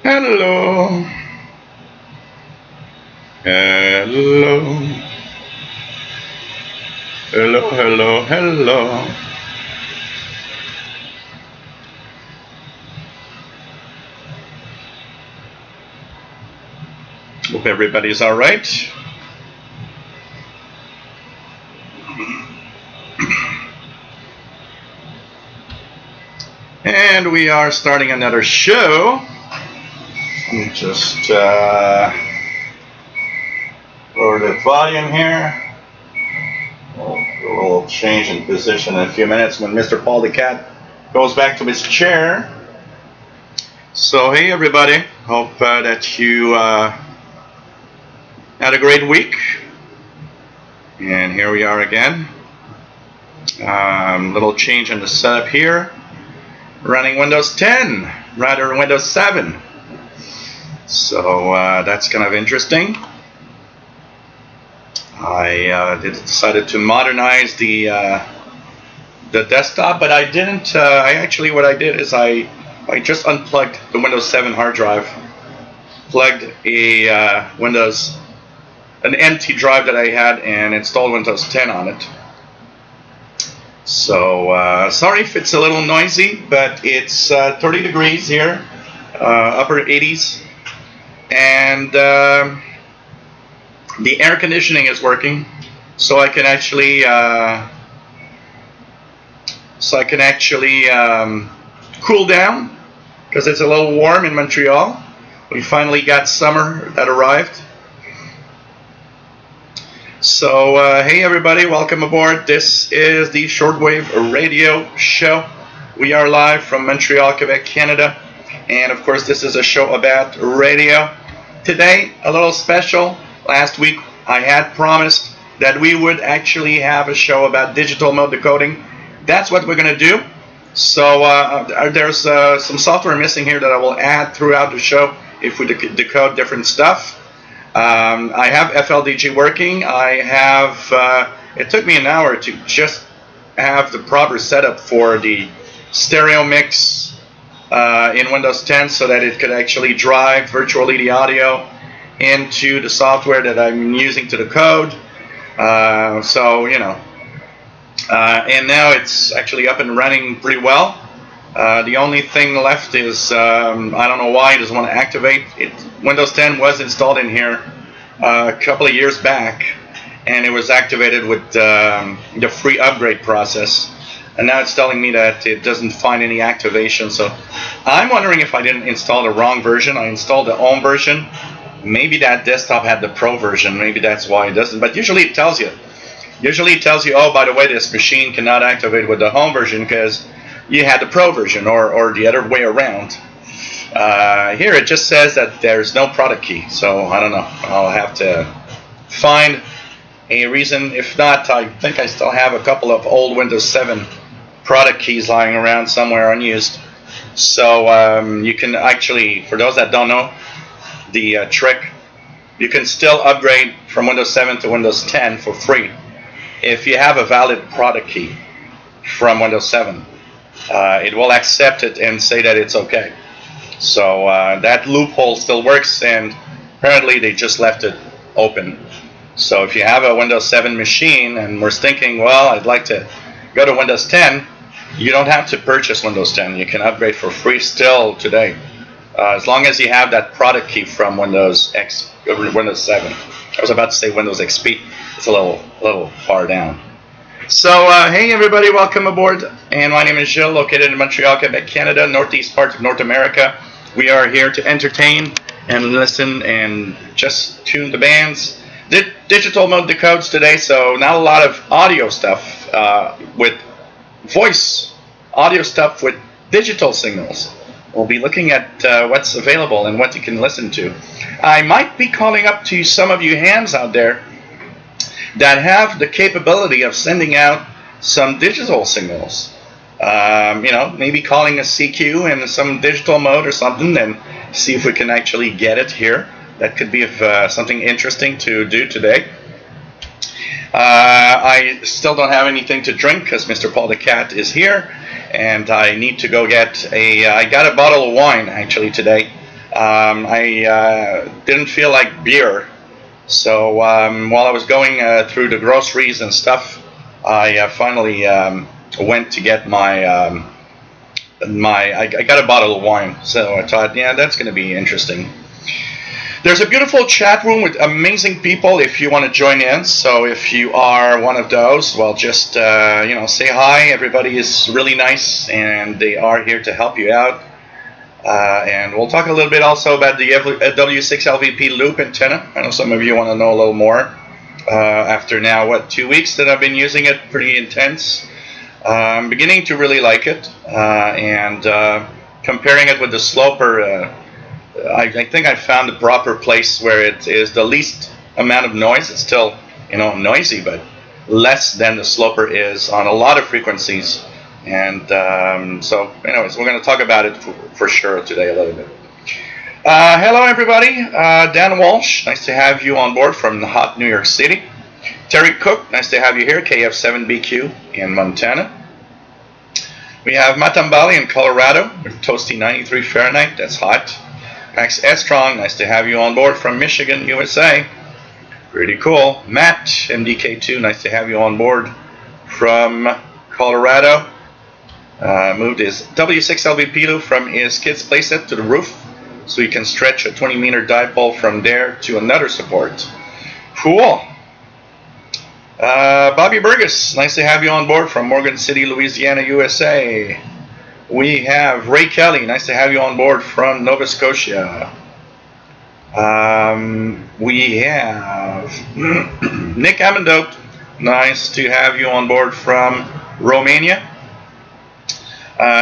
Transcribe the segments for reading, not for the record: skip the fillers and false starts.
Hello. Hello. Hello, hello, hello. Hope everybody's all right. And we are starting another show. Let me just lower the volume here. We'll change in position in a few minutes when Mr. Paul the Cat goes back to his chair. So, hey everybody, hope that you had a great week. And here we are again. Little change in the setup here. Running Windows 10 rather than Windows 7. So that's kind of interesting. I decided to modernize the desktop, but I didn't. What I did is I just unplugged the Windows 7 hard drive, plugged an empty drive that I had, and installed Windows 10 on it. So sorry if it's a little noisy, but it's 30 degrees here, upper 80s, and the air conditioning is working, so I can actually cool down because it's a little warm in Montreal. We finally got summer that arrived. So, hey everybody, welcome aboard. This is the Shortwave radio show. We are live from Montreal, Quebec, Canada. And of course, this is a show about radio. Today, a little special. Last week, I had promised that we would actually have a show about digital mode decoding. That's what we're going to do. So, there's some software missing here that I will add throughout the show if we decode different stuff. I have FLDG working. I have, it took me an hour to just have the proper setup for the stereo mix in Windows 10 so that it could actually drive virtually the audio into the software that I'm using to decode. So, you know, and now it's actually up and running pretty well. The only thing left is, I don't know why it doesn't want to activate. Windows 10 was installed in here a couple of years back, and it was activated with the free upgrade process. And now it's telling me that it doesn't find any activation. So I'm wondering if I didn't install the wrong version. I installed the home version. Maybe that desktop had the pro version. Maybe that's why it doesn't. But usually it tells you. Usually it tells you, oh, by the way, this machine cannot activate with the home version because you had the pro version, or the other way around. Here it just says that there's no product key, so I don't know. I'll have to find a reason. If not, I think I still have a couple of old Windows 7 product keys lying around somewhere unused. So you can actually, for those that don't know the trick, you can still upgrade from Windows 7 to Windows 10 for free if you have a valid product key from Windows 7. It will accept it and say that it's okay. So that loophole still works, and apparently they just left it open. So if you have a Windows 7 machine and we're thinking, well, I'd like to go to Windows 10, you don't have to purchase Windows 10. You can upgrade for free still today, as long as you have that product key from Windows 7. I was about to say Windows XP. It's a little far down. So, hey everybody, welcome aboard. And my name is Gilles, located in Montreal, Quebec, Canada, northeast part of North America. We are here to entertain and listen and just tune the bands. Digital mode decodes today, so not a lot of audio stuff with voice, audio stuff with digital signals. We'll be looking at what's available and what you can listen to. I might be calling up to some of you hams out there that have the capability of sending out some digital signals. You know, maybe calling a CQ in some digital mode or something, and see if we can actually get it here. That could be something interesting to do today. I still don't have anything to drink because Mr. Paul the Cat is here, and I need to go get I got a bottle of wine actually today. I didn't feel like beer, so while I was going through the groceries and stuff, I finally went to get I got a bottle of wine. So I thought, yeah, that's going to be interesting. There's a beautiful chat room with amazing people if you want to join in. So if you are one of those, well, just say hi. Everybody is really nice, and they are here to help you out. And we'll talk a little bit also about the W6LVP loop antenna. I know some of you want to know a little more. After now, 2 weeks that I've been using it, pretty intense. I'm beginning to really like it, and comparing it with the sloper, I think I found the proper place where it is the least amount of noise. It's still, noisy, but less than the sloper is on a lot of frequencies. And so, anyways, we're going to talk about it for sure today a little bit. Hello, everybody. Dan Walsh, nice to have you on board from the hot New York City. Terry Cook, nice to have you here, KF7BQ in Montana. We have Matambali in Colorado with toasty 93 Fahrenheit, that's hot. Max Estrong, nice to have you on board from Michigan, USA. Pretty cool. Matt, MDK2, nice to have you on board from Colorado. Moved his W6LVP loop from his kid's playset to the roof so he can stretch a 20-meter dipole from there to another support. Cool. Bobby Burgess, nice to have you on board from Morgan City, Louisiana, USA. We have Ray Kelly, nice to have you on board from Nova Scotia. We have Nick Amendote, nice to have you on board from Romania.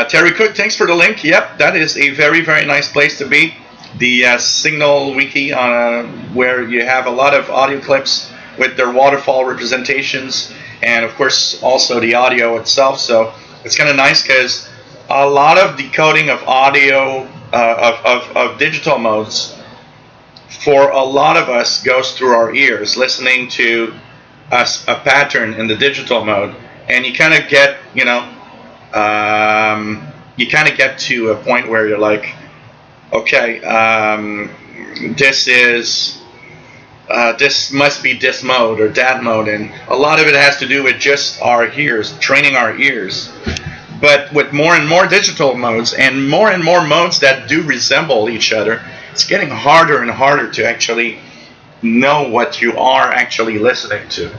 Terry Cook, thanks for the link. Yep, that is a very, very nice place to be. The Signal Wiki, where you have a lot of audio clips with their waterfall representations, and of course also the audio itself. So it's kind of nice because a lot of decoding of audio, of digital modes, for a lot of us goes through our ears, listening to a pattern in the digital mode, and you kind of get, to a point where you're like, okay, this must be this mode or that mode, and a lot of it has to do with just our ears, training our ears. But with more and more digital modes and more modes that do resemble each other, it's getting harder and harder to actually know what you are actually listening to.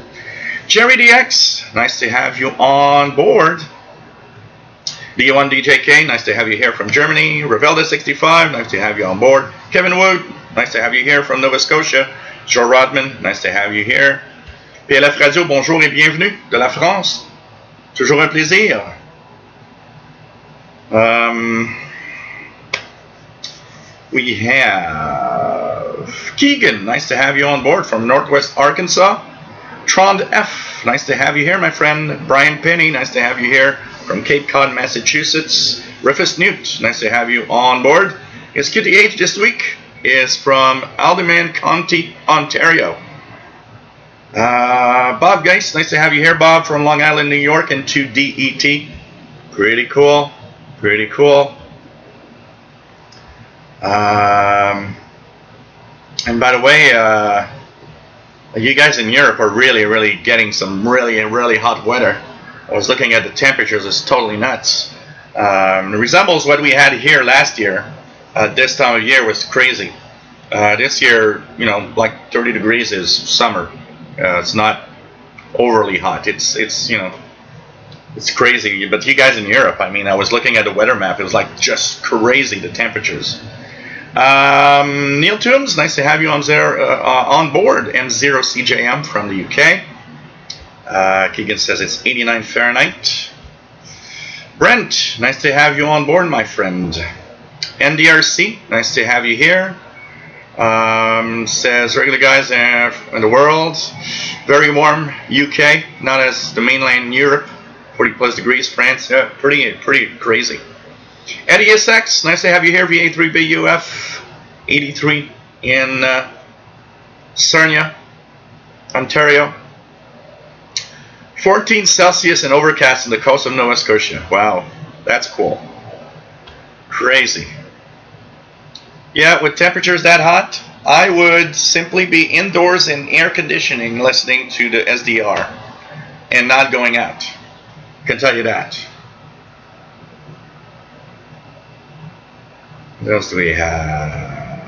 Jerry DX, nice to have you on board. B1DJK, nice to have you here from Germany. Ravelda65, nice to have you on board. Kevin Wood, nice to have you here from Nova Scotia. Joe Rodman, nice to have you here. PLF Radio, bonjour et bienvenue de la France. Toujours un plaisir. We have Keegan, nice to have you on board from Northwest Arkansas. Trond F, nice to have you here, my friend. Brian Penny, nice to have you here from Cape Cod, Massachusetts. Rufus Newt, nice to have you on board. His QTH this week is from Alderman County, Ontario. Bob Geist, nice to have you here, Bob, from Long Island, New York, and 2DET. Pretty cool. Pretty cool. And by the way, you guys in Europe are really getting some really hot weather. I was looking at the temperatures; it's totally nuts. It resembles what we had here last year. This time of year was crazy. This year, like 30 degrees is summer. It's not overly hot. It's crazy. But you guys in Europe, I was looking at the weather map. It was like just crazy, the temperatures. Neil Toombs, nice to have you on board. M0CJM from the UK. Keegan says it's 89 Fahrenheit. Brent, nice to have you on board, my friend. NDRC, nice to have you here. Says regular guys in the world. Very warm UK, not as the mainland Europe. 40 plus degrees, France. Yeah, pretty crazy. Eddie SX, nice to have you here. VA3BUF 83 in Sarnia, Ontario. 14 Celsius and overcast on the coast of Nova Scotia. Wow, that's cool. Crazy. Yeah, with temperatures that hot, I would simply be indoors in air conditioning listening to the SDR and not going out. Can tell you that. What else do we have?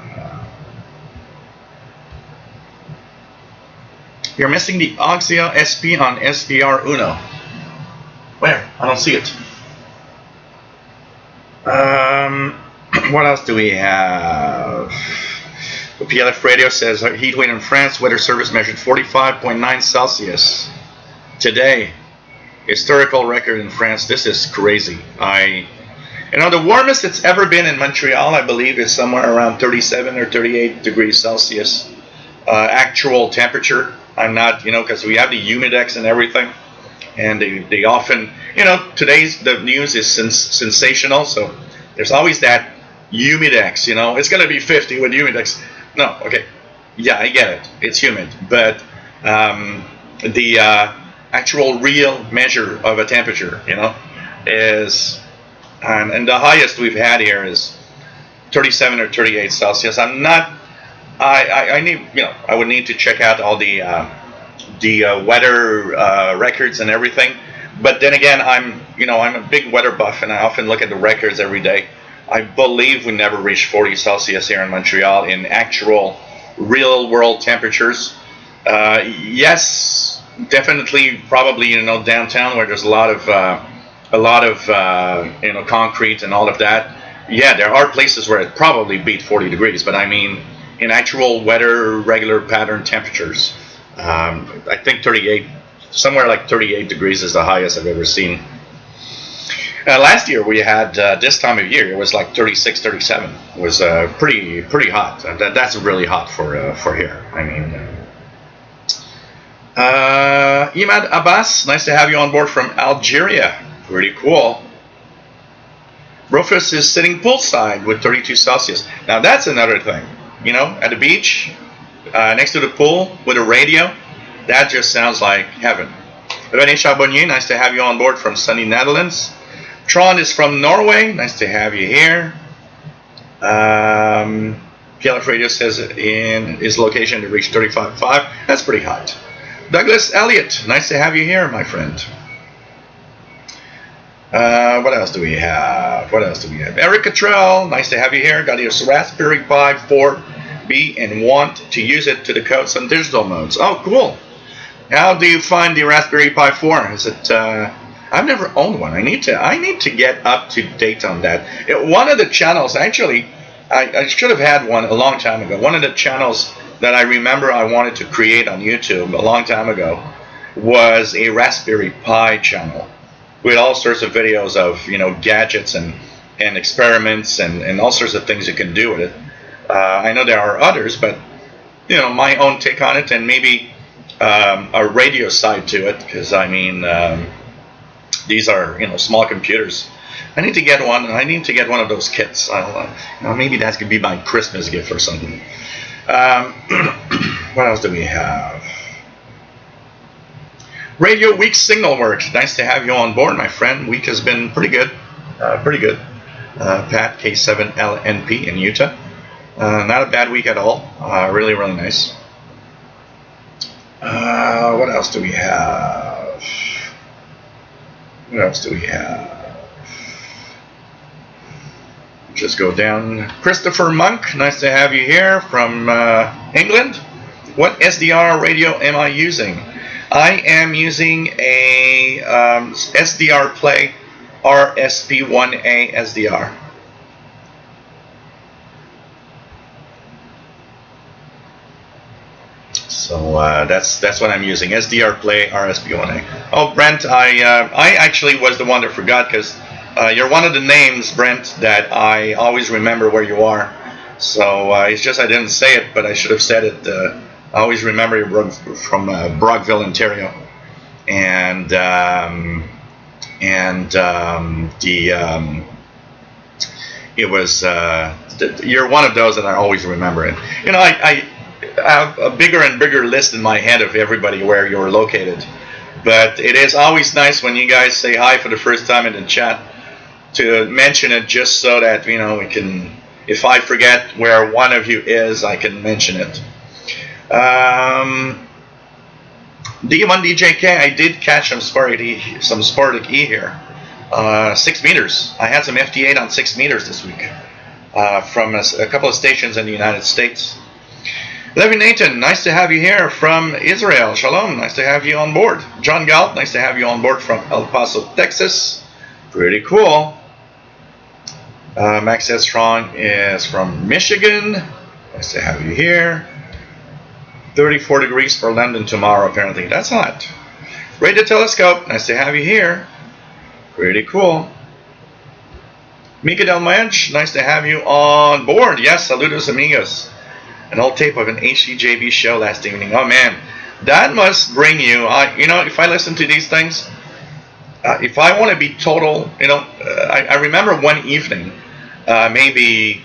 You're missing the Oxia SP on SDR Uno. Where? I don't see it. What else do we have? The PLF radio says heat wave in France, weather service measured 45.9 Celsius today. Historical record in France. This is crazy. The warmest it's ever been in Montreal, I believe, is somewhere around 37 or 38 degrees Celsius. Actual temperature. I'm not, because we have the humidex and everything. And they often, today's the news is sensational, so there's always that humidex, it's going to be 50 with humidex. No, okay, yeah, I get it, it's humid, but the actual real measure of a temperature, is, and the highest we've had here is 37 or 38 Celsius. I'm not, I need, I would need to check out all the weather records and everything. But then again, I'm a big weather buff, and I often look at the records every day. I believe we never reached 40 Celsius here in Montreal in actual, real-world temperatures. Yes, definitely, probably downtown where there's a lot of concrete and all of that. Yeah, there are places where it probably beat 40 degrees, but I mean in actual weather, regular pattern temperatures. I think 38, somewhere like 38 degrees is the highest I've ever seen. Last year we had, this time of year, it was like 36, 37. It was pretty hot. That's really hot for here. I mean, Imad Abbas, nice to have you on board from Algeria. Pretty cool. Rufus is sitting poolside with 32 Celsius. Now that's another thing. At the beach, next to the pool with a radio, that just sounds like heaven. René Charbonnier, nice to have you on board from sunny Netherlands. Tron is from Norway, nice to have you here. PLF Radio says in his location to reach 35.5. That's pretty hot. Douglas Elliott, nice to have you here, my friend. What else do we have? Eric Cottrell, nice to have you here. Got your Raspberry Pi 4B and want to use it to decode some digital modes. Oh, cool. How do you find the Raspberry Pi 4? Is it? I've never owned one. I need to get up to date on that. One of the channels, actually, I should have had one a long time ago. One of the channels that I remember I wanted to create on YouTube a long time ago was a Raspberry Pi channel with all sorts of videos of gadgets and experiments and all sorts of things you can do with it. I know there are others, but my own take on it, and maybe a radio side to it, because I mean these are small computers. I need to get one. I need to get one of those kits. Maybe that could be my Christmas gift or something. What else do we have? Radio Week signal works. Nice to have you on board, my friend. Week has been pretty good. Pat K7LNP in Utah. Not a bad week at all. Really, really nice. What else do we have? Just go down. Christopher Monk, nice to have you here from England. What SDR radio am I using? I am using a SDR Play RSP1A SDR. So that's what I'm using, SDR Play RSP1A. Oh, Brent, I actually was the one that forgot, because you're one of the names, Brent, that I always remember where you are. So it's just I didn't say it, but I should have said it. I always remember you from Brockville, Ontario, and it was you're one of those that I always remember. And I have a bigger and bigger list in my head of everybody where you're located. But it is always nice when you guys say hi for the first time in the chat to mention it, just so that we can. If I forget where one of you is, I can mention it. D1DJK, I did catch some Sportic E here. 6 meters. I had some FT8 on 6 meters this week from a couple of stations in the United States. Levy Nathan, nice to have you here from Israel. Shalom, nice to have you on board. John Galt, nice to have you on board from El Paso, Texas. Pretty cool. Max Strong is from Michigan. Nice to have you here. 34 degrees for London tomorrow, apparently. That's hot. Radio Telescope, nice to have you here. Pretty cool. Mika Del Manch, nice to have you on board. Yes, saludos amigos. An old tape of an HCJB show last evening. Oh man, that must bring you. If I listen to these things, if I want to be total, I remember one evening, maybe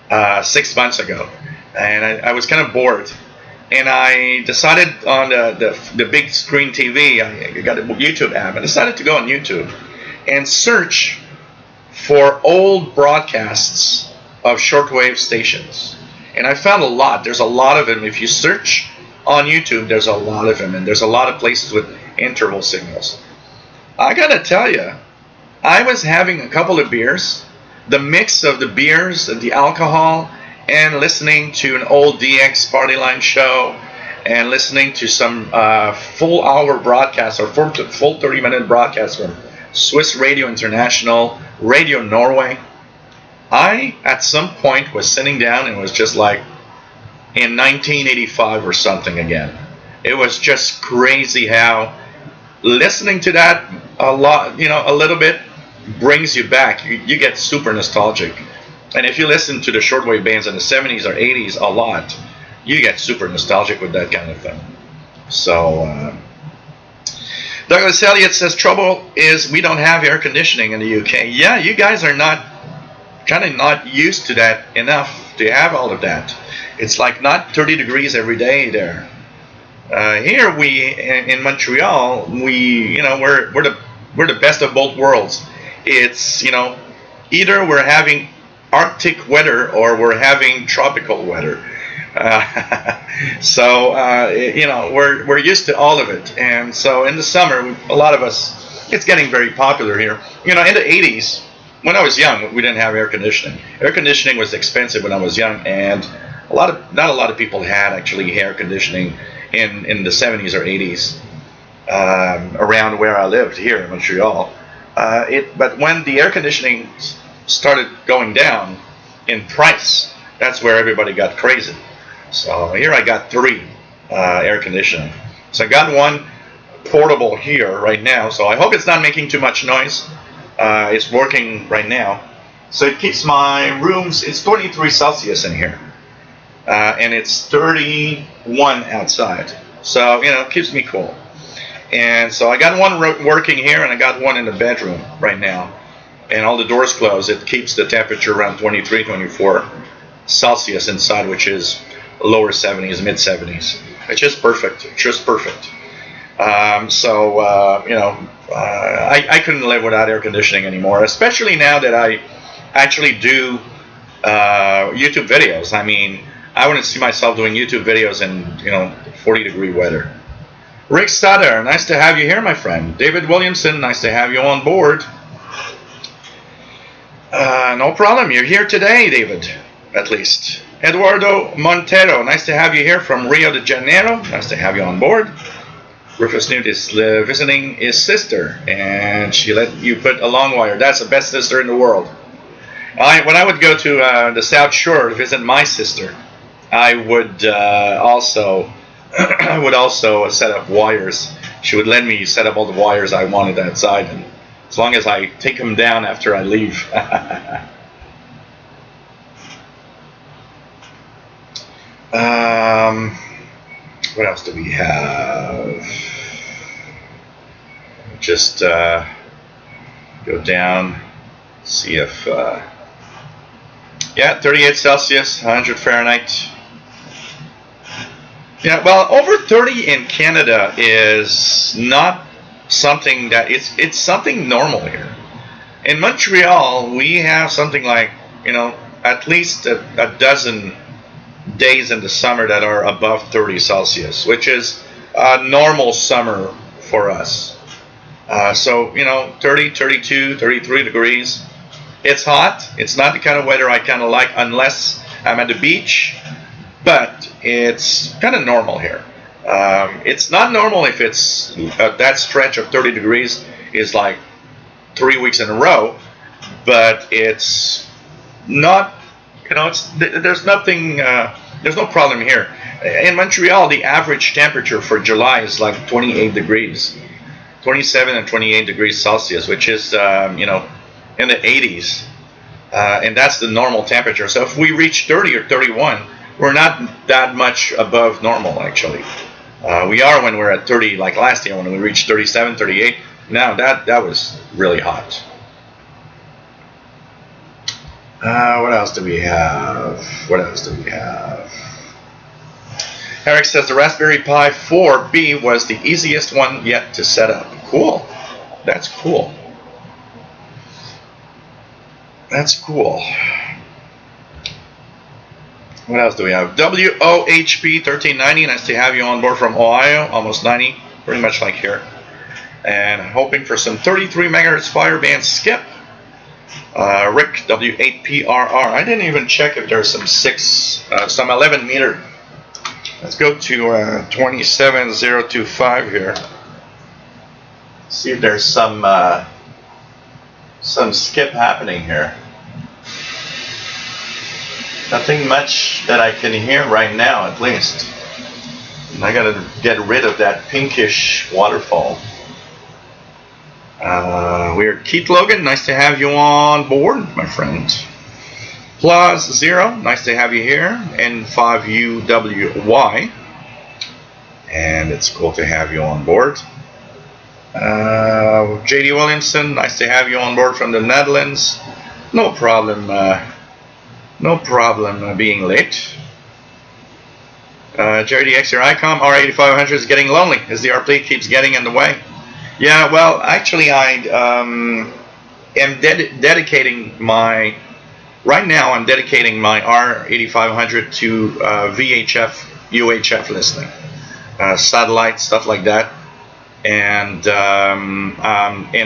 6 months ago, and I was kind of bored, and I decided on the big screen TV. I got a YouTube app. I decided to go on YouTube and search for old broadcasts of shortwave stations. And I found a lot. There's a lot of them. If you search on YouTube, there's a lot of them. And there's a lot of places with interval signals. I got to tell you, I was having a couple of beers. The mix of the beers and the alcohol and listening to an old DX Party Line show and listening to some full hour broadcasts or full 30-minute broadcasts from Swiss Radio International, Radio Norway. I, at some point, was sitting down and was just like in 1985 or something again. It was just crazy how listening to that a little bit brings you back. You get super nostalgic. And if you listen to the shortwave bands in the 70s or 80s a lot, you get super nostalgic with that kind of thing. So, Douglas Elliott says, trouble is we don't have air conditioning in the UK. Yeah, you guys are kind of not used to that enough to have all of that. It's like not 30 degrees every day there. Here in Montreal, we're the best of both worlds. It's either we're having Arctic weather or we're having tropical weather. So we're used to all of it. And so in the summer, a lot of us, it's getting very popular here. In the 80s. When I was young, we didn't have air conditioning. Air conditioning was expensive when I was young, and not a lot of people had actually air conditioning in the 70s or 80s around where I lived here in Montreal. But when the air conditioning started going down in price, that's where everybody got crazy. So here I got 3 air conditioning. So I got one portable here right now. So I hope it's not making too much noise. It's working right now, so it keeps my rooms. It's 23 Celsius in here, and it's 31 outside. So it keeps me cool. And so I got one working here, and I got one in the bedroom right now. And all the doors closed. It keeps the temperature around 23, 24 Celsius inside, which is lower 70s, mid 70s. It's just perfect. Just perfect. I couldn't live without air conditioning anymore, especially now that I actually do YouTube videos. I mean, I wouldn't see myself doing YouTube videos in 40-degree weather. Rick Sutter, nice to have you here, my friend. David Williamson, nice to have you on board. No problem, you're here today, David, at least. Eduardo Montero, nice to have you here from Rio de Janeiro. Nice to have you on board. Rufus Newt is visiting his sister, and she let you put a long wire. That's the best sister in the world. When I would go to the South Shore to visit my sister, I would also set up wires. She would let me set up all the wires I wanted outside, and as long as I take them down after I leave. What else do we have? Just go down, see if, yeah, 38 Celsius, 100 Fahrenheit. Yeah, well, over 30 in Canada is not something that it's something normal here. In Montreal, we have something like, at least a dozen days in the summer that are above 30 Celsius, which is a normal summer for us. So, 30, 32, 33 degrees. It's hot. It's not the kind of weather I kind of like unless I'm at the beach, but it's kind of normal here. It's not normal if it's that stretch of 30 degrees is like 3 weeks in a row, but it's not, there's nothing, there's no problem here. In Montreal, the average temperature for July is like 28 degrees, 27 and 28 degrees Celsius, which is, in the 80s. And that's the normal temperature. So if we reach 30 or 31, we're not that much above normal, actually. We are when we're at 30, like last year when we reached 37, 38. Now that was really hot. What else do we have? Eric says the Raspberry Pi 4B was the easiest one yet to set up. Cool. That's cool. What else do we have? WOHP 1390. Nice to have you on board from Ohio. Almost 90. Pretty much like here. And hoping for some 33 megahertz Fireband skip. Rick W8PRR. I didn't even check if there's some 11 meter. Let's go to 27025 here. See if there's some skip happening here. Nothing much that I can hear right now, at least. And I gotta get rid of that pinkish waterfall. We're Keith Logan. Nice to have you on board, my friend. Plus Zero. Nice to have you here. N5UWY. And it's cool to have you on board. JD Williamson. Nice to have you on board from the Netherlands. No problem. Being late. JDX, your ICOM, R8500 is getting lonely as the R plate keeps getting in the way. Yeah, well, actually, I am dedicating my R8500 to VHF, UHF listening, satellite, stuff like that. And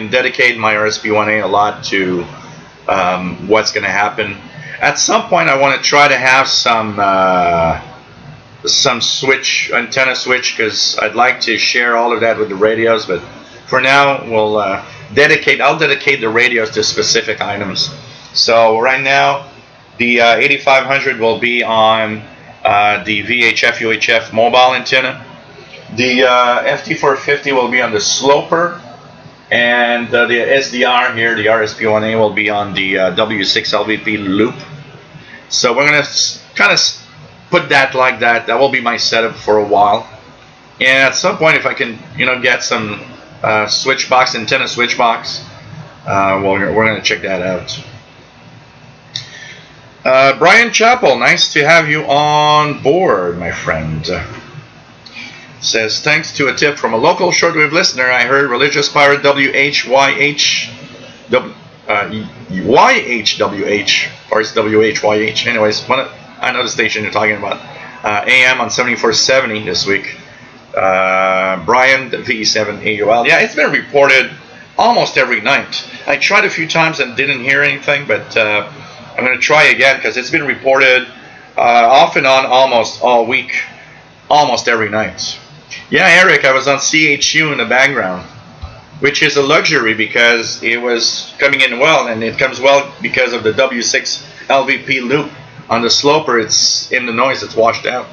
dedicate my RSP1A a lot to what's going to happen. At some point, I want to try to have some antenna switch, because I'd like to share all of that with the radios. But for now, I'll dedicate the radios to specific items. So right now, the 8500 will be on the VHF UHF mobile antenna. The FT450 will be on the sloper. And the SDR here, the RSP1A, will be on the W6 LVP loop. So we're going to kind of put that like that. That will be my setup for a while. And at some point, if I can, get some antenna switch box, we're going to check that out. Brian Chappell, nice to have you on board, my friend. Says, thanks to a tip from a local shortwave listener, I heard religious pirate YHWH, or it's WHYH. Anyways, I know the station you're talking about. AM on 7470 this week. Brian, V7AUL. Yeah, it's been reported almost every night. I tried a few times and didn't hear anything, but I'm going to try again because it's been reported off and on almost all week, almost every night. Yeah, Eric, I was on CHU in the background, which is a luxury because it was coming in well, and it comes well because of the W6 LVP loop. On the sloper, it's in the noise, it's washed out.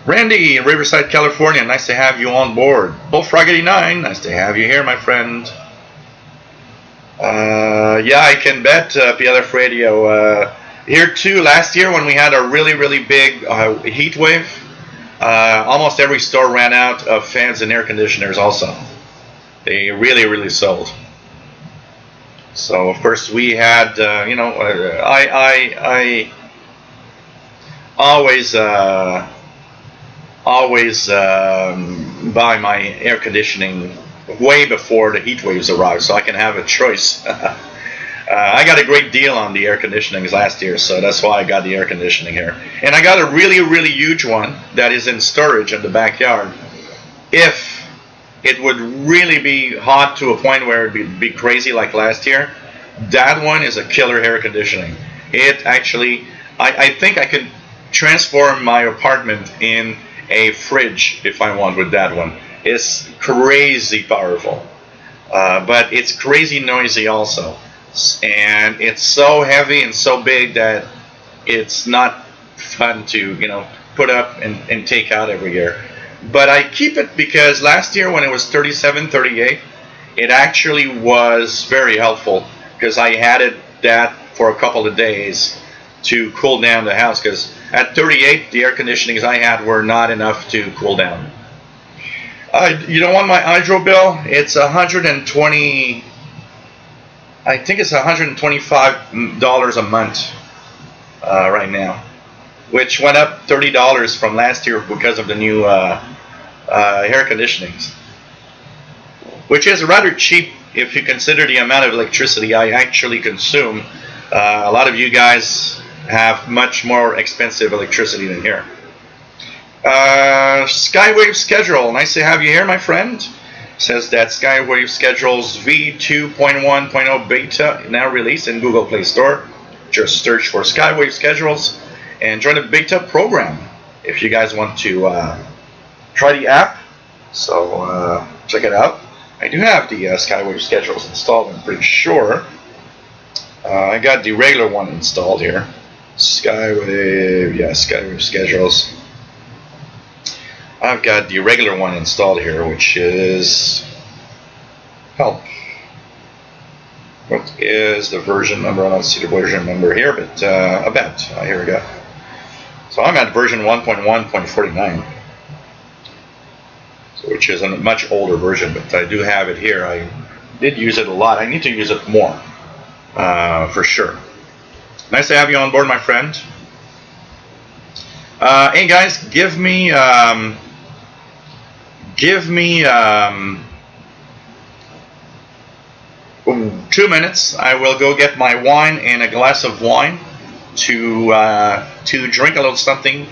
Randy in Riverside, California, nice to have you on board. Bullfrog89, nice to have you here, my friend. Yeah, I can bet, PLF Radio. Here too, last year when we had a really, really big heat wave, almost every store ran out of fans and air conditioners also. They really, really sold. So, of course, we had, I always buy my air conditioning way before the heat waves arrive, so I can have a choice. I got a great deal on the air conditioning last year, so that's why I got the air conditioning here. And I got a really, really huge one that is in storage in the backyard. If it would really be hot to a point where it'd be crazy like last year, that one is a killer air conditioning. It actually, I think I could transform my apartment in a fridge if I want with that one. It's crazy powerful, but it's crazy noisy also. And it's so heavy and so big that it's not fun to put up and take out every year. But I keep it because last year when it was 37, 38, it actually was very helpful because I had that for a couple of days to cool down the house, because at 38 the air conditionings I had were not enough to cool down. You don't want my hydro bill? It's 120. I think it's $125 a month right now, which went up $30 from last year because of the new air conditionings, which is rather cheap if you consider the amount of electricity I actually consume. A lot of you guys have much more expensive electricity than here. Skywave schedule. Nice to have you here, my friend. Says that Skywave schedules v2.1.0 beta now released in Google Play Store. Just search for Skywave schedules and join the beta program if you guys want to try the app. So check it out. I do have the Skywave schedules installed, I'm pretty sure. I got the regular one installed here. Skywave, yeah, Skywave schedules. I've got the regular one installed here, which is help. What is the version number? I don't see the version number here, but here we go. So I'm at version 1.1.49, which is a much older version, but I do have it here. I did use it a lot. I need to use it more, for sure. Nice to have you on board, my friend. Hey guys, give me 2 minutes. I will go get my wine and a glass of wine to drink a little something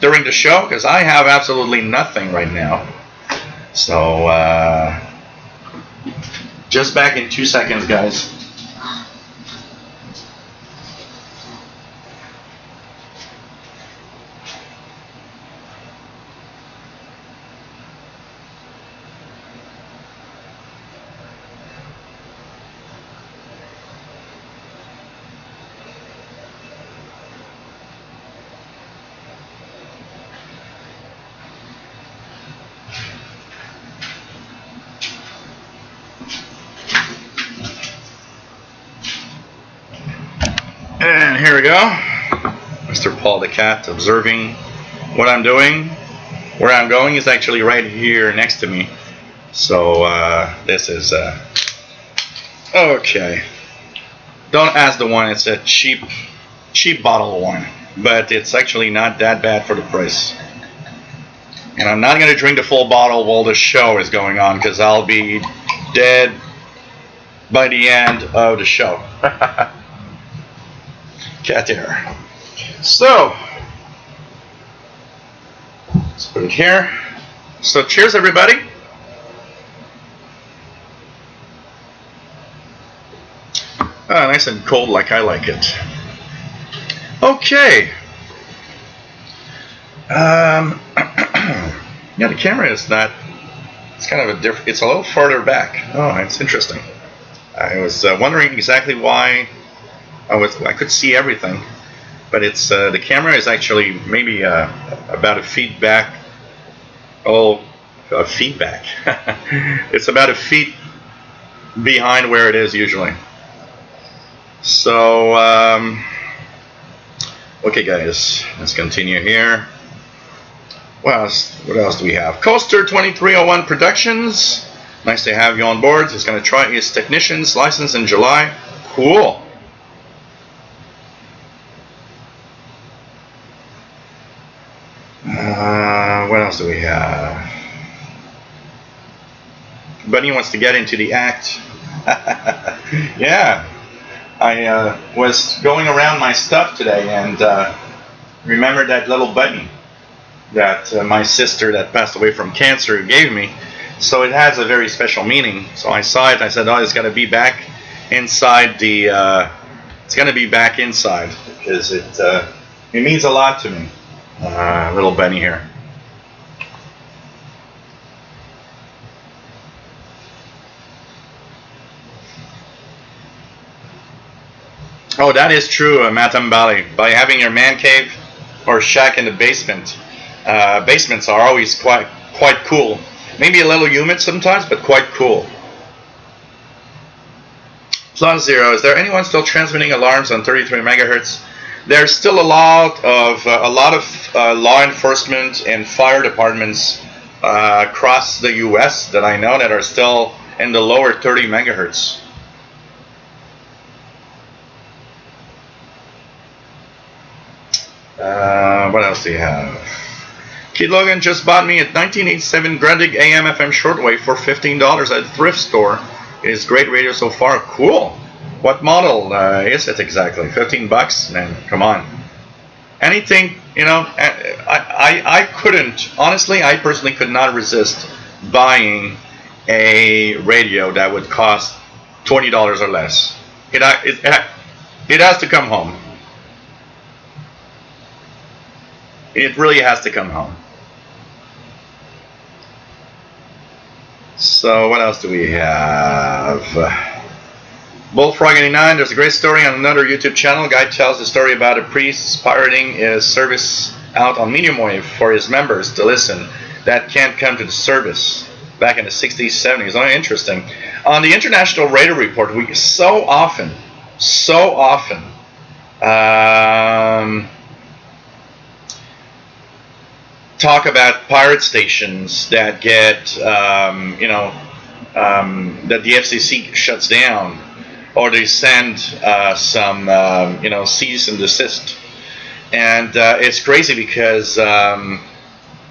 during the show, because I have absolutely nothing right now. So just back in 2 seconds, guys. And here we go. Mr. Paul the Cat observing what I'm doing. Where I'm going is actually right here next to me. So this is okay. Don't ask the wine. It's a cheap bottle of wine, but it's actually not that bad for the price. And I'm not going to drink the full bottle while the show is going on, because I'll be dead by the end of the show. Cat air. So let's put it here. So cheers, everybody. Nice and cold like I like it. Okay. Yeah, the camera is not, it's kind of a different, it's a little farther back. Oh, it's interesting. I was wondering exactly why I could see everything, but it's the camera is actually maybe about a feet back. Feedback. It's about a feet behind where it is usually. So okay guys, let's continue here. What else do we have? Coaster 2301 Productions. Nice to have you on board. He's going to try his technician's license in July. Cool. What else do we have? Bunny wants to get into the act. Yeah, I was going around my stuff today and remembered that little bunny that my sister that passed away from cancer gave me. So it has a very special meaning. So I saw it. I said, "Oh, it's got to be back inside the. It's going to be back inside because it means a lot to me." Little bunny here. Oh, that is true, Matambali. By having your man cave or shack in the basement, basements are always quite cool. Maybe a little humid sometimes, but quite cool. Plus zero. Is there anyone still transmitting alarms on 33 megahertz? There's still a lot of law enforcement and fire departments across the U.S. that I know that are still in the lower 30 megahertz. What else do you have? Kid Logan just bought me a 1987 Grundig AM FM shortwave for $15 at a thrift store. It is great radio so far. Cool. What model is it exactly? 15 bucks? Man, come on. Anything, you know, I couldn't, honestly, I personally could not resist buying a radio that would cost $20 or less. It has to come home. It really has to come home. So what else do we have? Bullfrog 89, there's a great story on another YouTube channel. Guy tells the story about a priest pirating his service out on medium wave for his members to listen that can't come to the service back in the 60s, 70s. Oh, interesting. On the International Radio Report, we so often talk about pirate stations that get, that the FCC shuts down, or they send some, cease and desist. And it's crazy because a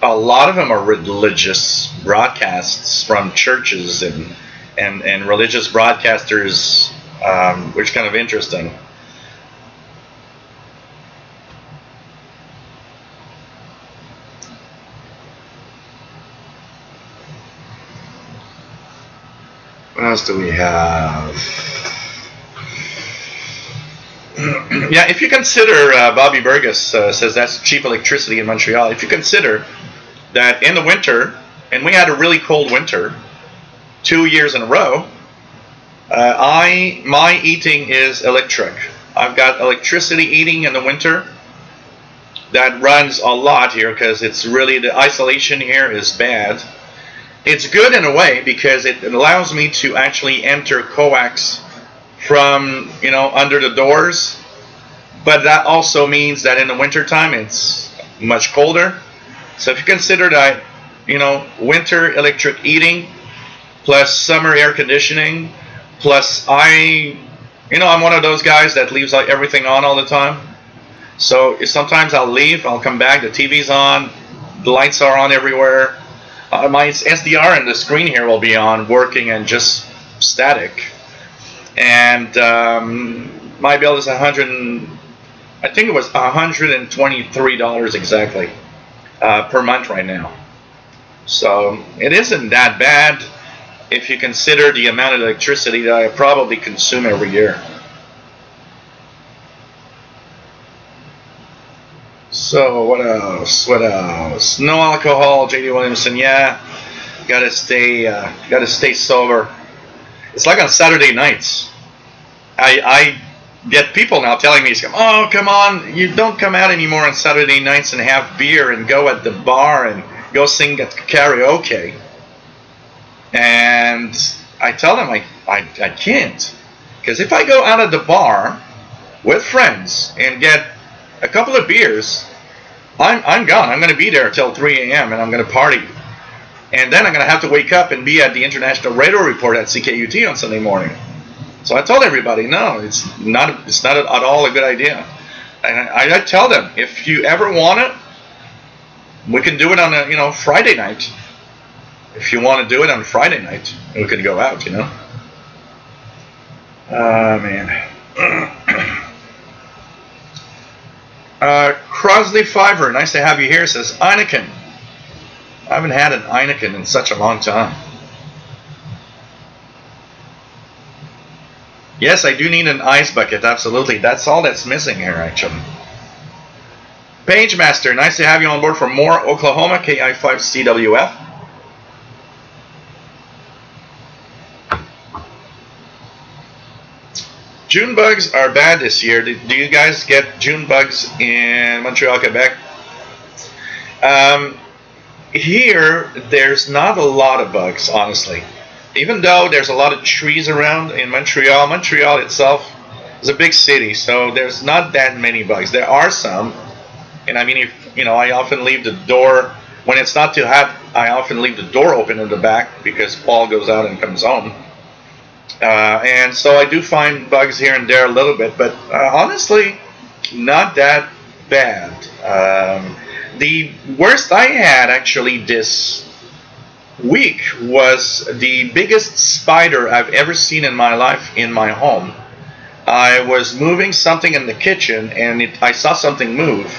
lot of them are religious broadcasts from churches and religious broadcasters, which is kind of interesting. What else do we have? Yeah, if you consider, Bobby Burgess says that's cheap electricity in Montreal. If you consider that in the winter, and we had a really cold winter, 2 years in a row, my heating is electric. I've got electricity heating in the winter that runs a lot here because it's really, the isolation here is bad. It's good in a way because it allows me to actually enter coax from, under the doors, but that also means that in the wintertime it's much colder. So if you consider that, winter electric heating plus summer air conditioning plus I'm one of those guys that leaves everything on all the time. So sometimes I'll leave, I'll come back, the TV's on, the lights are on everywhere. My SDR and the screen here will be on, working and just static. And my bill is I think it was $123 exactly per month right now. So it isn't that bad if you consider the amount of electricity that I probably consume every year. So what else? No alcohol, J.D. Williamson. Yeah, gotta stay sober. It's like on Saturday nights. I get people now telling me, "Oh, come on, you don't come out anymore on Saturday nights and have beer and go at the bar and go sing at karaoke." And I tell them I can't, because if I go out at the bar with friends and get a couple of beers, I'm gone. I'm going to be there till 3 a.m. and I'm going to party. And then I'm going to have to wake up and be at the International Radio Report at CKUT on Sunday morning. So I told everybody, no, it's not at all a good idea. And I tell them, if you ever want it, we can do it on a Friday night. If you want to do it on Friday night, we could go out, you know. Man. Crosley Fiver, nice to have you here, says Heineken. I haven't had an Heineken in such a long time. Yes, I do need an ice bucket, absolutely. That's all that's missing here, actually. Page Master, nice to have you on board for more Oklahoma, KI5CWF. June bugs are bad this year. Do you guys get June bugs in Montreal, Quebec? Here, there's not a lot of bugs, honestly. Even though there's a lot of trees around in Montreal, Montreal itself is a big city, so there's not that many bugs. There are some, and I mean, if you know, I often leave the door when it's not too hot. I often leave the door open in the back because Paul goes out and comes home, and so I do find bugs here and there a little bit, but honestly, not that bad. The worst I had actually this week was the biggest spider I've ever seen in my life in my home. I was moving something in the kitchen and I saw something move,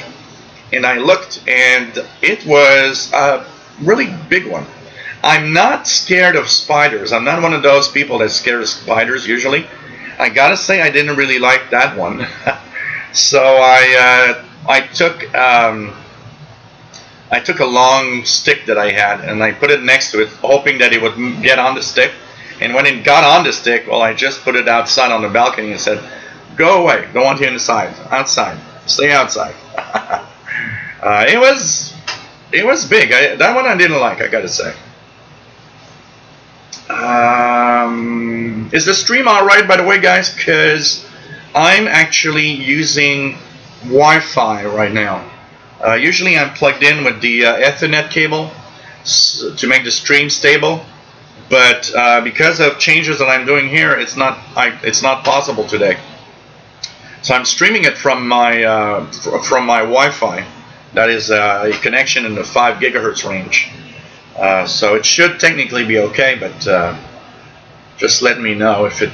and I looked and it was a really big one. I'm not scared of spiders. I'm not one of those people that's scared of spiders usually. I gotta say I didn't really like that one. So I took a long stick that I had and I put it next to it, hoping that it would get on the stick. And when it got on the stick, well, I just put it outside on the balcony and said, "Go away! Don't want you inside. Outside. Stay outside." It was big. That one I didn't like, I gotta say. Is the stream all right, by the way, guys? Because I'm actually using Wi-Fi right now. Usually I'm plugged in with the Ethernet cable to make the stream stable, but because of changes that I'm doing here, it's not possible today. So I'm streaming it from my Wi-Fi. That is a connection in the 5 gigahertz range. So it should technically be okay, but just let me know if it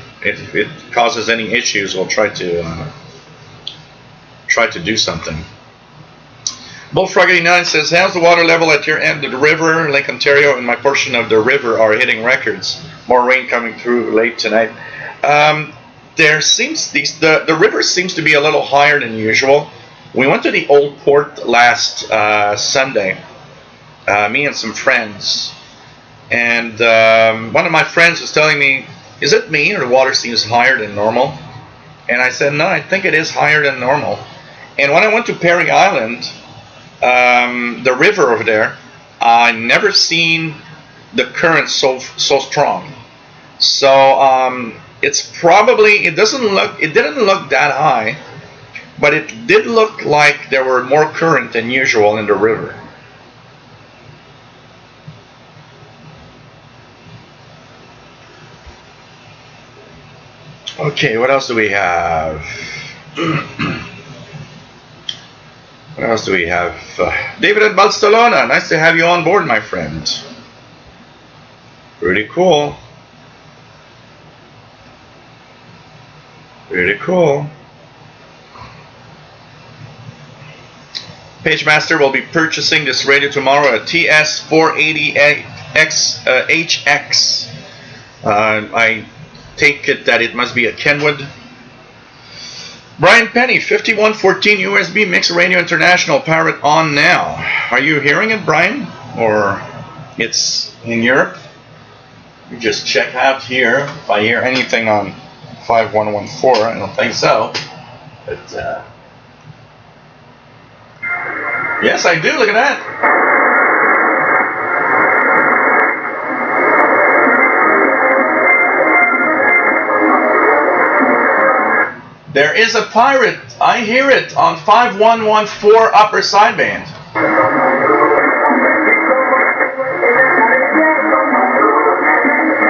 causes any issues. We'll try to do something. Bullfrog89 says, how's the water level at your end of the river? Lake Ontario and my portion of the river are hitting records. More rain coming through late tonight. The river seems to be a little higher than usual. We went to the old port last Sunday, me and some friends. And one of my friends was telling me, is it me or the water seems higher than normal? And I said, no, I think it is higher than normal. And when I went to Perry Island, the river over there, I never seen the current so strong. So it's probably, it didn't look that high, but it did look like there were more current than usual in the river. Okay, what else do we have? What else do we have? David at Barcelona, nice to have you on board, my friend. Pretty cool. Pretty cool. Pagemaster will be purchasing this radio tomorrow, a TS480HX. I take it that it must be a Kenwood. Brian Penny, 5114 USB Mix Radio International, power it on now. Are you hearing it, Brian? Or it's in Europe? You just check out here if I hear anything on 5114. I don't think so. But yes, I do. Look at that. There is a pirate. I hear it on 5114 upper sideband.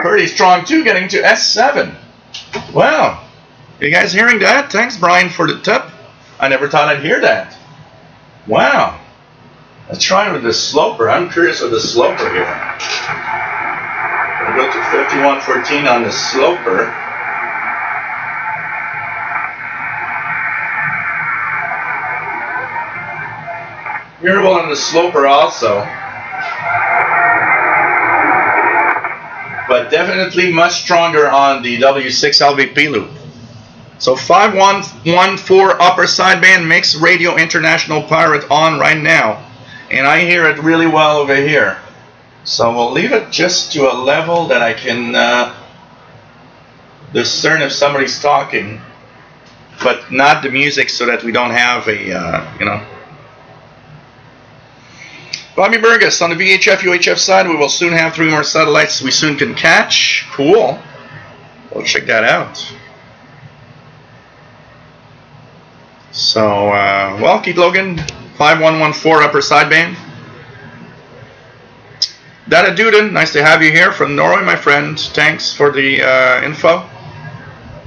Pretty strong too, getting to S7. Wow. You guys hearing that? Thanks, Brian, for the tip. I never thought I'd hear that. Wow. Let's try with the sloper. I'm curious with the sloper here. I'll go to 5114 on the sloper. Hearable on the sloper also. But definitely much stronger on the W6 LVP loop. So 5114 upper sideband mix radio international pirate on right now. And I hear it really well over here. So we'll leave it just to a level that I can discern if somebody's talking, but not the music, so that we don't have a, you know. Bobby Burgess on the VHF UHF side. We will soon have 3 more satellites we soon can catch. Cool. We'll check that out. So, well, Keith Logan, 5114 upper sideband. Dada Duden, nice to have you here from Norway, my friend. Thanks for the info.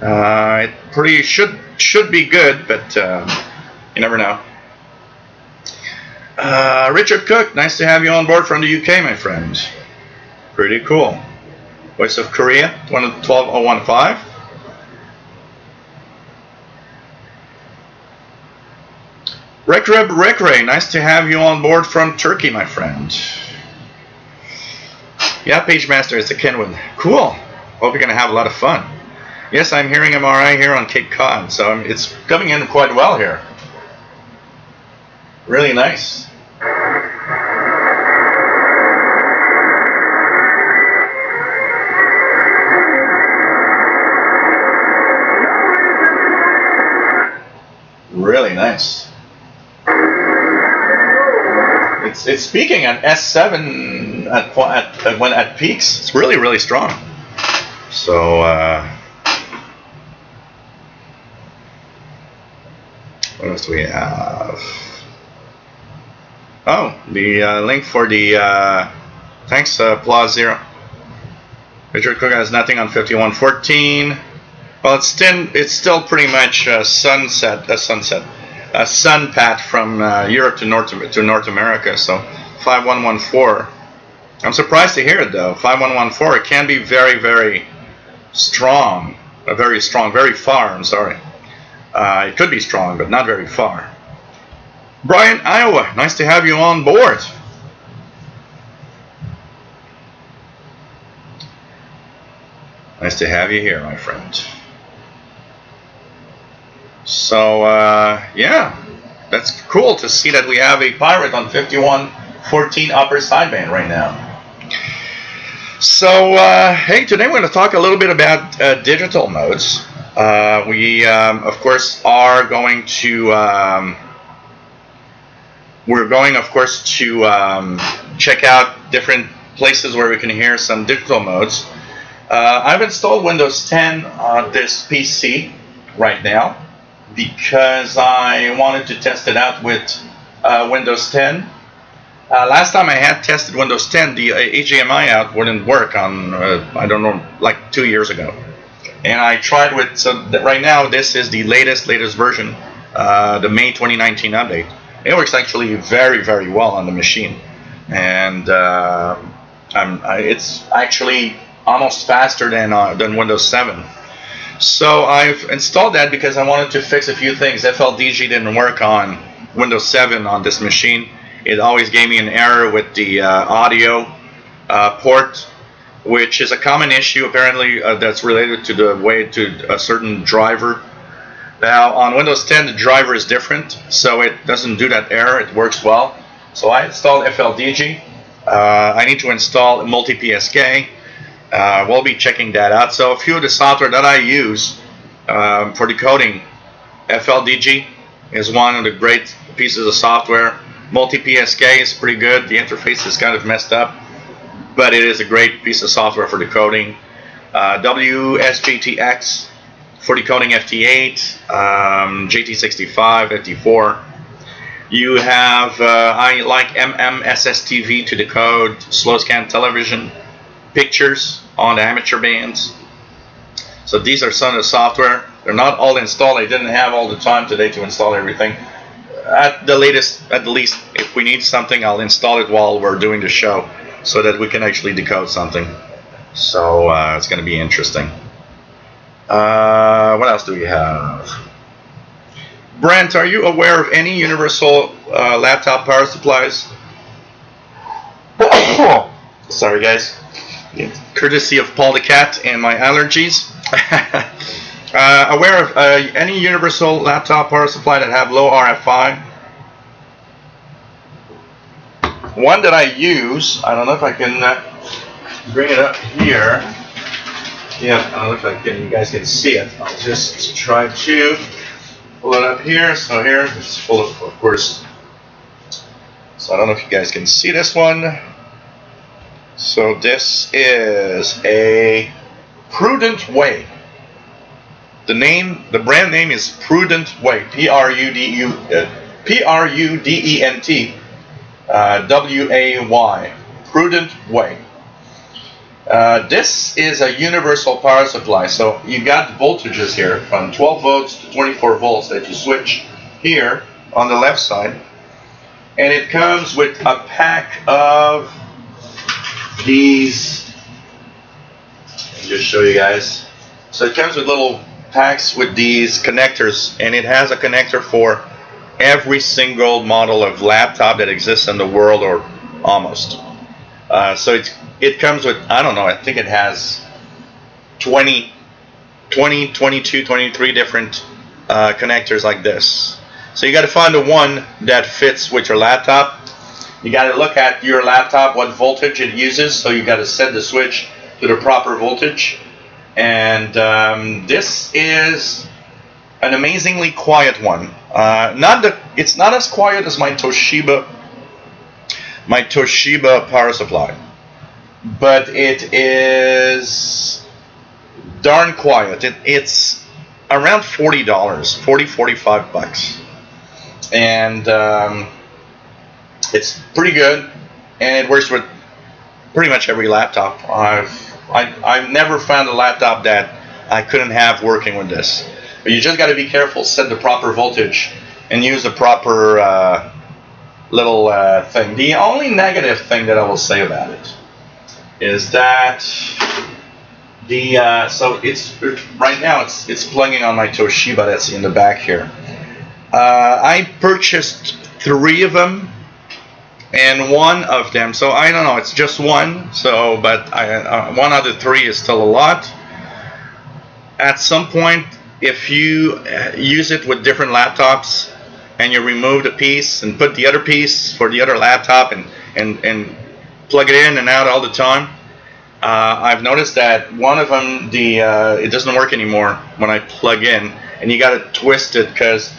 It pretty should be good, but you never know. Richard Cook, nice to have you on board from the UK, my friend. Pretty cool. Voice of Korea, 12015. Rekray, nice to have you on board from Turkey, my friend. Yeah, Page Master, it's a Kenwood. Cool. Hope you're going to have a lot of fun. Yes, I'm hearing MRI here on Cape Cod, so it's coming in quite well here. Really nice. Really nice. It's speaking at S7 at peaks. It's really strong. So what else do we have? Oh, the link for the thanks Applause Zero. Richard Cook has nothing on 5114. Well, it's still pretty much a sun path from Europe to North America. So 5114. I'm surprised to hear it though. 5114. It can be very strong. Very far. I'm sorry. It could be strong, but not very far. Brian, Iowa, nice to have you on board. Nice to have you here, my friend. So, yeah, that's cool to see that we have a pirate on 5114 upper sideband right now. So, hey, today we're going to talk a little bit about digital modes. We, of course, are going to, we're going, of course, to check out different places where we can hear some digital modes. I've installed Windows 10 on this PC right now because I wanted to test it out with Windows 10. Last time I had tested Windows 10, the HDMI out wouldn't work on, I don't know, like 2 years ago. And I tried with, so right now this is the latest version, the May 2019 update. It works actually very well on the machine. And it's actually almost faster than Windows 7. So I've installed that because I wanted to fix a few things. FLDG didn't work on Windows 7 on this machine. It always gave me an error with the audio port, which is a common issue apparently that's related to the way to a certain driver. Now on Windows 10 the driver is different, so it doesn't do that error. It works well. So I installed FLDG. I need to install multi-PSK. We'll be checking that out. So a few of the software that I use for decoding, FLDG is one of the great pieces of software. Multi-PSK is pretty good. The interface is kind of messed up, but it is a great piece of software for decoding. WSJTX for decoding FT8, JT65, FT4. You have, I like MMSSTV to decode slow scan television pictures on the amateur bands. So these are some of the software. They're not all installed. I didn't have all the time today to install everything. at the least, if we need something, I'll install it while we're doing the show, so that we can actually decode something. So it's going to be interesting. What else do we have? Brent, are you aware of any universal laptop power supplies? Sorry, guys. Courtesy of Paul the Cat and my allergies. Aware of any universal laptop power supply that have low RFI? One that I use, I don't know if I can bring it up here. Yeah, I don't know if you guys can see it. I'll just try to pull it up here. So here, it's full of course. So I don't know if you guys can see this one. So this is a Prudent Way. The brand name is Prudent Way. Prudent Way. Prudent Way. This is a universal power supply. So you got voltages here from 12 volts to 24 volts that you switch here on the left side, and it comes with a pack of these. Let me just show you guys. So it comes with little packs with these connectors, and it has a connector for every single model of laptop that exists in the world, or almost. So it comes with, I don't know, I think it has 20, 22, 23 different connectors like this. So you got to find the one that fits with your laptop. You got to look at your laptop, what voltage it uses, so you got to set the switch to the proper voltage. And this is an amazingly quiet one. It's not as quiet as my Toshiba power supply, but it is darn quiet. It's around $40, $45, and it's pretty good, and it works with pretty much every laptop. I've never found a laptop that I couldn't have working with this. But you just got to be careful, set the proper voltage, and use the proper little thing. The only negative thing that I will say about it is that so it's right now it's plugging on my Toshiba that's in the back here. I purchased 3 of them, and one of them, so I don't know, it's just one, so but one out of 3 is still a lot. At some point, if you use it with different laptops and you remove the piece and put the other piece for the other laptop and plug it in and out all the time, I've noticed that one of them, it doesn't work anymore when I plug in, and you got to twist it because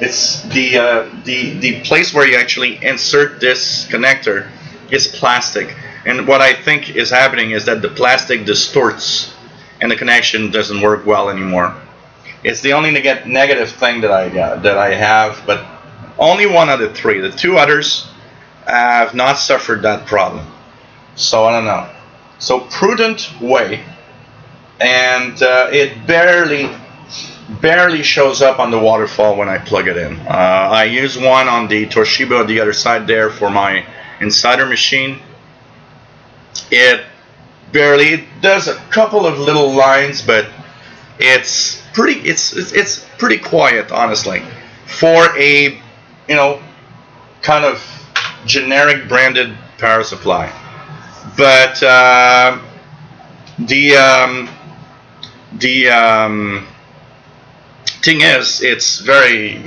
it's the place where you actually insert this connector is plastic, and what I think is happening is that the plastic distorts and the connection doesn't work well anymore. It's the only negative thing that I have, but only one out of 3. The 2 others have not suffered that problem, so I don't know. So Prudent Way, and it barely shows up on the waterfall when I plug it in. I use one on the Toshiba on the other side there for my Insider machine. It does a couple of little lines, but it's pretty quiet, honestly, for a kind of generic branded power supply. But the thing is, it's very,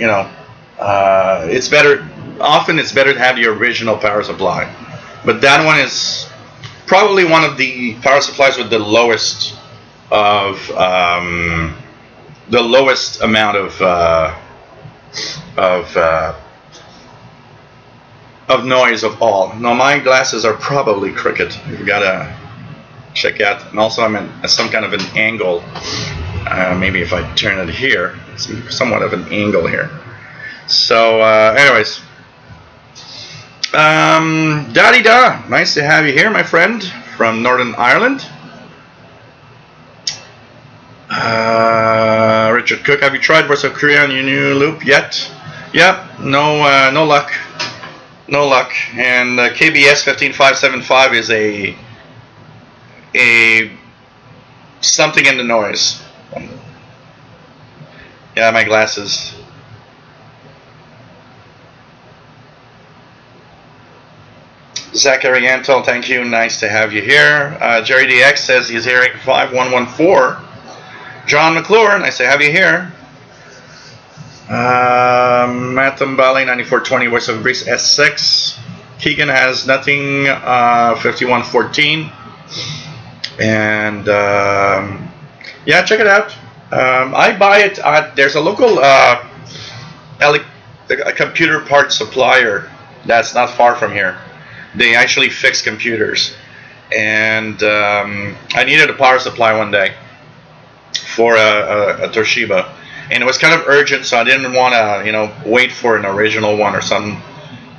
it's better. Often it's better to have the original power supply, but that one is probably one of the power supplies with the lowest amount of noise of all. Now my glasses are probably crooked. You've got to check out. And also I'm at some kind of an angle. Maybe if I turn it here, it's somewhat of an angle here. So anyways, Daddy Da, nice to have you here, my friend, from Northern Ireland. Richard Cook, have you tried Versa Korea on your new loop yet? Yep, no luck. No luck. And KBS 15575 is a something in the noise. Yeah, my glasses. Zachary Antel, thank you. Nice to have you here. Jerry DX says he's hearing 5114. John McClure, nice to have you here. Matt Mbali, 9420, Voice of Greece, S6. Keegan has nothing, 5114. And yeah, check it out. I buy it at, there's a local a computer part supplier that's not far from here. They actually fix computers. And I needed a power supply one day for a Toshiba. And it was kind of urgent, so I didn't want to, wait for an original one or something.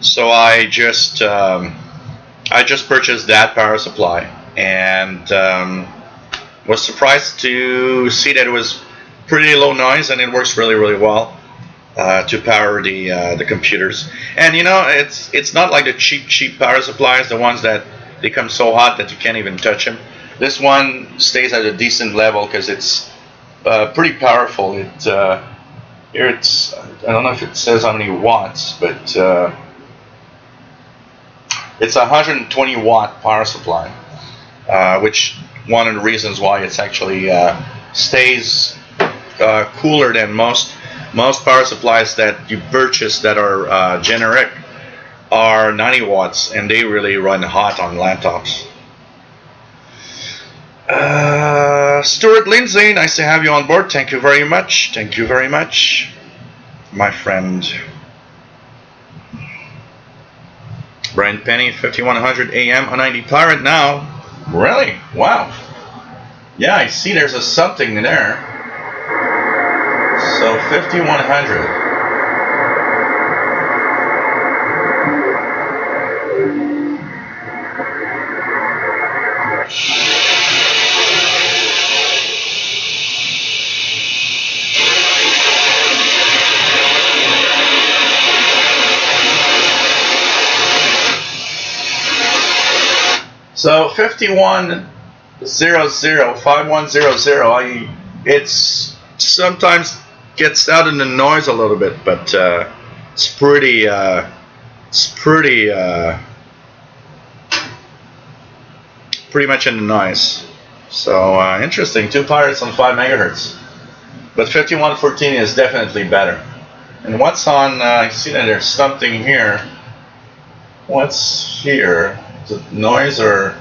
So I just purchased that power supply, and was surprised to see that it was pretty low noise and it works really, really well to power the computers. And it's not like the cheap power supplies, the ones that they come so hot that you can't even touch them. This one stays at a decent level because it's pretty powerful. Here it's, I don't know if it says how many watts, but it's a 120 watt power supply, which one of the reasons why it's actually stays cooler than most power supplies that you purchase that are generic are 90 watts, and they really run hot on laptops. Stuart Lindsay, nice to have you on board. Thank you very much. Thank you very much, my friend. Brian Penny, 5100 AM on 90 Pirate now. Really? Wow. Yeah, I see there's a something there. So 5100. So 5100, 5100, it's sometimes gets out in the noise a little bit, but it's pretty much in the noise. So interesting, 2 pirates on 5 megahertz, but 5114 is definitely better. And what's on? I see that there's something here. What's here? Is it noise or?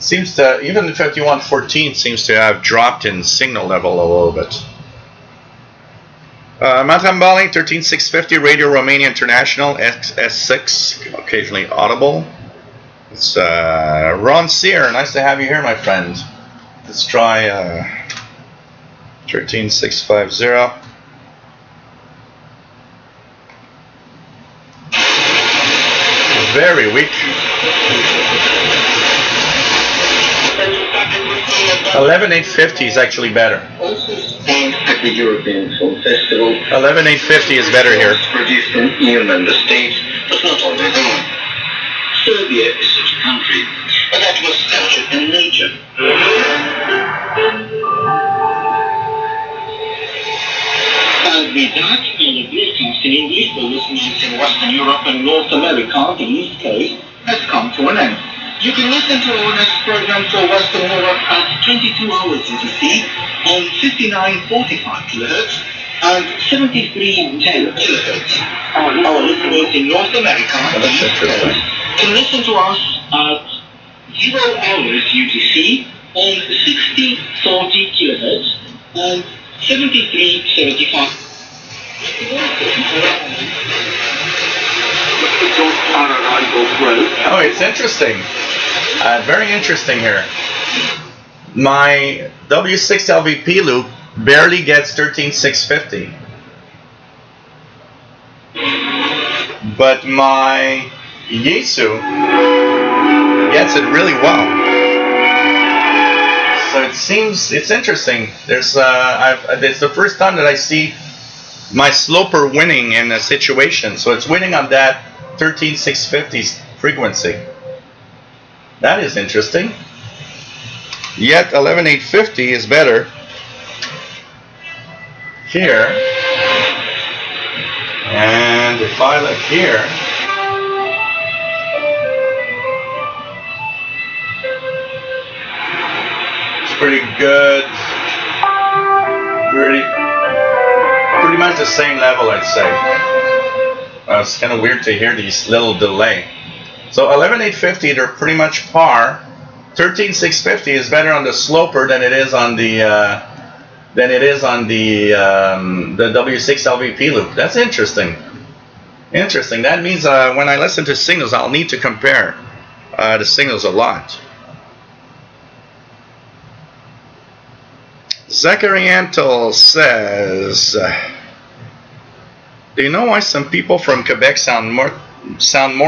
Seems to, even the 5114 seems to have dropped in signal level a little bit. Matambali, 13650, Radio Romania International, S6, occasionally audible. It's Ron Sear, nice to have you here, my friend. Let's try 13650. Very weak. 11850 is actually better. Also spawned at the European Film Festival. 11850 is better here. Produced in EU member states, but not on their own. Serbia is such a country, but that was captured in nature. And with that, our broadcast in English for listeners in Western Europe and North America, the East Coast, has come to an end. You can listen to our next program for Western Europe at 22 hours UTC on 5945 kHz and 7310 kHz. Our listeners in North America can listen to us at 0 hours UTC on 6040 kHz and 7375. Oh, it's interesting. Very interesting here. My W6 LVP loop barely gets 13,650. But my Yaesu gets it really well. So it seems, it's interesting. It's the first time that I see my sloper winning in a situation. So it's winning on that 13,650 frequency. That is interesting. Yet 11,850 is better here. And if I look here, it's pretty good. Pretty much the same level, I'd say. It's kind of weird to hear these little delay. So 11,850, they're pretty much par. 13,650 is better on the sloper than it is on the W6 LVP loop. That's interesting. Interesting. That means when I listen to signals, I'll need to compare the signals a lot. Zachary Antle says, do you know why some people from Quebec sound more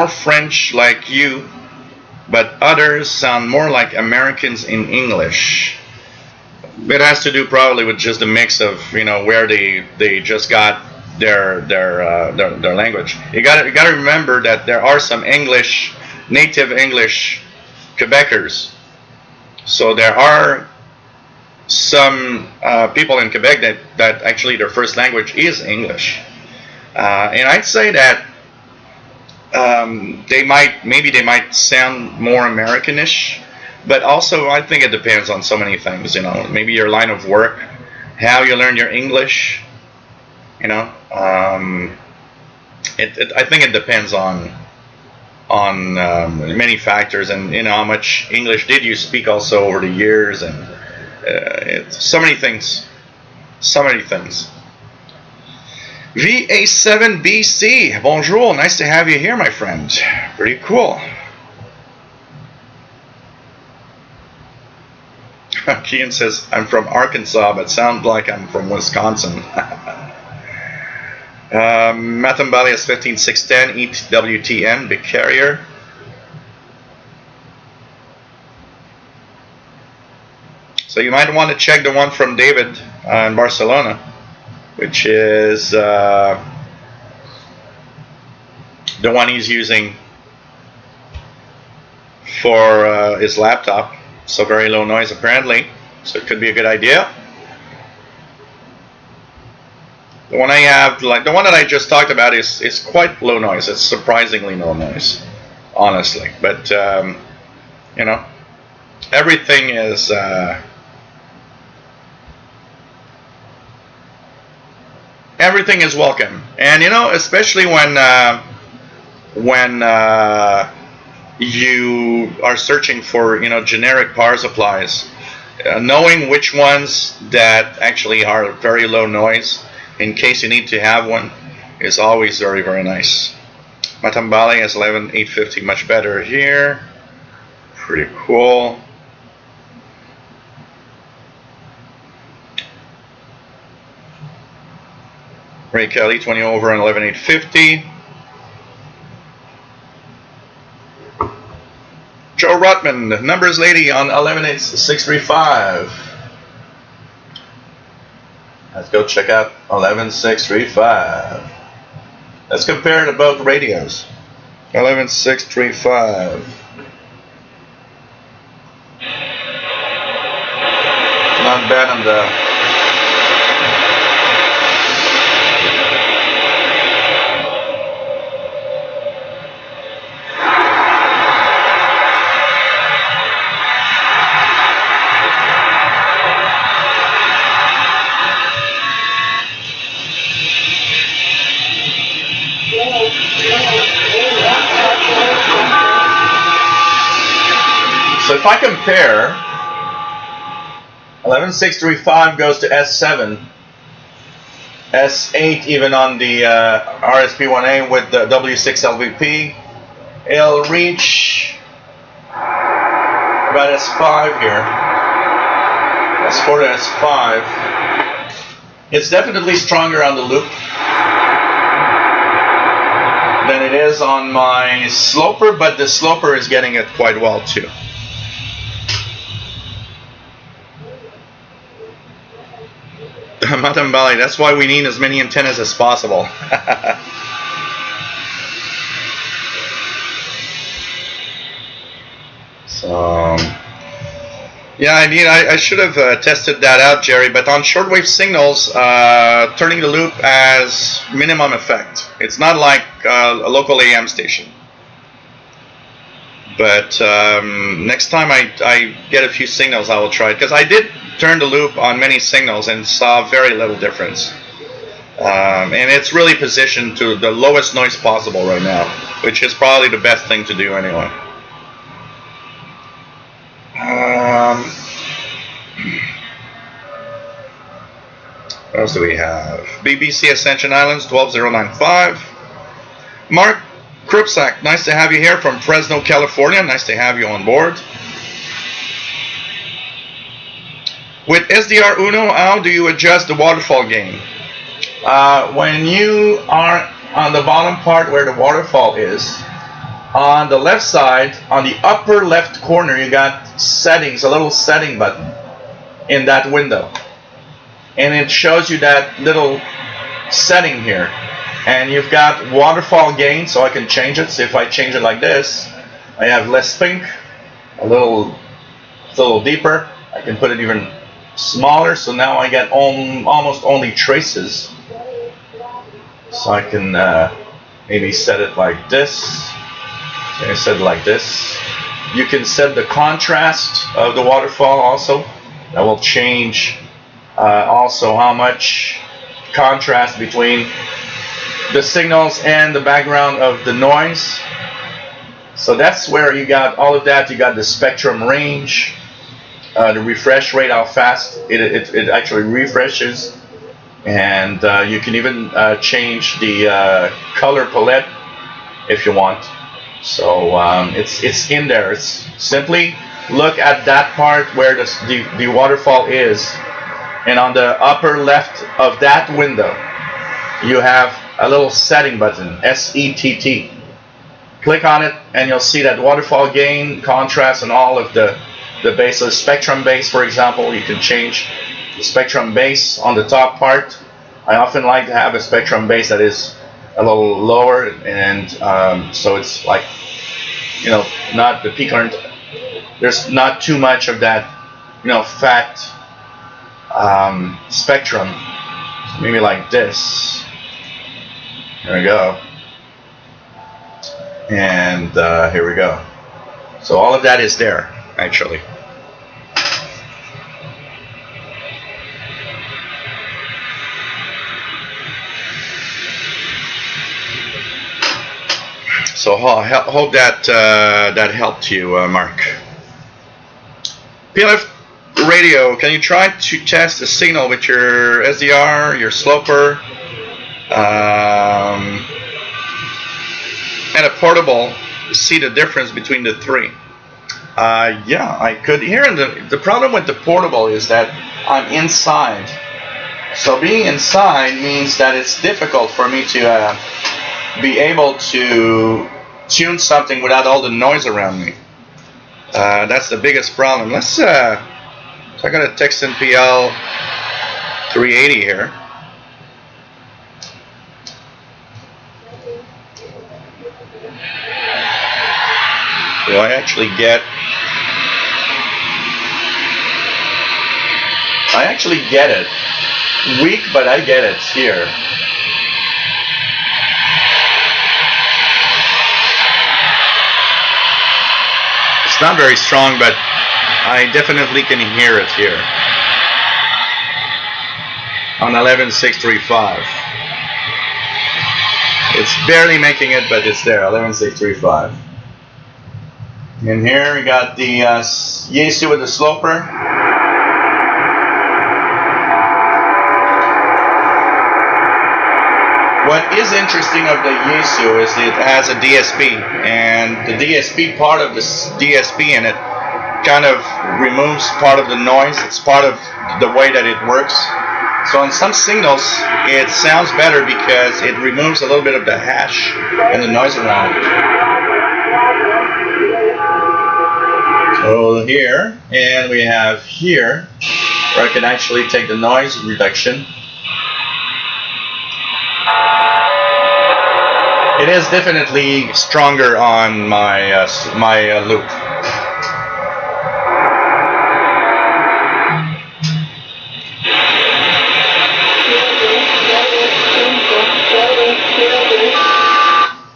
French like you, but others sound more like Americans in English? It has to do probably with just a mix of, you know, where they just got their language. You got to remember that there are some native English Quebecers. So there are some people in Quebec that actually their first language is English, and I'd say that they might sound more Americanish, but also I think it depends on so many things. You know, maybe your line of work, how you learn your English. You know, I think it depends on many factors, and you know how much English did you speak also over the years, and so many things. So many things. VA7BC, bonjour, nice to have you here, my friend. Pretty cool. Kian says, I'm from Arkansas, but sound like I'm from Wisconsin. Matambali is 15610, EWTN, big carrier. So you might want to check the one from David in Barcelona, which is the one he's using for his laptop. So very low noise apparently, so it could be a good idea. The one I have, like the one that I just talked about, is quite low noise. It's surprisingly low noise, honestly. But you know, everything is everything is welcome, and you know, especially when you are searching for, you know, generic power supplies, knowing which ones that actually are very low noise in case you need to have one is always very, very nice. Matambali is 11850, much better here. Pretty cool. Ray Kelly 20 over on 11850. Joe Rutman, numbers lady on 11635. Let's go check out 11635. Let's compare to both radios. 11635. Not bad on the So if I compare, 11635 goes to S7, S8 even on the RSP1A with the W6 LVP, it'll reach got S5 here. S4 to S5. It's definitely stronger on the loop than it is on my sloper, but the sloper is getting it quite well too. Matambali, that's why we need as many antennas as possible. So, yeah, I should have tested that out, Jerry, but on shortwave signals, turning the loop has minimum effect. It's not like a local AM station. But next time I get a few signals, I will try it, because I did turn the loop on many signals and saw very little difference. And it's really positioned to the lowest noise possible right now, which is probably the best thing to do anyway. What else do we have? BBC Ascension Islands 12095. Mark Krupsak, nice to have you here from Fresno, California. Nice to have you on board. With SDR Uno, how do you adjust the waterfall gain? When you are on the bottom part where the waterfall is, on the left side, on the upper left corner, you got settings, a little setting button in that window. And it shows you that little setting here. And you've got waterfall gain, so I can change it. So if I change it like this, I have less pink, it's a little deeper. I can put it even smaller, so now I get almost only traces. So I can maybe set it like this. So I set it like this. You can set the contrast of the waterfall also. That will change also how much contrast between the signals and the background of the noise. So that's where you got all of that. You got the spectrum range, the refresh rate, how fast it actually refreshes, and you can even change the color palette if you want. So it's in there. It's simply look at that part where the waterfall is, and on the upper left of that window you have a little setting button, SETT. Click on it and you'll see that waterfall gain, contrast, and all of the base. So the spectrum base, for example, you can change the spectrum base on the top part. I often like to have a spectrum base that is a little lower, and so it's like, not the peak current. There's not too much of that, fat spectrum. So maybe like this. There we go. And here we go. So all of that is there, actually. So I hope that that helped you, Mark. PLF radio, can you try to test the signal with your SDR, your sloper, and a portable, see the difference between the three? Yeah, I could. Here, the problem with the portable is that I'm inside. So being inside means that it's difficult for me to be able to tune something without all the noise around me. That's the biggest problem. Let's. So I got a Texan PL 380 here. Do I actually get? I actually get it. Weak, but I get it here. It's not very strong, but I definitely can hear it here on 11635. It's barely making it, but it's there, 11635. And here we got the Yaesu with the sloper. What is interesting of the Yaesu is it has a DSP, and the DSP part of this DSP in it kind of removes part of the noise. It's part of the way that it works. So on some signals, it sounds better because it removes a little bit of the hash and the noise around it. So here, and we have here, where I can actually take the noise reduction. It is definitely stronger on my loop.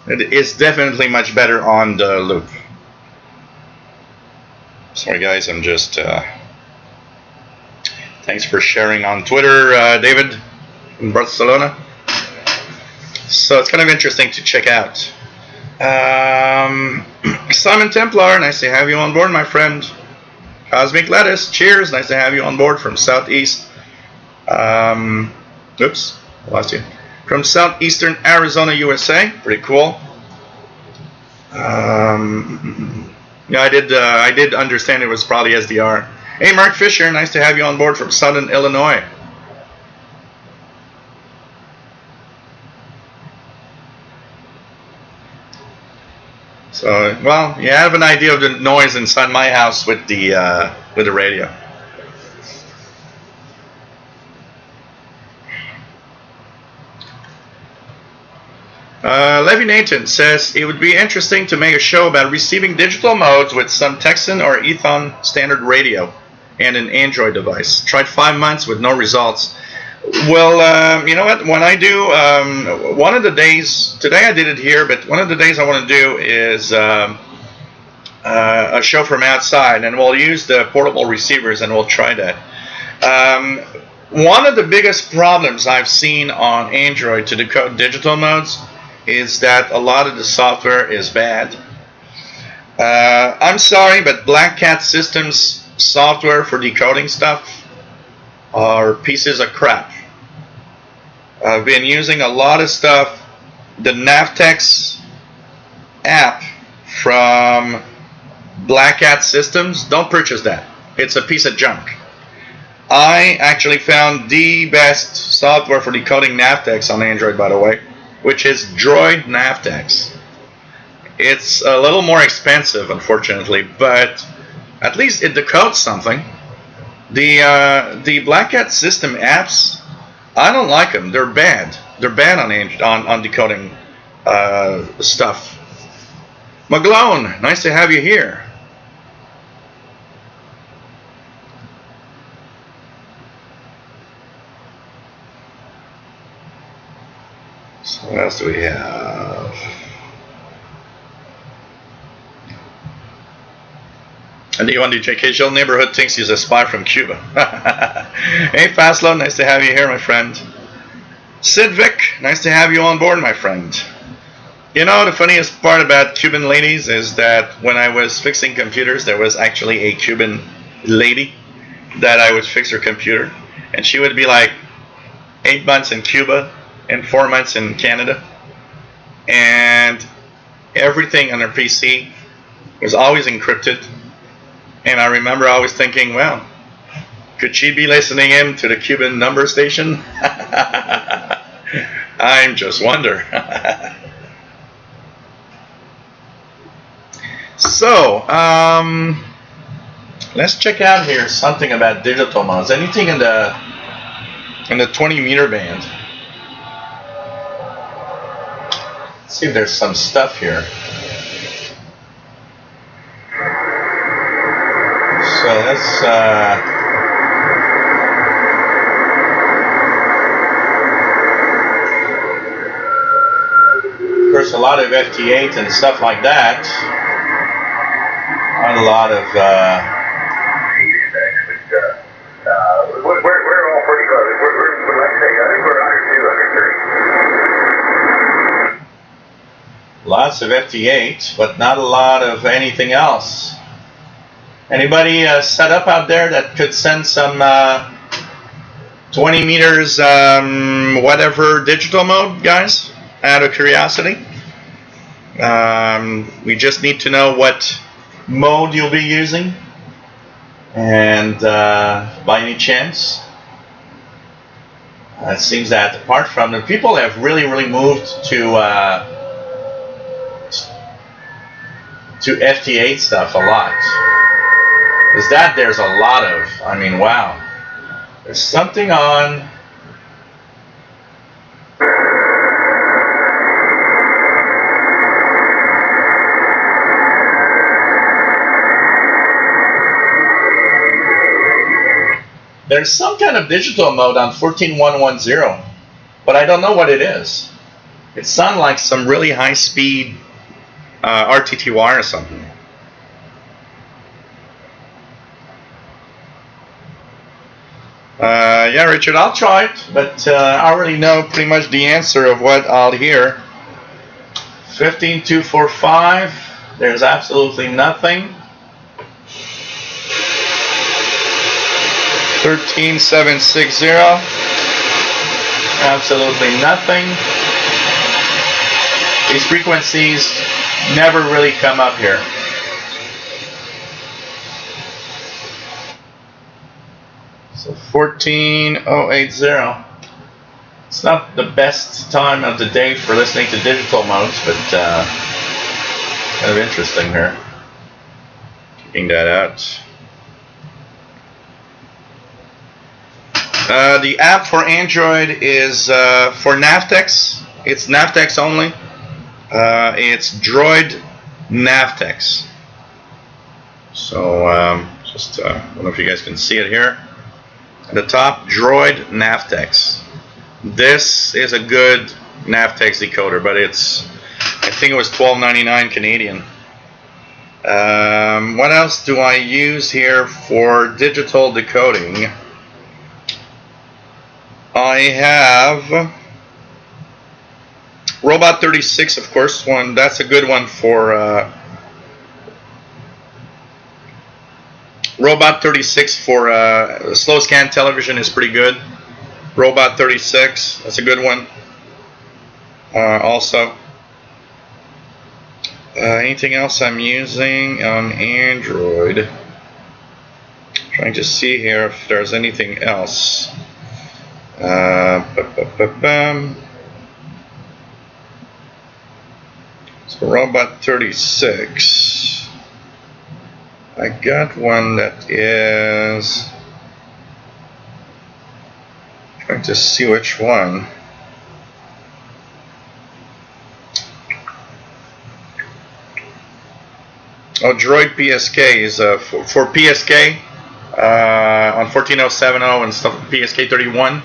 It is definitely much better on the loop. Sorry guys, I'm just thanks for sharing on Twitter, David in Barcelona. So it's kind of interesting to check out. Simon Templar, nice to have you on board, my friend. Cosmic Lettuce, cheers, nice to have you on board from Southeast. Oops, lost you. From Southeastern Arizona, USA, pretty cool. Yeah, I did understand it was probably SDR. Hey, Mark Fisher, nice to have you on board from Southern Illinois. So, well, you have an idea of the noise inside my house with the radio. Levy Nathan says it would be interesting to make a show about receiving digital modes with some Texan or Ethon standard radio and an Android device. Tried 5 months with no results. Well, you know what? When I do, one of the days, today I did it here, but one of the days I want to do is a show from outside, and we'll use the portable receivers and we'll try that. One of the biggest problems I've seen on Android to decode digital modes is that a lot of the software is bad. I'm sorry, but Black Cat Systems software for decoding stuff are pieces of crap. I've been using a lot of stuff. The Navtex app from Black Cat Systems, don't purchase that. It's a piece of junk. I actually found the best software for decoding Navtex on Android, by the way, which is Droid Navtex. It's a little more expensive, unfortunately, but at least it decodes something. The Black Cat System apps, I don't like them. They're bad. They're bad on decoding stuff. McGlone, nice to have you here. So what else do we have? And the occasional neighborhood thinks he's a spy from Cuba. Hey, Fastlow, nice to have you here, my friend. Sid Vic, nice to have you on board, my friend. You know, the funniest part about Cuban ladies is that when I was fixing computers, there was actually a Cuban lady that I would fix her computer. And she would be like 8 months in Cuba and 4 months in Canada. And everything on her PC was always encrypted. And I remember always thinking, well, could she be listening in to the Cuban number station? I'm just wonder. So, let's check out here something about digital modes. Anything in the 20 meter band? Let's see if there's some stuff here. So let's of course a lot of FT8 and stuff like that. Not a lot of we're all pretty close. We're like I say, I think we're under 2, under 3. Lots of FT8, but not a lot of anything else. Anybody set up out there that could send some 20 meters whatever digital mode, guys? Out of curiosity. We just need to know what mode you'll be using. And by any chance, it seems that apart from the people have really moved to FT8 stuff a lot. Is that there's a lot of, I mean, wow. There's something on. There's some kind of digital mode on 14110, but I don't know what it is. It sounds like some really high speed RTTY or something. Yeah, Richard, I'll try it, but I already know pretty much the answer of what I'll hear. 15245, there's absolutely nothing. 13760, absolutely nothing. These frequencies never really come up here. So 14080. It's not the best time of the day for listening to digital modes, but kind of interesting here. Keeping that out. The app for Android is for Navtex. It's Navtex only. It's Droid Navtex. So just I don't know if you guys can see it here. At the top, Droid Navtex. This is a good Navtex decoder, but it's, I think it was $12.99 Canadian. What else do I use here for digital decoding? I have Robot 36, of course. One that's a good one for Robot 36 for slow scan television is pretty good. Robot 36, that's a good one. Also, anything else I'm using on Android? Trying to see here if there's anything else. So Robot 36. I got one that is. Trying to see which one. Oh, Droid PSK is for PSK on 14070 and stuff. PSK 31.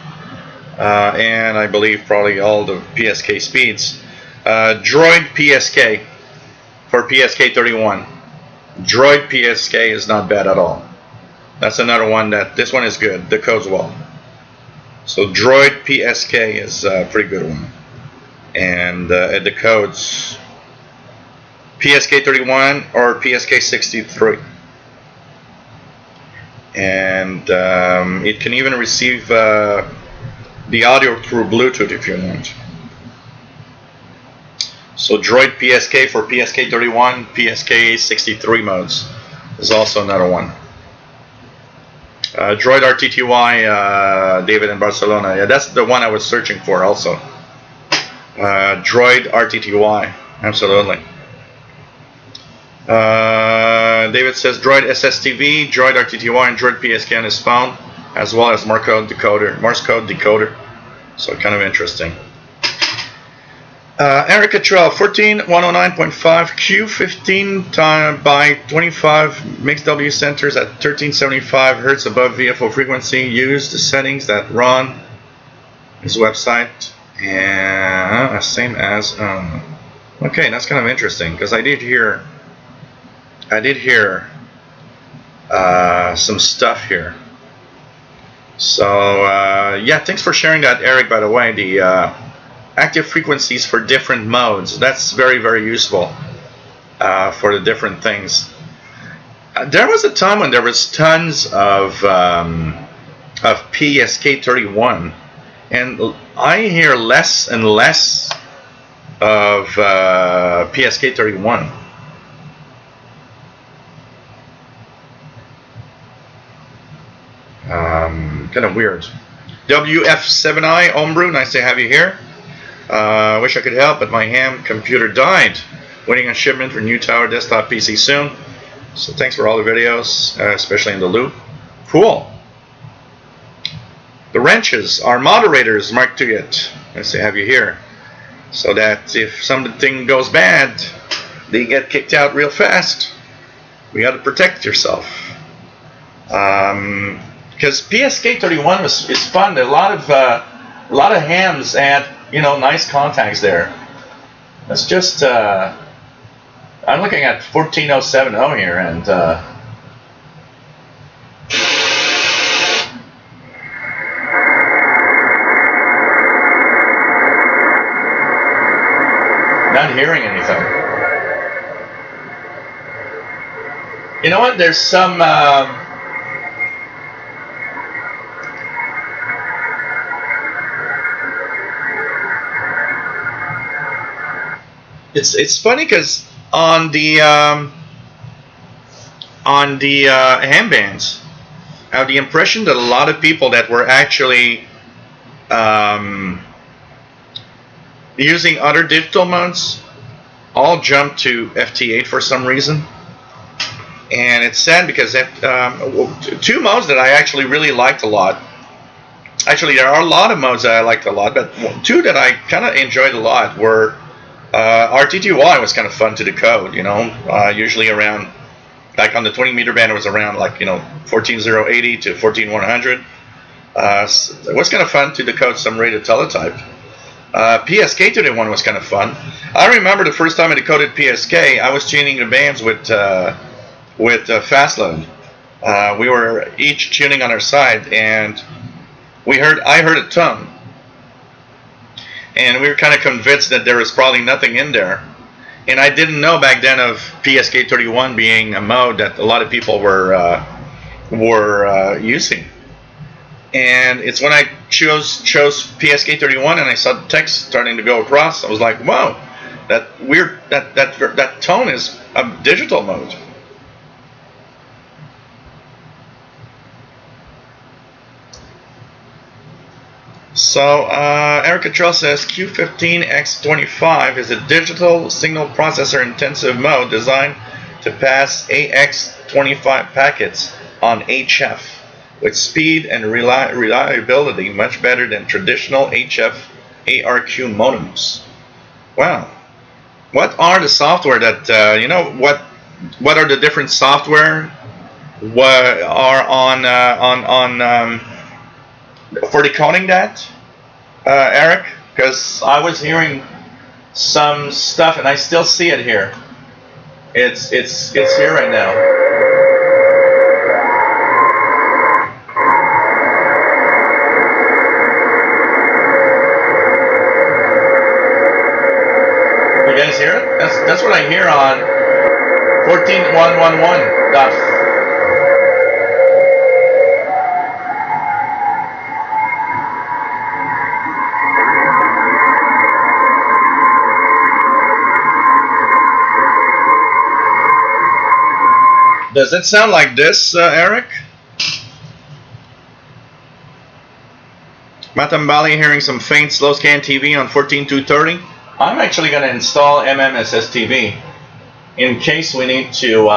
And I believe probably all the PSK speeds. Droid PSK for PSK 31. Droid PSK is not bad at all. That's another one that, this one is good, decodes well. So Droid PSK is a pretty good one. And it decodes PSK 31 or PSK 63. And it can even receive the audio through Bluetooth if you want. So Droid PSK for PSK 31, PSK 63 modes is also another one. Droid RTTY, David in Barcelona. Yeah, that's the one I was searching for also. Droid RTTY, absolutely. David says Droid SSTV, Droid RTTY, and Droid PSK on his phone, as well as Morse code decoder. So kind of interesting. Erica Trail 14109.5 Q15 by 25 mixed W centers at 1375 Hz above VFO frequency. Use the settings that run his website and same as okay, that's kind of interesting because I did hear some stuff here. So yeah, thanks for sharing that, Eric. By the way, the active frequencies for different modes, that's very useful for the different things. There was a time when there was tons of PSK 31, and I hear less and less of PSK 31. kind of weird. WF7I Homebrew, nice to have you here. Wish I could help, but my ham computer died. Waiting on shipment for new tower desktop PC soon. So thanks for all the videos, especially in the loop. Cool. The wrenches are moderators, Mark Tuyet. Nice to have you here. So that if something goes bad, they get kicked out real fast. We got to protect yourself. Because PSK31 is fun. A lot of hams had nice contacts there. That's just I'm looking at 14070 here, and not hearing anything. You know what? There's some. It's funny because on the ham bands, I have the impression that a lot of people that were actually using other digital modes all jumped to FT8 for some reason. And it's sad because two modes that I actually really liked a lot. Actually, there are a lot of modes that I liked a lot, but two that I kind of enjoyed a lot were RTTY was kind of fun to decode. Usually around, like on the 20 meter band, it was around 14080 to 14100. It was kind of fun to decode some rated teletype. PSK31 was kind of fun. I remember the first time I decoded PSK, I was tuning the bands with Fastload. We were each tuning on our side, and I heard a tone, and we were kind of convinced that there was probably nothing in there. And I didn't know back then of PSK31 being a mode that a lot of people were using. And it's when I chose PSK31 and I saw the text starting to go across, I was like, "Whoa, that tone is a digital mode." So Eric Cottrell says Q15X25 is a digital signal processor intensive mode designed to pass AX25 packets on HF with speed and reliability much better than traditional HF ARQ modems. Wow. What are the software that what are the different software what are on for decoding that, Eric? Because I was hearing some stuff, and I still see it here. It's here right now. You guys hear it? That's what I hear on 14111. Does it sound like this, Eric? Matambali hearing some faint slow scan TV on 14230. I'm actually going to install MMSSTV in case we need to.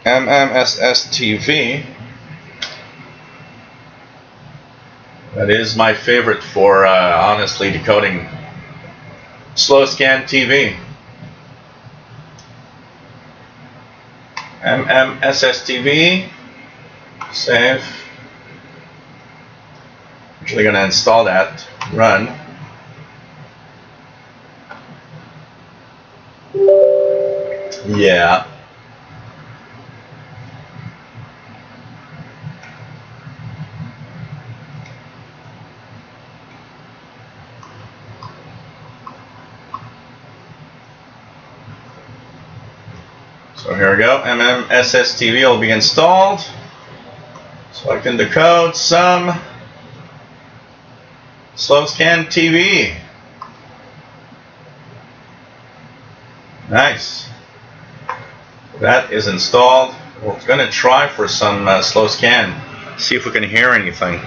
MMSSTV. That is my favorite for honestly decoding slow scan TV. MMSSTV. Save. Actually going to install that. Run. Yeah. So here we go. MMSSTV will be installed. So I can decode some slow scan TV. Nice. That is installed. We're going to try for some slow scan. See if we can hear anything.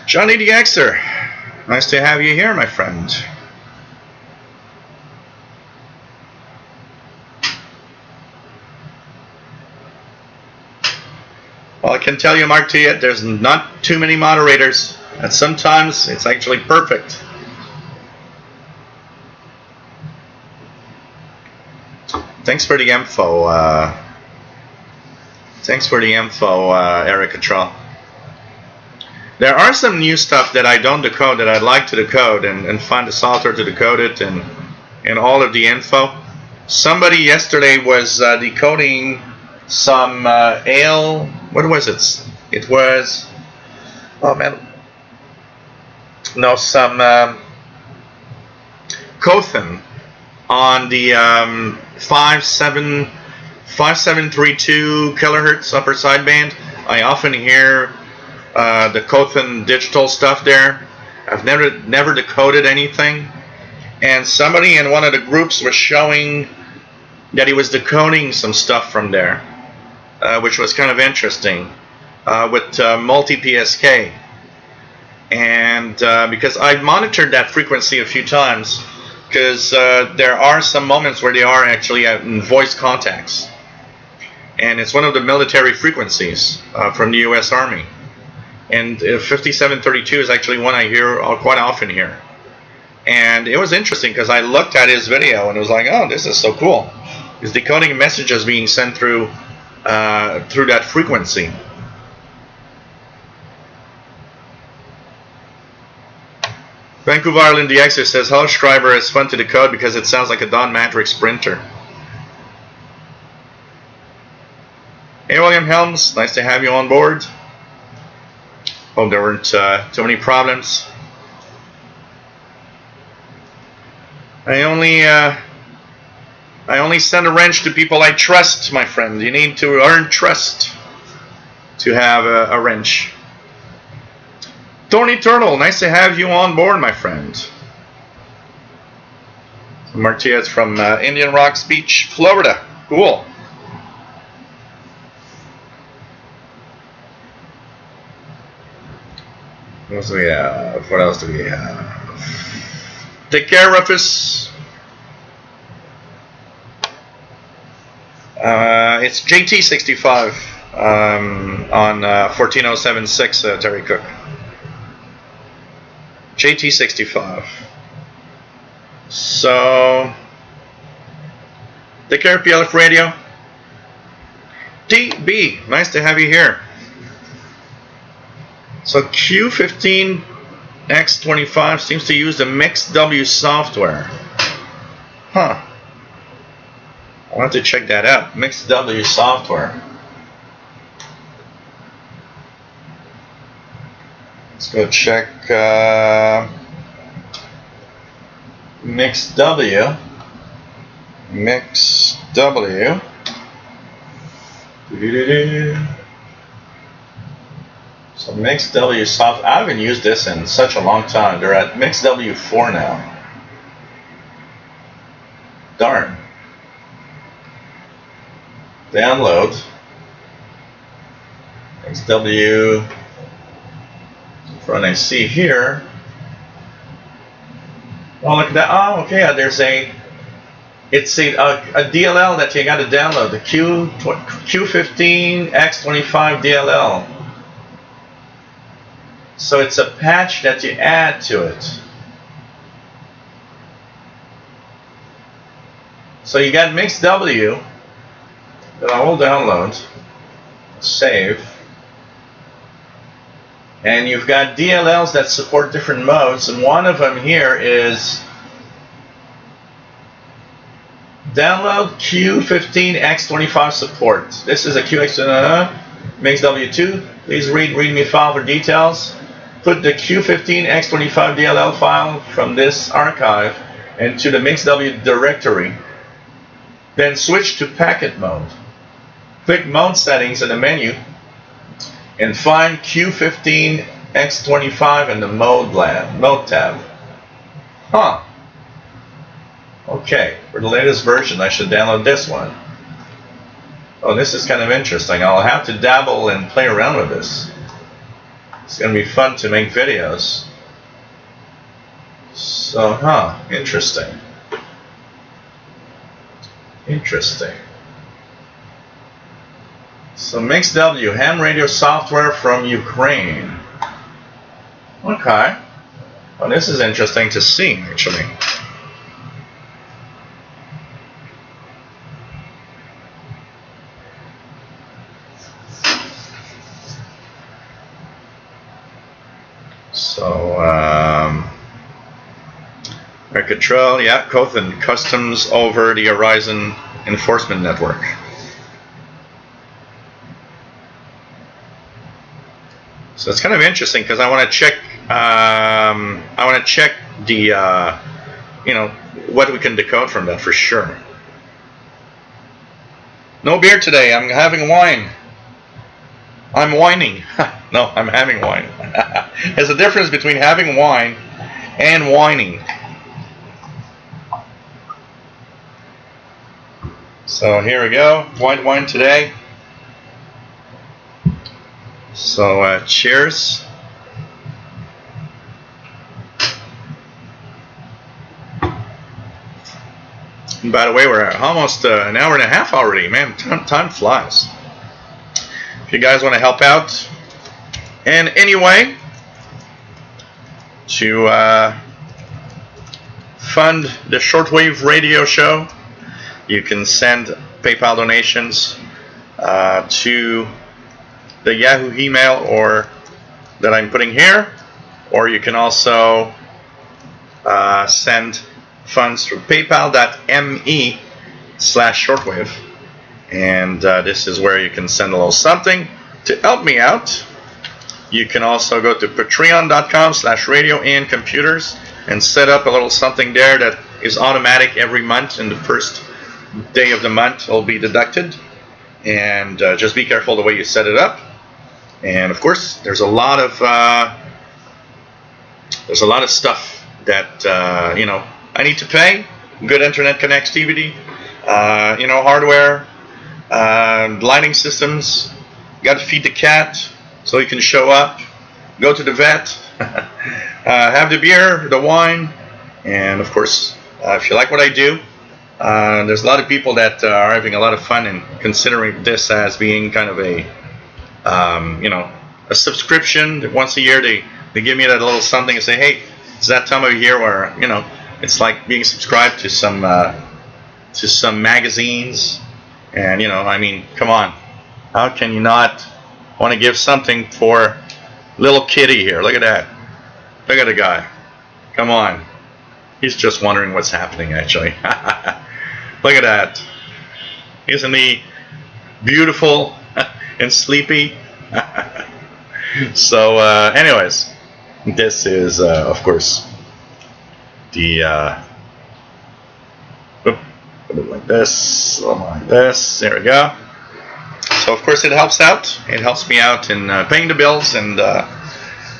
Johnny the Xer, nice to have you here, my friend. Well, I can tell you, Mark, to you, there's not too many moderators, and sometimes it's actually perfect. Thanks for the info. Eric Control. There are some new stuff that I don't decode that I'd like to decode and find the software to decode it and all of the info. Somebody yesterday was decoding some ale. What was it? It was, oh man, no, some Cothan on the 5732 kilohertz upper sideband. I often hear the Cothan digital stuff there. I've never decoded anything, and somebody in one of the groups was showing that he was decoding some stuff from there, which was kind of interesting with multi-PSK. And because I've monitored that frequency a few times, because there are some moments where they are actually in voice contacts, and it's one of the military frequencies from the U.S. Army. And 5732 is actually one I hear quite often here. And it was interesting because I looked at his video and it was like, oh, this is so cool. He's decoding messages being sent through that frequency. Vancouver, Ireland, the Xer says, hello, Schreiber, is fun to decode because it sounds like a Don Matrix printer. Hey, William Helms, nice to have you on board. Hope there weren't too many problems. I only send a wrench to people I trust, my friend. You need to earn trust to have a wrench. Tony Turtle, nice to have you on board, my friend. Martinez from Indian Rocks Beach, Florida. Cool. What else do we have? What else do we have? Take care, Rufus. It's JT65 on 14076, Terry Cook. JT65. So, take care, PLF Radio. DB, nice to have you here. So Q15X25 seems to use the MixW software. Huh. I'll have to check that out. MixW software. Let's go check MixW. MixW. So MixW software. I haven't used this in such a long time. They're at MixW4 now. Darn. Download. MixW. Front I see here. Oh, look at that. Oh, okay. There's it's a DLL that you got to download. The Q15X25 DLL. So it's a patch that you add to it. So you got MixW that I will download, save, and you've got DLLs that support different modes, and one of them here is download Q15X25 support. This is a MixW2. Please read README file for details. Put the Q15X25 DLL file from this archive into the MixW directory. Then switch to packet mode. Click mode settings in the menu and find Q15X25 in the mode tab. Huh. Okay, for the latest version, I should download this one. Oh, this is kind of interesting. I'll have to dabble and play around with this. It's going to be fun to make videos. So, interesting. Interesting. So, MixW, ham radio software from Ukraine. Okay. Well, this is interesting to see, actually. So, control, yeah, code and customs over the Horizon Enforcement Network. So it's kind of interesting because I want to check. I want to check the, what we can decode from that for sure. No beer today. I'm having wine. I'm whining. No, I'm having wine. There's a difference between having wine and whining. So here we go. White wine today. So cheers. And by the way, we're almost an hour and a half already. Man, time flies. If you guys want to help out in any way to fund the Shortwave radio show, you can send PayPal donations to the Yahoo email or that I'm putting here, or you can also send funds through paypal.me/shortwave, and this is where you can send a little something to help me out. You can also go to patreon.com/radio-and-computers and set up a little something there that is automatic every month. In the first day of the month will be deducted, and just be careful the way you set it up. And of course, there's a lot of stuff that I need to pay. Good internet connectivity, hardware, lighting systems. Got to feed the cat so he can show up. Go to the vet. Have the beer, the wine, and of course, if you like what I do, there's a lot of people that are having a lot of fun and considering this as being kind of a subscription. That once a year they give me that little something and say, hey, it's that time of year where it's like being subscribed to some magazines, and come on, how can you not want to give something for little kitty here? Look at that. Look at the guy. Come on. He's just wondering what's happening, actually. Look at that. Isn't he beautiful and sleepy? So, anyways, this is, of course, the, like this, like this. There we go. So, of course, it helps out. It helps me out in paying the bills and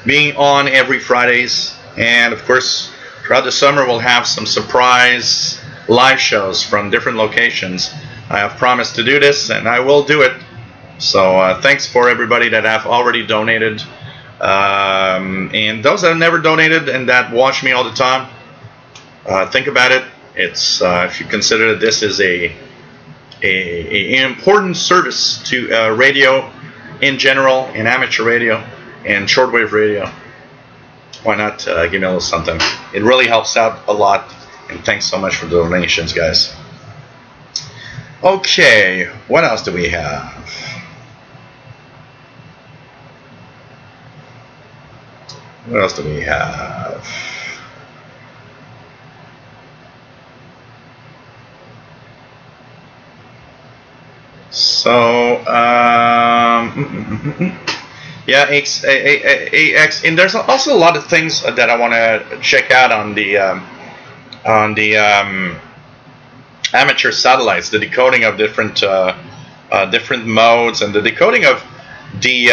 being on every Fridays. And, of course, throughout the summer, we'll have some surprise live shows from different locations. I have promised to do this, and I will do it. So thanks for everybody that have already donated. And those that have never donated and that watch me all the time, think about it. It's if you consider that this is an important service to radio in general, in amateur radio and shortwave radio, why not give me a little something? It really helps out a lot, and thanks so much for the donations, guys. Okay, what else do we have? What else do we have? So, yeah, AX, and there's also a lot of things that I want to check out on the amateur satellites, the decoding of different modes, and the decoding of the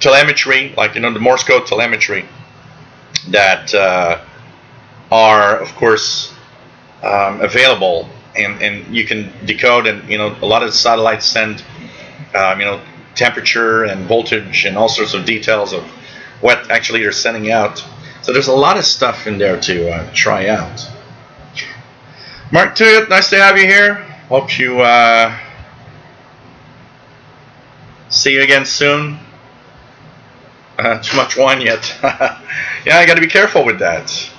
telemetry, like the Morse code telemetry. that are, of course, available, and you can decode. And a lot of the satellites send temperature and voltage and all sorts of details of what actually you're sending out. So there's a lot of stuff in there to try out. Mark Tuyet, nice to have you here. Hope you see you again soon. Too much wine yet? Yeah, I got to be careful with that.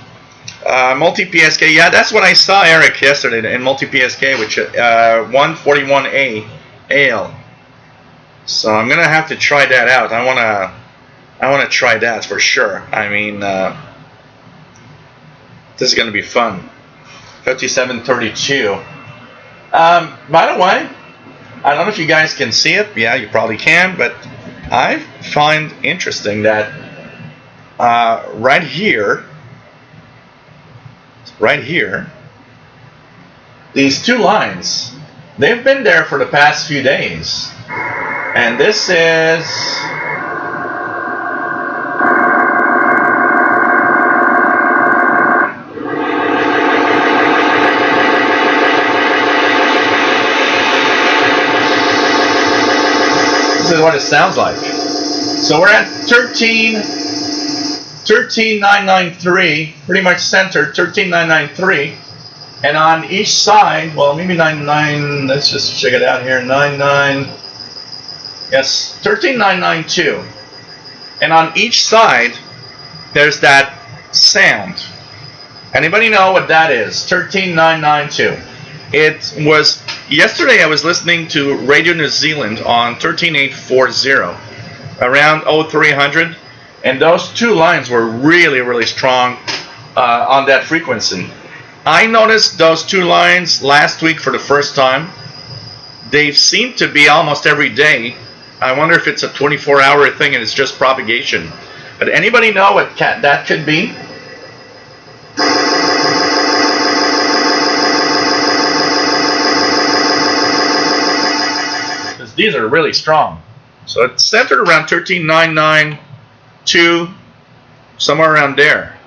Multi-PSK, yeah, that's what I saw, Eric, yesterday in multi-PSK, which 141A AL. So I'm gonna have to try that out. I wanna try that for sure. I mean, this is gonna be fun. 5732. By the way, I don't know if you guys can see it. Yeah, you probably can, but I find interesting that right here, these two lines, they've been there for the past few days. And this is what it sounds like. So we're at 13993, pretty much centered, 13993. And on each side, well, maybe 99, let's just check it out here, 99, yes, 13992. And on each side, there's that sound. Anybody know what that is? 13992. It was, yesterday I was listening to Radio New Zealand on 13840, around 0300, and those two lines were really, really strong on that frequency. I noticed those two lines last week for the first time. They seem to be almost every day. I wonder if it's a 24-hour thing and it's just propagation. But anybody know what that could be? Because these are really strong. So it's centered around 13992, somewhere around there.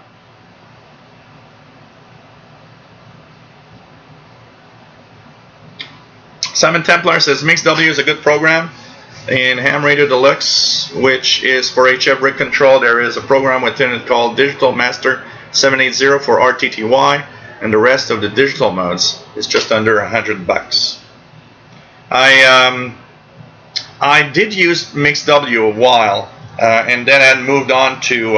Simon Templar says Mix W is a good program. In Ham Radio Deluxe, which is for HF rig control, there is a program within it called Digital Master 780 for RTTY, and the rest of the digital modes is just under $100. I did use Mix W a while, and then I moved on to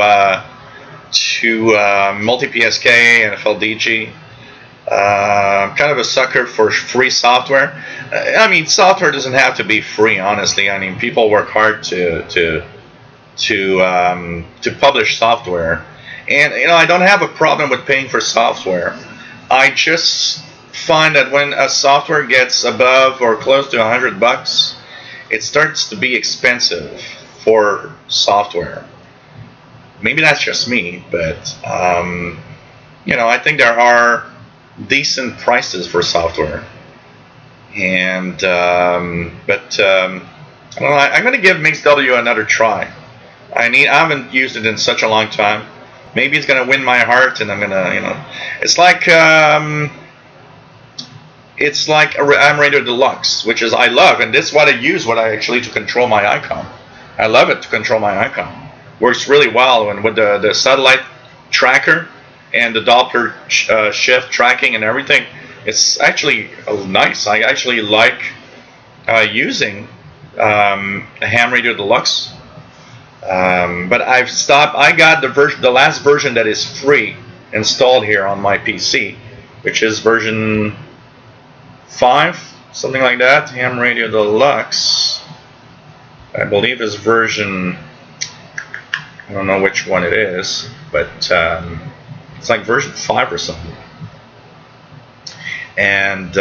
multi-PSK and FLDG. Kind of a sucker for free software. I mean, software doesn't have to be free, honestly. I mean, people work hard to publish software, and I don't have a problem with paying for software. I just find that when a software gets above or close to $100, it starts to be expensive for software. Maybe that's just me, but I think there are decent prices for software, and I don't know. I'm going to give MixW another try. I haven't used it in such a long time. Maybe it's going to win my heart, and I'm going to, it's like Am Radio Deluxe, which is I love, and this is what I use actually to control my icon. I love it to control my icon. Works really well, and with the satellite tracker and the Doppler shift tracking and everything, it's actually nice. I actually like using Ham Radio Deluxe, but I've stopped. I got the last version that is free installed here on my PC, which is version 5, something like that. Ham Radio Deluxe, I believe, is version, I don't know which one it is, but it's like version 5 or something. And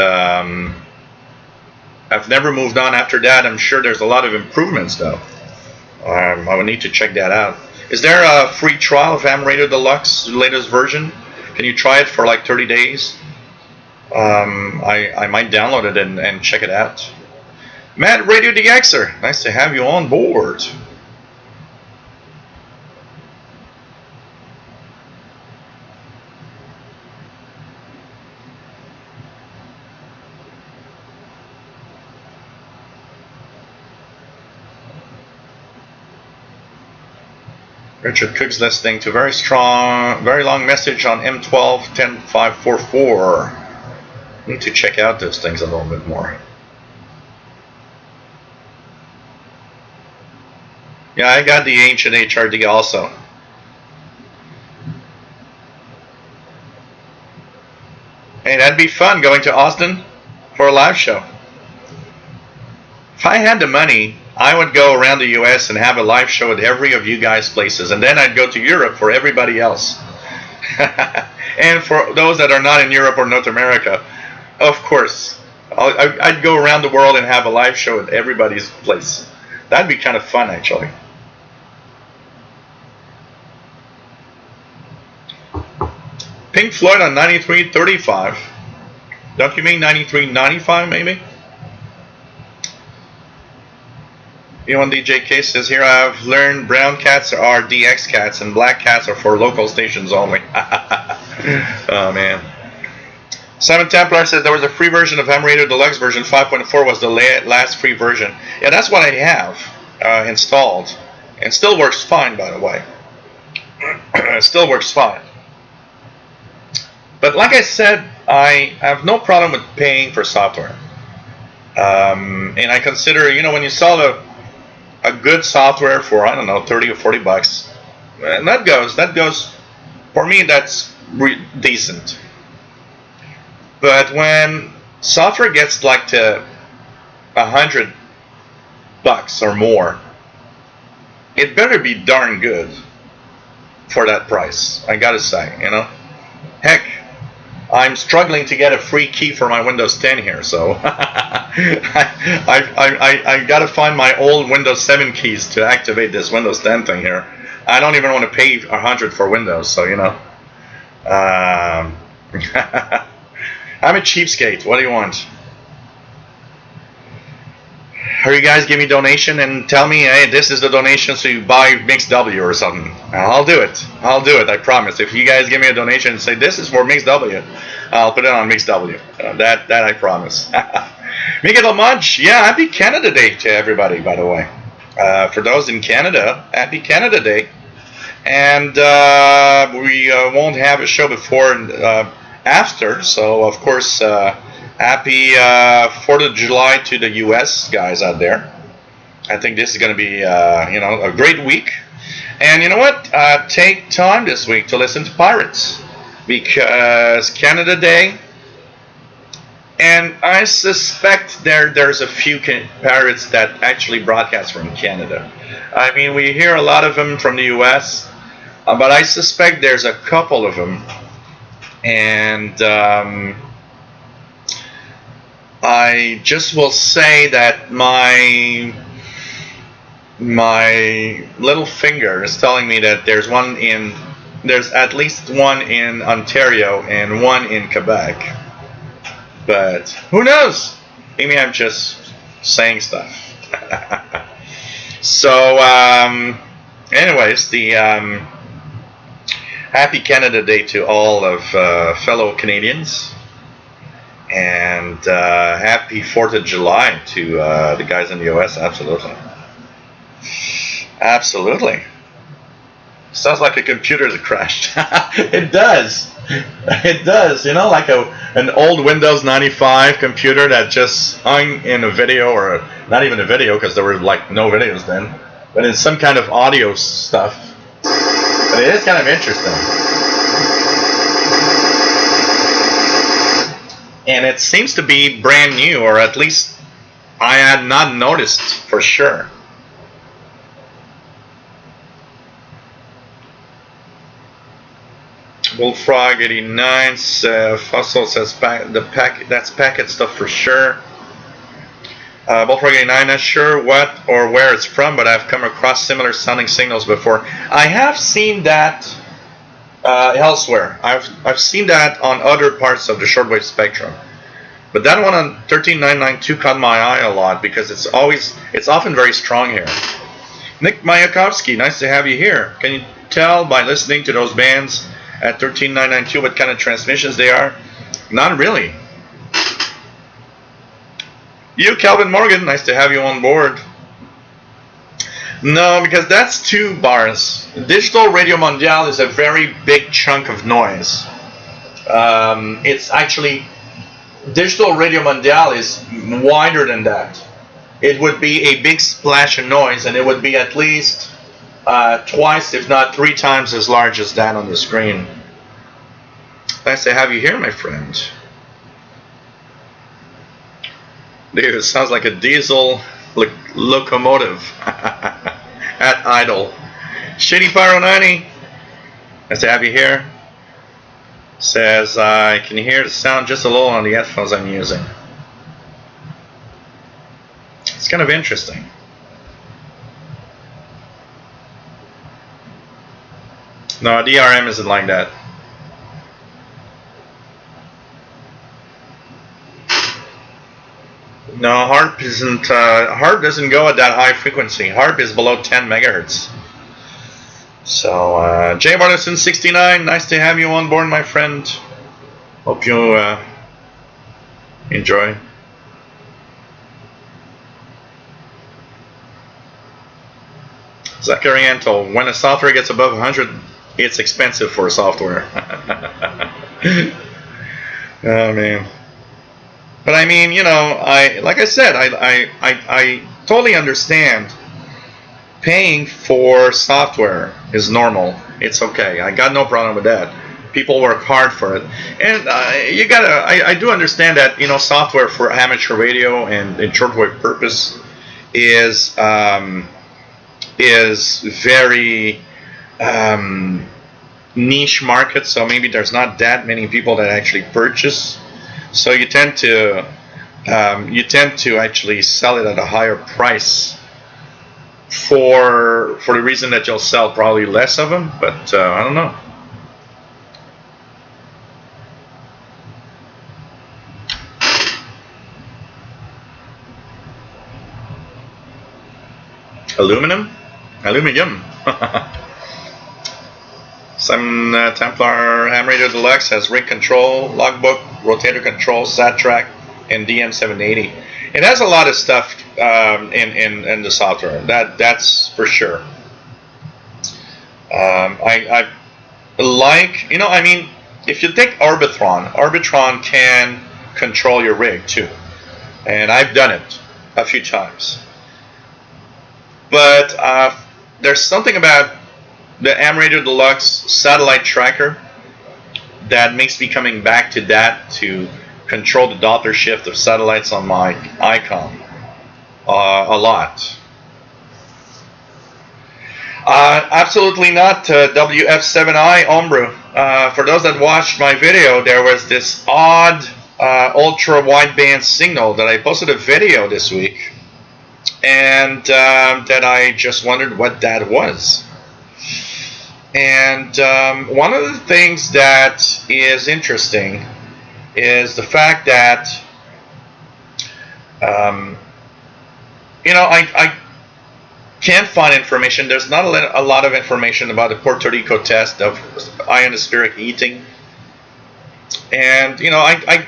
I've never moved on after that. I'm sure there's a lot of improvements, though. I would need to check that out. Is there a free trial of Ham Radio Deluxe, latest version? Can you try it for like 30 days? I might download it and check it out. Matt, Radio DXer, nice to have you on board. Richard Cook's listening to very strong, very long message on M12 10544. Need to check out those things a little bit more. Yeah, I got the ancient HRD also. Hey, that'd be fun going to Austin for a live show. If I had the money, I would go around the US and have a live show at every of you guys' places, and then I'd go to Europe for everybody else. And for those that are not in Europe or North America, of course, I'd go around the world and have a live show at everybody's place. That'd be kind of fun, actually. Pink Floyd on 93.35. Don't you mean 93.95 maybe? One DJ K says here, I've learned brown cats are DX cats and black cats are for local stations only. Oh man. Simon Templar says there was a free version of Ham Radio Deluxe version 5.4 was the last free version. Yeah, that's what I have installed. And still works fine, by the way. It still works fine. But like I said, I have no problem with paying for software. And I consider, when you sell a good software for, I don't know, 30 or 40 bucks, and that goes, for me, that's decent. But when software gets like to $100 or more, it better be darn good for that price, I gotta say, Heck, I'm struggling to get a free key for my Windows 10 here, so I gotta find my old Windows 7 keys to activate this Windows 10 thing here. I don't even want to pay $100 for Windows, so I'm a cheapskate. What do you want? Or you guys give me donation and tell me, hey, this is the donation, so you buy Mix W or something. I'll do it. I promise. If you guys give me a donation and say this is for Mix W, I'll put it on Mix W. That I promise. Miguel Munch, yeah, happy Canada Day to everybody, by the way. For those in Canada, happy Canada Day. And we won't have a show before and after, so of course, happy 4th of July to the U.S. guys out there. I think this is going to be, a great week. And you know what? Take time this week to listen to Pirates, because Canada Day, and I suspect there's a few Pirates that actually broadcast from Canada. I mean, we hear a lot of them from the U.S., but I suspect there's a couple of them. And I just will say that my little finger is telling me that there's at least one in Ontario and one in Quebec. But who knows? Maybe I'm just saying stuff. So, anyways, the happy Canada Day to all of fellow Canadians. And happy 4th of July to the guys in the US, absolutely. Absolutely. Sounds like a computer that crashed. It does. It does. Like an old Windows 95 computer that just hung in a video, or not even a video because there were like no videos then, but in some kind of audio stuff. But it is kind of interesting. And it seems to be brand new, or at least I had not noticed for sure. Bullfrog 89, Fossil says that's packet stuff for sure. Bullfrog 89, not sure what or where it's from, but I've come across similar sounding signals before. I have seen that elsewhere. I've seen that on other parts of the shortwave spectrum, but that one on 13992 caught my eye a lot because it's often very strong here. Nick Mayakovsky, nice to have you here. Can you tell by listening to those bands at 13992 what kind of transmissions they are? Not really. You, Calvin Morgan, nice to have you on board. No, because that's 2 bars. Digital Radio Mondiale is a very big chunk of noise. It's actually, Digital Radio Mondiale is wider than that. It would be a big splash of noise, and it would be at least twice, if not 3 times as large as that on the screen. Nice to have you here, my friend. Dude, it sounds like a diesel locomotive at idle. Shitty Pyro 90. Nice to have you here. Says, I can hear the sound just a little on the headphones I'm using. It's kind of interesting. No, DRM isn't like that. No, HARP isn't. HARP doesn't go at that high frequency. HARP is below 10 megahertz. So, Jay Bartleson 69, nice to have you on board, my friend. Hope you enjoy. Zachary Antle, when a software gets above 100, it's expensive for software. Oh man. But I mean, you know, like I said, I totally understand. Paying for software is normal. It's okay. I got no problem with that. People work hard for it, and you gotta. I do understand that, you know, software for amateur radio and shortwave purpose is very niche market. So maybe there's not that many people that actually purchase. So you tend to actually sell it at a higher price for the reason that you'll sell probably less of them. But I don't know. Aluminum. Some Templar Ham Radio Deluxe has rig control, logbook, rotator control, sat track, and DM780. It has a lot of stuff in the software. That's for sure. I like, you know, I mean, if you take Arbitron can control your rig too, and I've done it a few times. But there's something about the Ham Radio Deluxe satellite tracker that makes me coming back to that to control the Doppler shift of satellites on my icon a lot. Absolutely not WF7I Ombru. For those that watched my video, there was this odd ultra wideband signal that I posted a video this week, and that I just wondered what that was. And one of the things that is interesting is the fact that you know, I can't find information. There's not a lot of information about the Puerto Rico test of ionospheric heating. And you know, I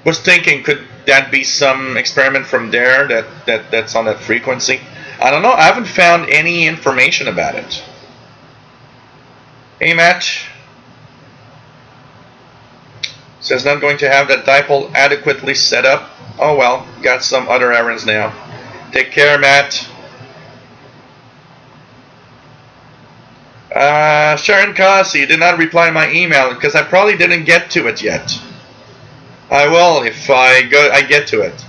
was thinking, could that be some experiment from there that's on that frequency? I don't know. I haven't found any information about it. Hey Matt, says not going to have that dipole adequately set up. Oh well, got some other errands now. Take care, Matt. Sharon Cossey did not reply to my email because I probably didn't get to it yet. I will if I get to it.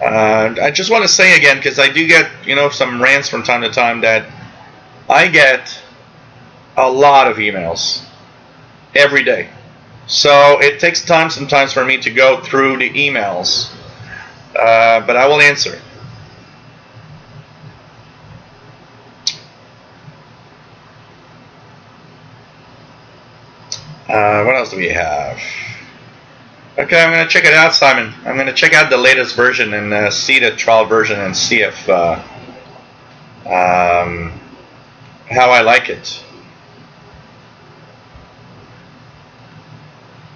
I just want to say again, because I do get, you know, some rants from time to time, that I get a lot of emails every day. So it takes time sometimes for me to go through the emails, but I will answer. What else do we have? Okay, I'm going to check it out, Simon. I'm going to check out the latest version and see the trial version and see if how I like it.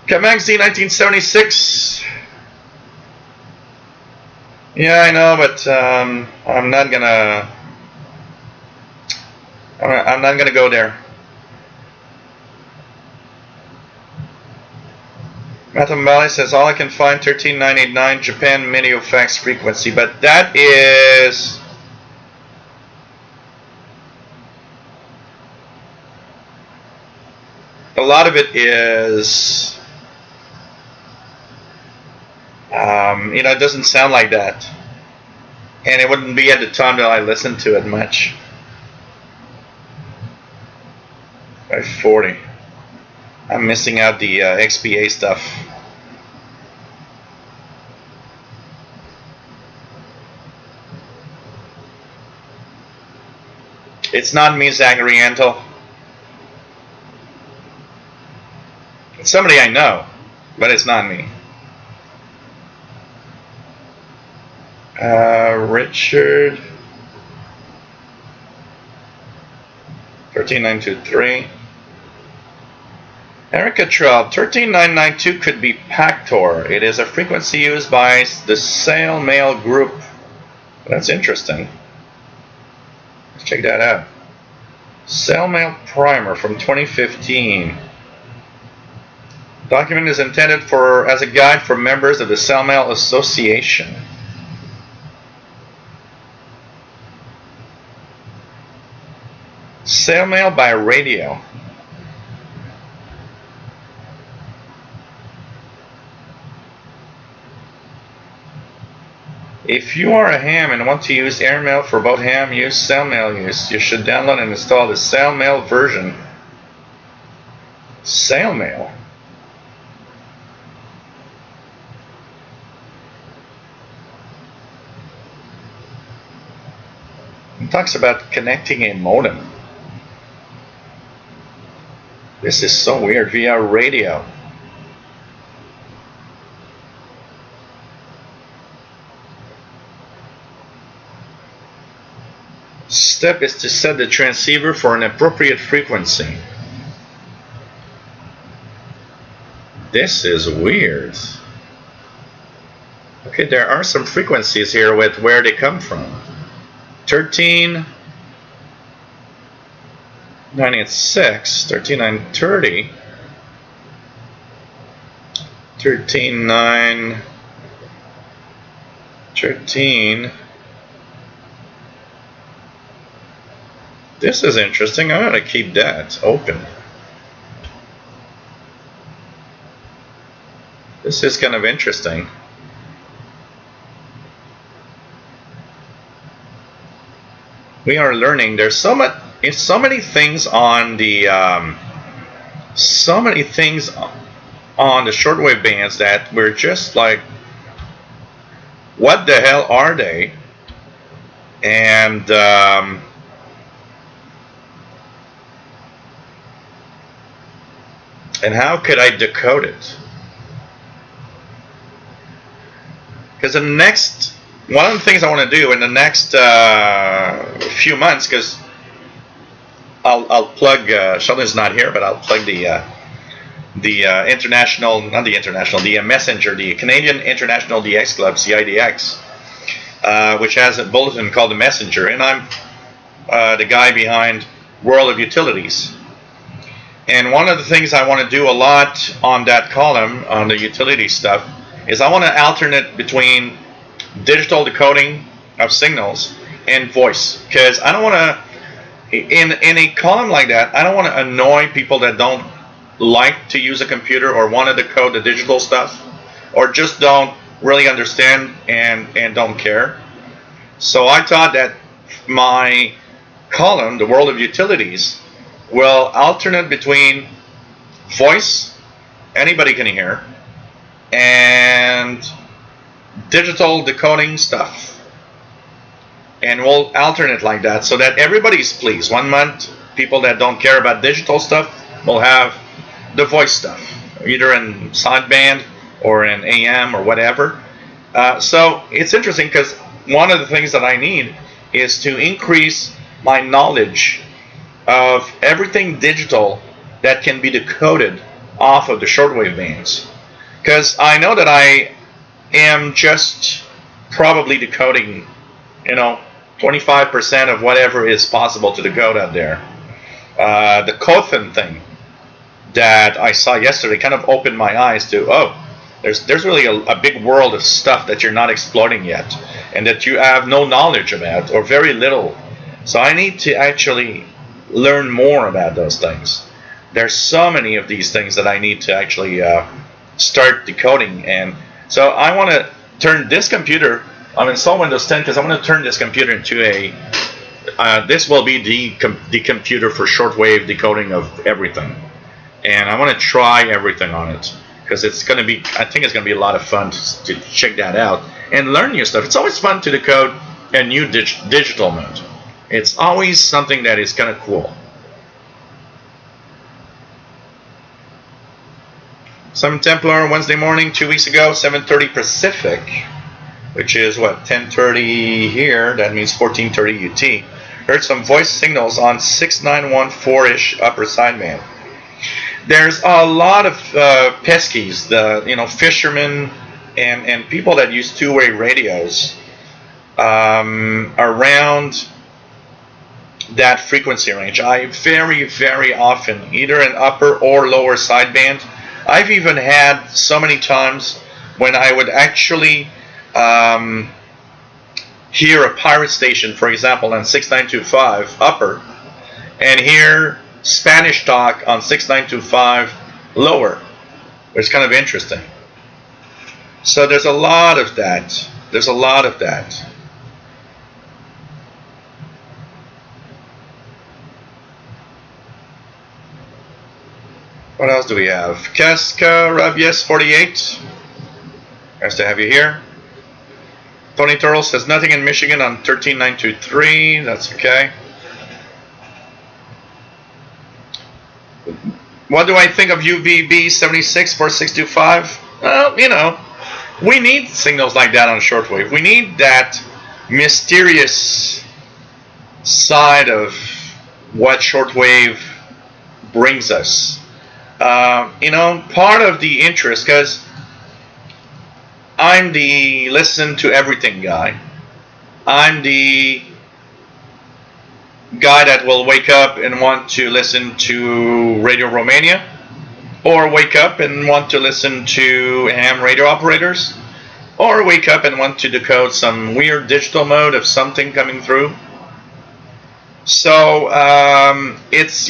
Kamang Z 1976. Yeah, I know, but I'm not gonna I'm not going to go there. Mathematics says all I can find 13989 Japan Minio fax frequency, but that is a lot of it is it doesn't sound like that, and it wouldn't be at the time that I listened to it much. 540. I'm missing out the XPA stuff. It's not me, Zagoriental. It's somebody I know, but it's not me. Richard 13923. Erica Traub 13992 could be Pactor. It is a frequency used by the Sail Mail group. That's interesting. Let's check that out. Sail Mail Primer from 2015. Document is intended as a guide for members of the Sail Mail Association. Sail Mail by radio. If you are a ham and want to use airmail for both ham use, sail mail use, you should download and install the sail mail version. Sail mail? It talks about connecting a modem. This is so weird. Via radio. Step is to set the transceiver for an appropriate frequency. This is weird. Okay, there are some frequencies here with where they come from. 13986, 13930, 13913. This is interesting. I'm going to keep that open. This is kind of interesting. We are learning. There's so many things on the shortwave bands that we're just like, what the hell are they? And how could I decode it? Because one of the things I want to do in the next few months, because I'll plug, Sheldon's not here, but I'll plug the Messenger, the Canadian International DX Club, CIDX, which has a bulletin called the Messenger, and I'm the guy behind World of Utilities. And one of the things I want to do a lot on that column, on the utility stuff, is I want to alternate between digital decoding of signals and voice. Because I don't want to, in a column like that, I don't want to annoy people that don't like to use a computer or want to decode the digital stuff, or just don't really understand and don't care. So I thought that my column, the World of Utilities, will alternate between voice, anybody can hear, and digital decoding stuff. And we'll alternate like that so that everybody's pleased. 1 month, people that don't care about digital stuff will have the voice stuff, either in sideband or in AM or whatever. So it's interesting because one of the things that I need is to increase my knowledge of everything digital that can be decoded off of the shortwave bands. Because I know that I am just probably decoding, 25% of whatever is possible to decode out there. The Cothan thing that I saw yesterday kind of opened my eyes to, oh, there's really a big world of stuff that you're not exploiting yet, and that you have no knowledge about, or very little. So I need to actually learn more about those things. There's so many of these things that I need to actually start decoding. And so I want to turn this computer, I'm install Windows 10 because I want to turn this computer into a, this will be the computer for shortwave decoding of everything. And I want to try everything on it, because it's going to be, I think it's going to be a lot of fun to check that out and learn new stuff. It's always fun to decode a new digital mode. It's always something that is kind of cool. Sun Templar Wednesday morning, 2 weeks ago, 7:30 Pacific, which is what, 10:30 here. That means 14:30 UT. Heard some voice signals on 6914-ish upper sideband. There's a lot of peskies, fishermen and people that use two-way radios around that frequency range. I very, very often, either an upper or lower sideband. I've even had so many times when I would actually hear a pirate station, for example, on 6925 upper, and hear Spanish talk on 6925 lower. It's kind of interesting. So there's a lot of that. There's a lot of that. What else do we have? Casca Rabies 48. Nice to have you here. Tony Turtle says nothing in Michigan on 13923. That's okay. What do I think of UVB 764625? Well, we need signals like that on shortwave. We need that mysterious side of what shortwave brings us. Part of the interest, because I'm the listen to everything guy. I'm the guy that will wake up and want to listen to Radio Romania, or wake up and want to listen to ham radio operators, or wake up and want to decode some weird digital mode of something coming through. So it's,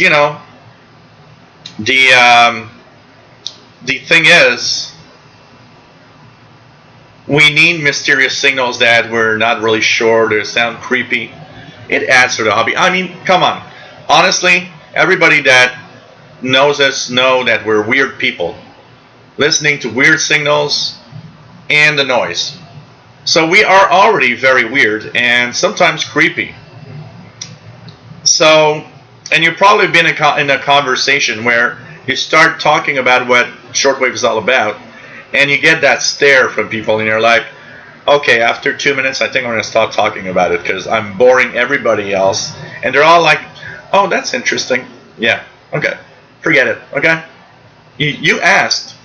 the thing is, we need mysterious signals that we're not really sure, they sound creepy. It adds to the hobby. I mean, come on. Honestly, everybody that knows us know that we're weird people, listening to weird signals and the noise. So we are already very weird and sometimes creepy. So, and you've probably been in a conversation where you start talking about what shortwave is all about, and you get that stare from people, and you're like, okay, after 2 minutes, I think I'm going to stop talking about it because I'm boring everybody else. And they're all like, oh, that's interesting. Yeah, okay. Forget it, okay? You asked,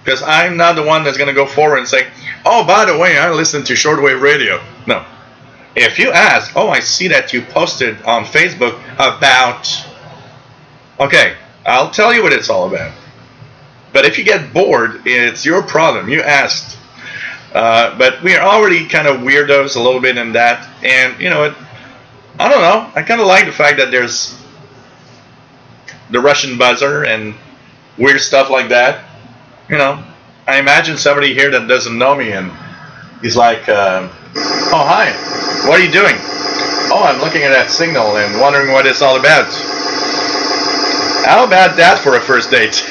because I'm not the one that's going to go forward and say, oh, by the way, I listen to shortwave radio. No. If you ask, oh, I see that you posted on Facebook about, okay, I'll tell you what it's all about. But if you get bored, it's your problem. You asked. But we are already kind of weirdos a little bit in that. And, I don't know. I kind of like the fact that there's the Russian buzzer and weird stuff like that. I imagine somebody here that doesn't know me and he's like, oh, hi. What are you doing? Oh, I'm looking at that signal and wondering what it's all about. How about that for a first date?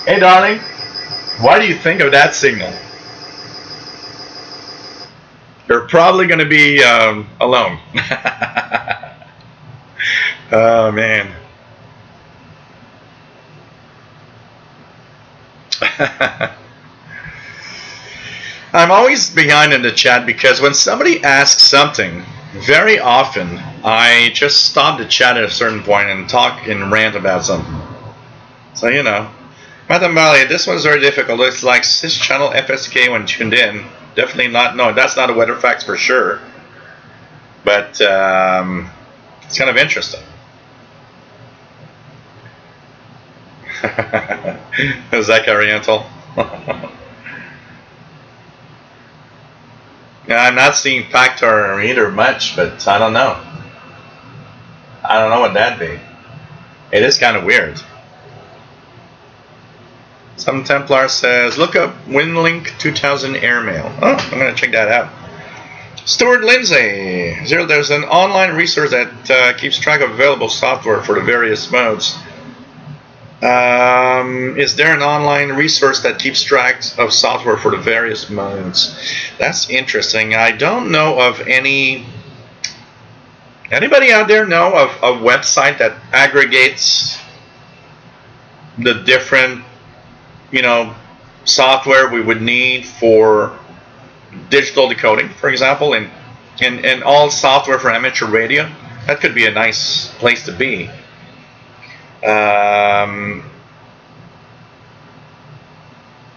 Hey, darling. What do you think of that signal? You're probably going to be alone. Oh, man. I'm always behind in the chat because when somebody asks something, very often I just stop the chat at a certain point and talk and rant about something. So, Madam Bali, this one's very difficult. It's like cis channel FSK when tuned in. Definitely not. No, that's not a weather fax for sure. but it's kind of interesting. Zach Oriental. Yeah, I'm not seeing Pactor either much, but I don't know. I don't know what that'd be. It is kind of weird. Some Templar says, look up WinLink 2000 airmail. Oh, I'm going to check that out. Stuart Lindsay, there's an online resource that keeps track of available software for the various modes. Is there an online resource that keeps track of software for the various modes? That's interesting. I don't know of any. Anybody out there know of a website that aggregates the different, software we would need for digital decoding, for example, and all software for amateur radio? That could be a nice place to be.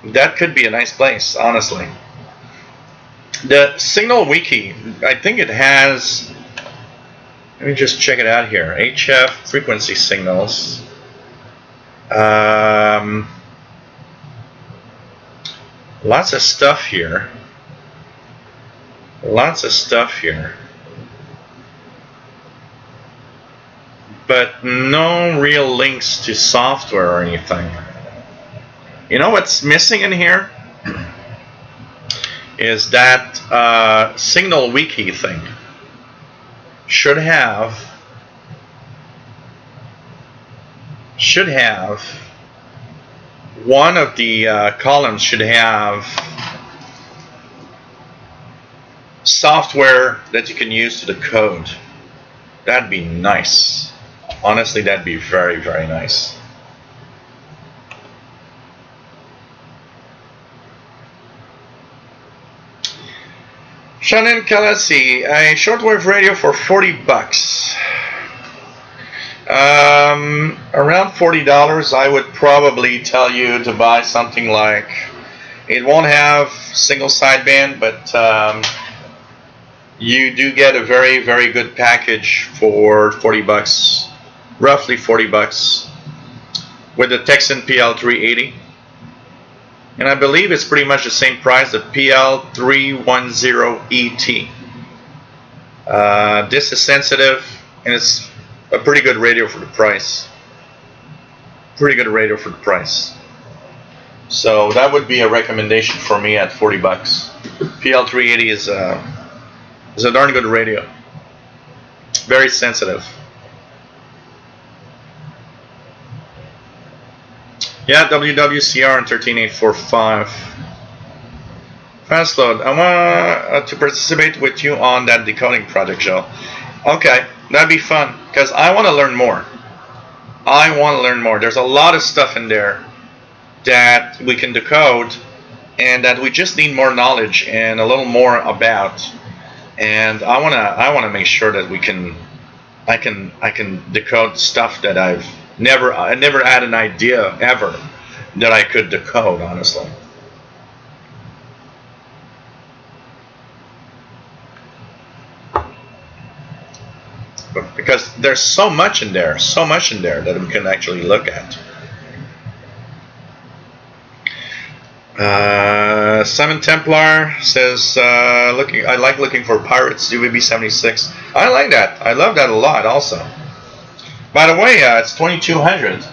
That could be a nice place, honestly. The Signal Wiki, I think it has. Let me just check it out here. HF frequency signals. Lots of stuff here. Lots of stuff here. But no real links to software or anything. You know what's missing in here? Is that Signal Wiki thing. Should have one of the columns should have software that you can use to decode. That'd be nice. Honestly, that'd be very, very nice. Shannon Kalasi, a shortwave radio for $40. Around $40, I would probably tell you to buy something like. It won't have single sideband, but you do get a very, very good package for $40, roughly $40, with the Texan PL380. And I believe it's pretty much the same price, the PL310ET. This is sensitive, and it's a pretty good radio for the price. Pretty good radio for the price. So that would be a recommendation for me at $40. PL380 is a darn good radio. Very sensitive. Yeah, WWCR in 13845. Fast load. I want to participate with you on that decoding project, Joe. Okay, that'd be fun because I want to learn more. I want to learn more. There's a lot of stuff in there that we can decode, and that we just need more knowledge and a little more about. And I wanna make sure that I can decode stuff that I never had an idea ever that I could decode, honestly. But because there's so much in there that we can actually look at. Simon Templar says, I like looking for pirates, UVB76. I like that. I love that a lot also. By the way, it's 2200.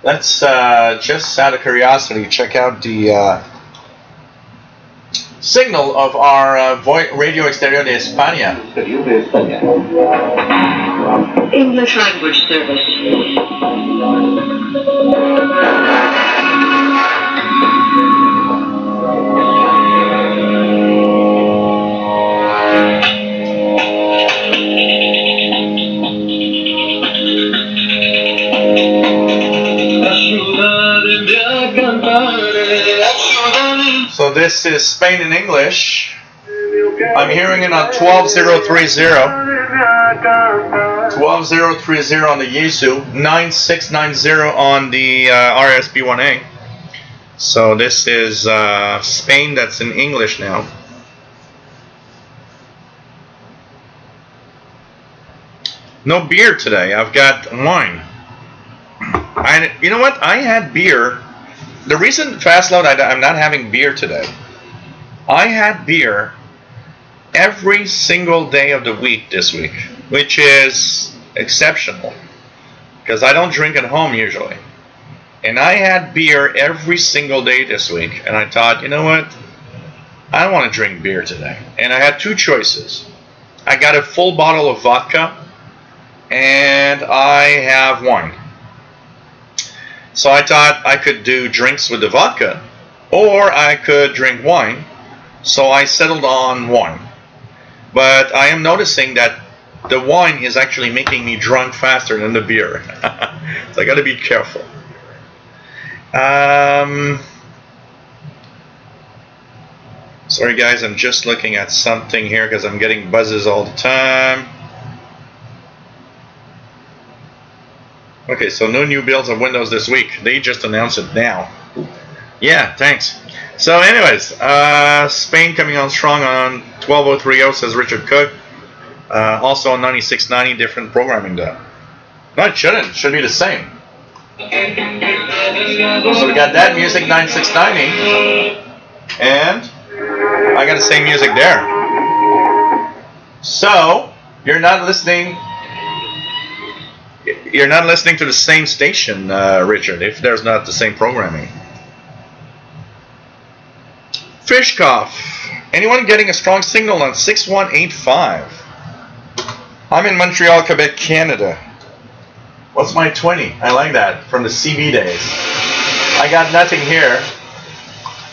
Let's, just out of curiosity, check out the signal of our Radio Exterior de España. English language service. So this is Spain in English. I'm hearing it on 12030. 12030 on the Yaesu, 9690 on the RSB1A. So this is Spain, that's in English now. No beer today. I've got wine. You know what? I had beer. The reason, Fast Load, I'm not having beer today. I had beer every single day of the week this week, which is exceptional because I don't drink at home usually. And I had beer every single day this week, and I thought, you know what? I don't want to drink beer today. And I had two choices. I got a full bottle of vodka, and I have wine. So I thought I could do drinks with the vodka, or I could drink wine. So I settled on wine. But I am noticing that the wine is actually making me drunk faster than the beer. So I got to be careful. Sorry guys, I'm just looking at something here because I'm getting buzzes all the time. Okay, so no new builds of Windows this week. They just announced it now. Yeah, thanks. So anyways, Spain coming on strong on 12030, says Richard Cook. Also on 9690, different programming though. No, it shouldn't. It should be the same. So we got that music 9690, and I got the same music there. So you're not listening. You're not listening to the same station, Richard, if there's not the same programming. Fishkoff. Anyone getting a strong signal on 6185? I'm in Montreal, Quebec, Canada. What's my 20? I like that, from the CB days. I got nothing here.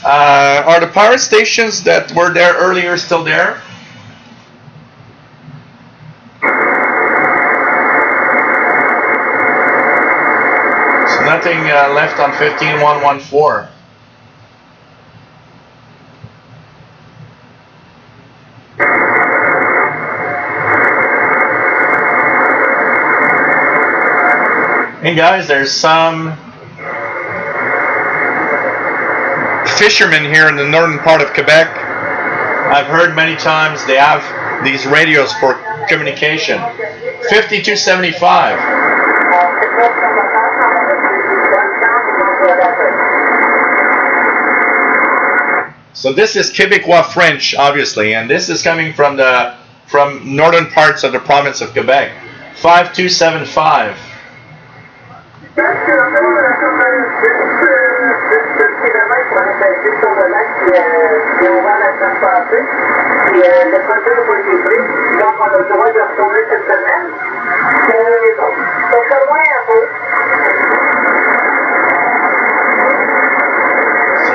Are the power stations that were there earlier still there? So nothing left on 15114. Hey guys, there's some fishermen here in the northern part of Quebec. I've heard many times they have these radios for communication. 5275. So this is Québécois French, obviously, and this is coming from northern parts of the province of Quebec. 5275. So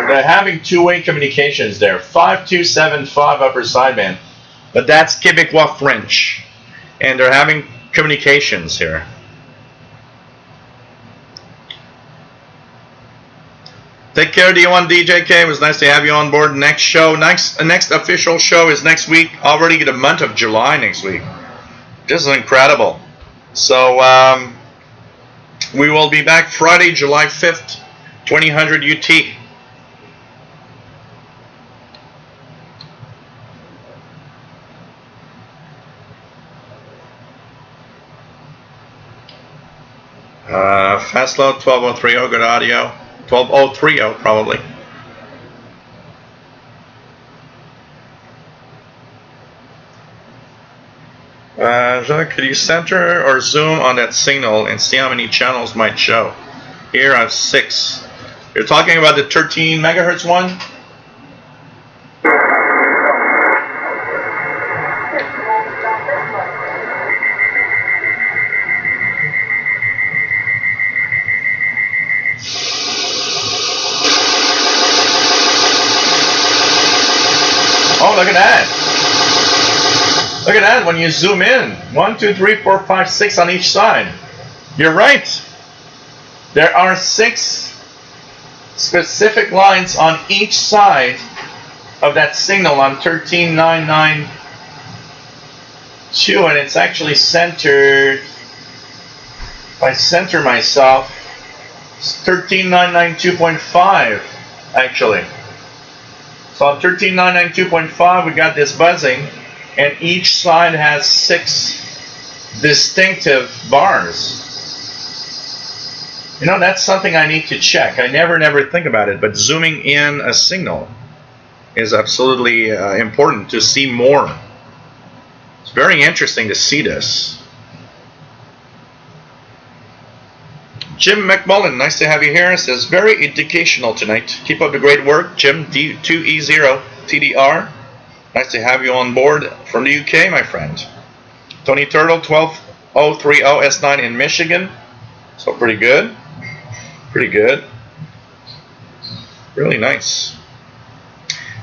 they're having two-way communications there. 5275 upper sideband, but that's Québécois French, and they're having communications here. Take care, D1 DJK. It was nice to have you on board. Next show, next official show is next week. Already the month of July next week. Just incredible. So we will be back Friday, July 5th, 2000 UT. Fast load 12030, good audio. 12030 probably. Jacques, could you center or zoom on that signal and see how many channels might show? Here I have 6. You're talking about the 13 megahertz one? Oh, look at that. Look at that when you zoom in. 1, 2, 3, 4, 5, 6 on each side. You're right. There are 6 specific lines on each side of that signal on 13992, and it's actually centered. If I center myself, it's 13992.5 actually. So on 13992.5 we got this buzzing, and each side has 6 distinctive bars. You know, that's something I need to check. I never think about it, but zooming in a signal is absolutely important to see more. It's very interesting to see this. Jim McMullen, nice to have you here. Says, very educational tonight. Keep up the great work, Jim. D2E0TDR. Nice to have you on board from the UK, my friend. Tony Turtle, 12030S9 in Michigan. So pretty good. Pretty good. Really nice.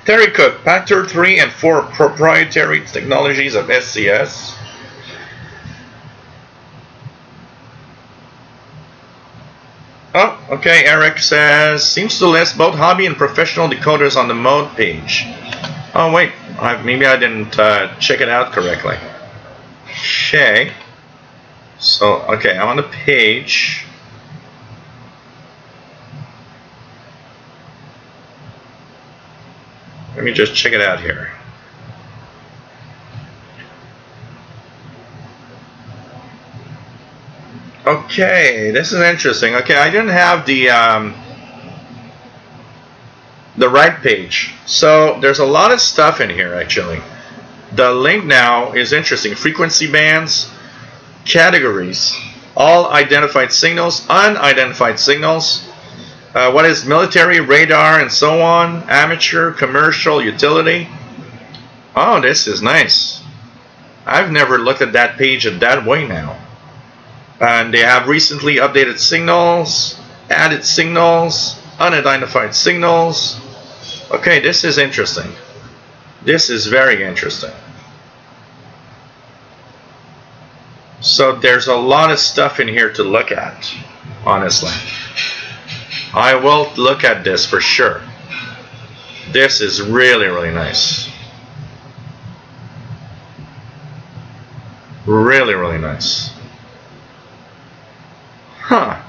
Terry Cook, Factor 3 and 4 proprietary technologies of SCS. Oh, okay, Eric says, seems to list both hobby and professional decoders on the mode page. Oh, wait, maybe I didn't check it out correctly. Okay. So, okay, I'm on the page. Let me just check it out here. Okay, this is interesting. Okay, I didn't have the right page. So there's a lot of stuff in here actually. The link now is interesting. Frequency bands, categories, all identified signals, unidentified signals. What is military, radar, and so on, amateur, commercial, utility. Oh, this is nice. I've never looked at that page in that way now. And they have recently updated signals, added signals, unidentified signals. Okay, this is interesting. This is very interesting. So there's a lot of stuff in here to look at, honestly. I will look at this for sure. This is really, really nice. Really, really nice. Huh.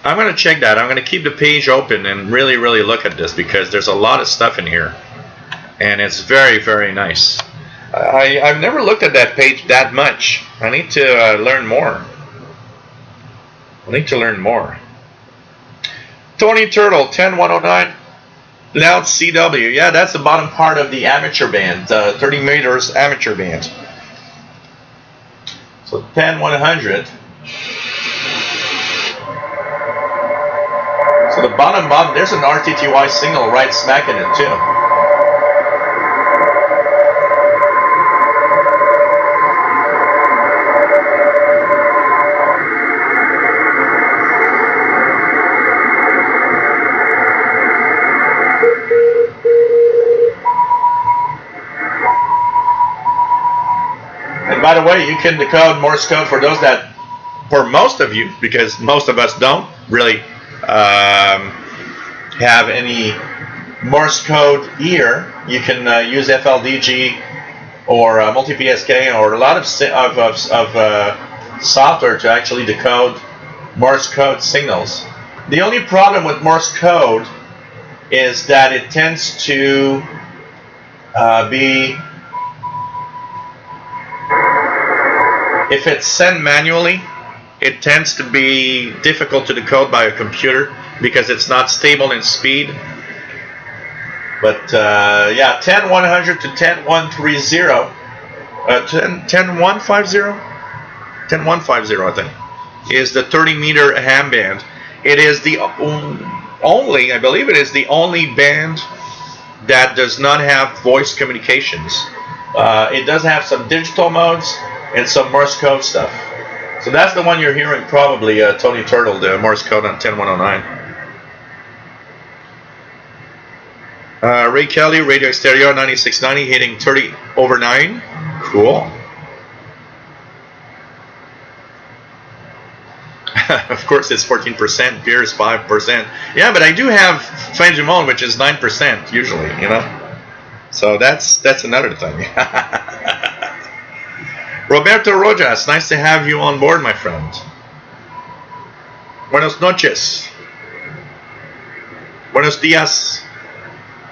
I'm going to check that. I'm going to keep the page open and really, really look at this because there's a lot of stuff in here. And it's very, very nice. I've never looked at that page that much. I need to learn more. I need to learn more. Tony Turtle, 10109, loud CW. Yeah, that's the bottom part of the amateur band, 30 meters amateur band. So 10100. So the bottom, there's an RTTY signal right smack in it too. By the way, you can decode Morse code for those that, for most of you, because most of us don't really have any Morse code ear. You can use FLDG or multi-PSK or a lot of software to actually decode Morse code signals. The only problem with Morse code is that it tends to be, if it's sent manually, it tends to be difficult to decode by a computer because it's not stable in speed. But yeah, 10100 to 10130, 10150, 10150 I think, is the 30 meter ham band. It is the only, I believe it is the only band that does not have voice communications. It does have some digital modes and some Morse code stuff. So that's the one you're hearing probably, Tony Turtle, the Morse code on 10109. Ray Kelly, Radio Exterior 9690, hitting 30 over 9. Cool. Of course it's 14%, beer is 5%. Yeah, but I do have fin du monde, which is 9% usually, you know. So that's another thing. Roberto Rojas, nice to have you on board, my friend. Buenos noches. Buenos días.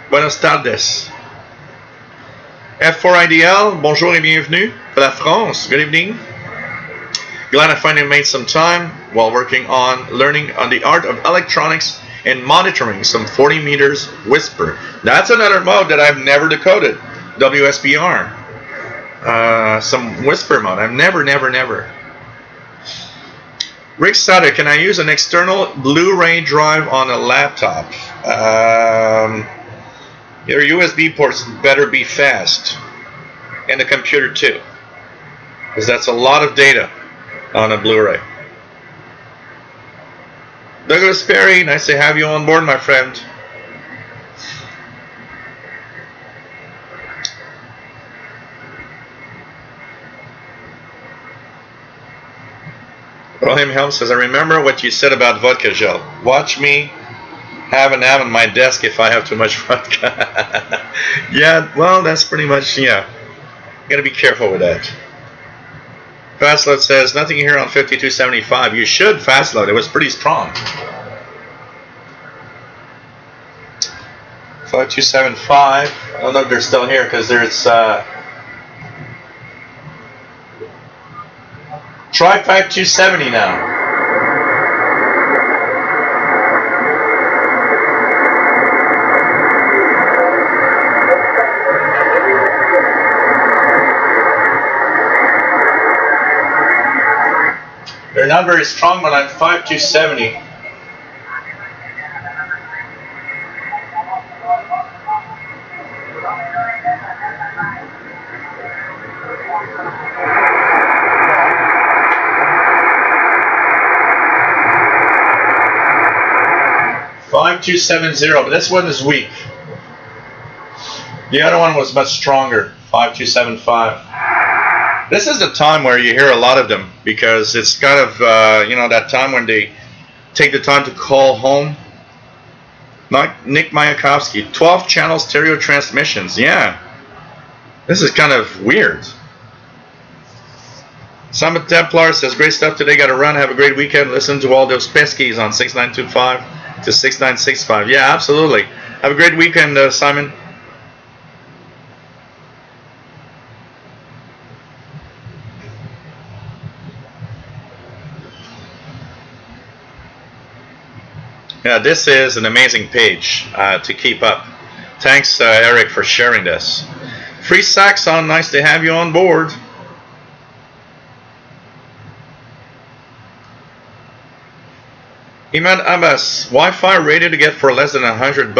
Buenas tardes. F4IDL, bonjour et bienvenue for la France. Good evening. Glad I finally made some time while working on learning on the art of electronics and monitoring some 40 meters whisper. That's another mode that I've never decoded. WSBR. Some whisper mode. I've never. Rick Sutter, can I use an external Blu-ray drive on a laptop? Your USB ports better be fast. And the computer too. Because that's a lot of data on a Blu-ray. Douglas Perry, nice to have you on board, my friend. William Helm says, I remember what you said about vodka gel. Watch me have an am on my desk if I have too much vodka. Yeah, well, that's pretty much, yeah. You gotta be careful with that. Fastload says, nothing here on 5275. You should, Fastload. It was pretty strong. 5275. I don't know if they're still here because there's try 5270 now. They're not very strong, but I'm 5270. But this one is weak. The other one was much stronger. 5275. This is the time where you hear a lot of them because it's kind of that time when they take the time to call home. Nick Mayakovsky, 12 channel stereo transmissions. Yeah, this is kind of weird. Summit Templar says, great stuff today. Got to run. Have a great weekend. Listen to all those peskies on 6925 to 6965. Yeah, absolutely. Have a great weekend, Simon. Yeah, this is an amazing page to keep up. Thanks, Eric, for sharing this. Free Saxon, nice to have you on board. Iman Abbas, Wi-Fi radio to get for less than $100.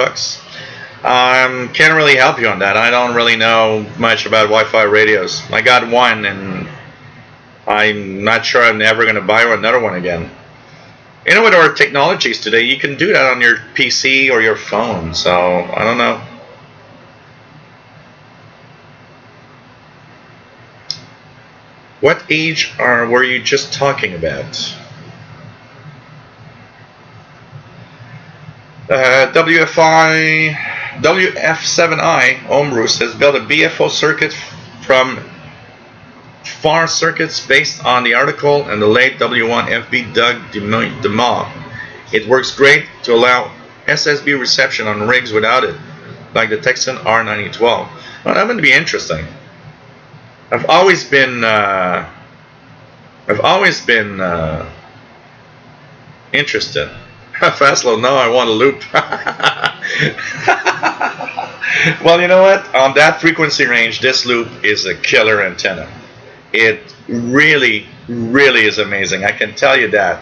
Can't really help you on that. I don't really know much about Wi-Fi radios. I got one, and I'm not sure I'm ever going to buy another one again. You know, with our technologies today, you can do that on your PC or your phone. So I don't know. What age were you just talking about? WF7I Omru says, build a BFO circuit from FAR circuits based on the article and the late W1FB Doug DeMaw. It works great to allow SSB reception on rigs without it, like the Texan R9012. Well, that would be interesting. I've always been interested. Fastlow, no, I want a loop. Well, you know what? On that frequency range, this loop is a killer antenna. It really is amazing. I can tell you that.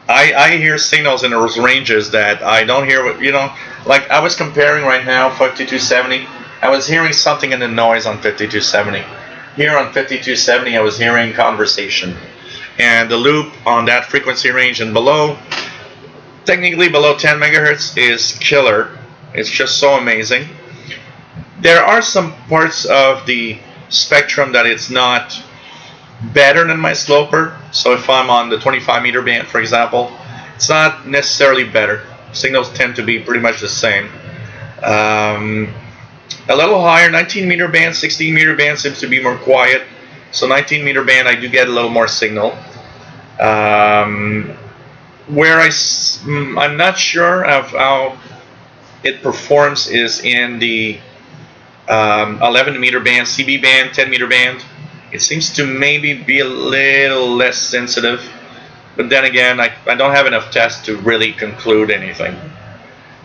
I hear signals in those ranges that I don't hear. Like I was comparing right now 5270. I was hearing something in the noise on 5270. Here on 5270, I was hearing conversation. And the loop on that frequency range and below, technically below 10 megahertz, is killer. It's just so amazing. There are some parts of the spectrum that it's not better than my sloper. So if I'm on the 25 meter band, for example, it's not necessarily better. Signals tend to be pretty much the same. A little higher, 19 meter band, 16 meter band seems to be more quiet. So 19 meter band, I do get a little more signal. Where I'm not sure of how it performs is in the 11 meter band, CB band, 10 meter band. It seems to maybe be a little less sensitive, but then again, I don't have enough tests to really conclude anything.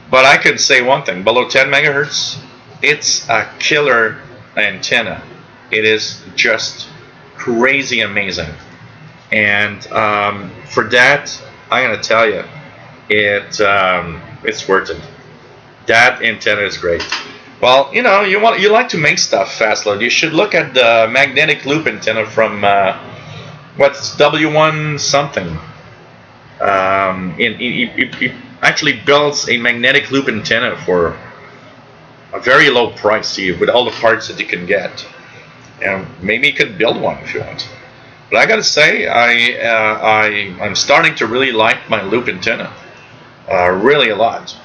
But I could say one thing: below 10 megahertz, it's a killer antenna. It is just crazy amazing, and for that, I'm gonna tell you, it's worth it. That antenna is great. Well, you know, you like to make stuff fast load. You should look at the magnetic loop antenna from what's W1 something. It actually builds a magnetic loop antenna for a very low price to you with all the parts that you can get. And maybe you could build one if you want. But I gotta say, I'm starting to really like my loop antenna, really a lot.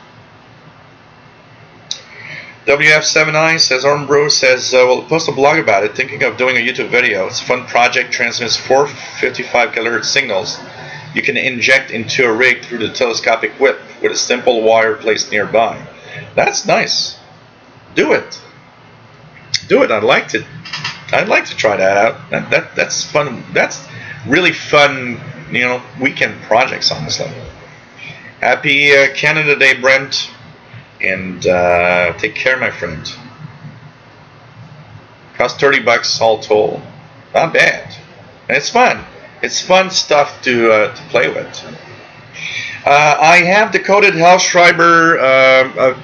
WF7I says, Ormbro says, we'll post a blog about it, thinking of doing a YouTube video. It's a fun project, transmits 455 kHz signals you can inject into a rig through the telescopic whip with a simple wire placed nearby. That's nice. Do it. Do it. I'd like to try that out. That's fun. That's really fun, you know, weekend projects, honestly. Happy Canada Day, Brent. And take care, my friend. Cost $30 all told. Not bad. And it's fun. It's fun stuff to play with. I have decoded Hellschreiber a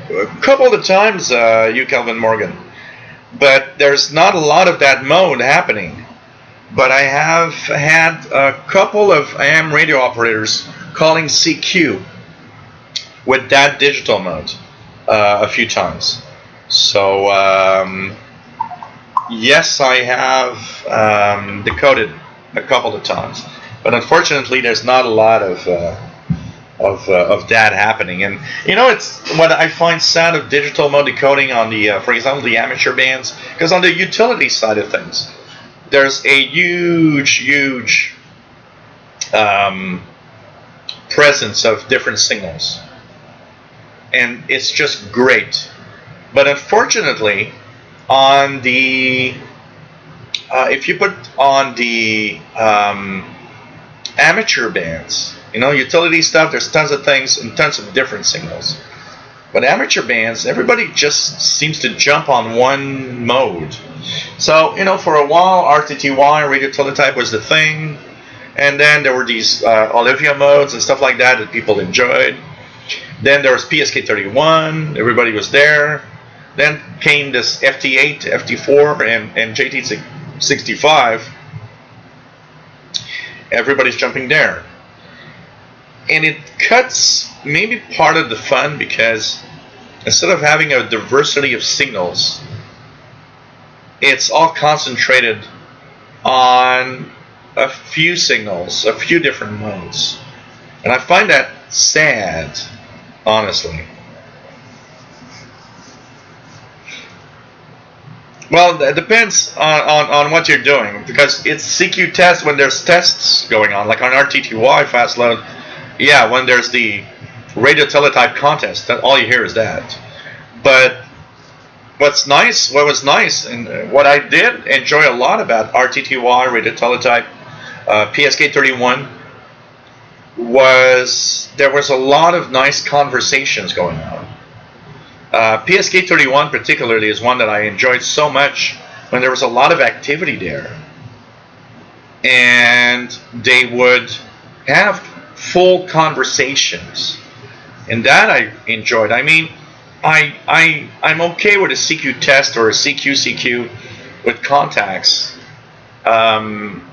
couple of times, you Kelvin Morgan, but there's not a lot of that mode happening. But I have had a couple of AM radio operators calling CQ with that digital mode a few times. So yes, I have decoded a couple of times, but unfortunately, there's not a lot of that happening. And you know, it's what I find sad of digital mode decoding on the, for example, the amateur bands, because on the utility side of things, there's a huge presence of different signals, and it's just great. But unfortunately, on the if you put on the amateur bands, you know, utility stuff, there's tons of things and tons of different signals. But amateur bands, everybody just seems to jump on one mode. So, you know, for a while, RTTY, radio teletype, was the thing. And then there were these Olivia modes and stuff like that people enjoyed. Then there was PSK31, everybody was there. Then came this FT8, FT4, and JT65. Everybody's jumping there. And it cuts maybe part of the fun, because instead of having a diversity of signals, it's all concentrated on a few signals, a few different modes. And I find that sad, honestly. Well, it depends on what you're doing, because it's CQ tests when there's tests going on, like on RTTY fast load. Yeah, when there's the radio teletype contest, that all you hear is that. But what was nice, and what I did enjoy a lot about RTTY, radio teletype, PSK31, was there was a lot of nice conversations going on. PSK31 particularly is one that I enjoyed so much, when there was a lot of activity there. And they would have full conversations. And that I enjoyed. I mean, I'm okay with a CQ test or a CQ with contacts from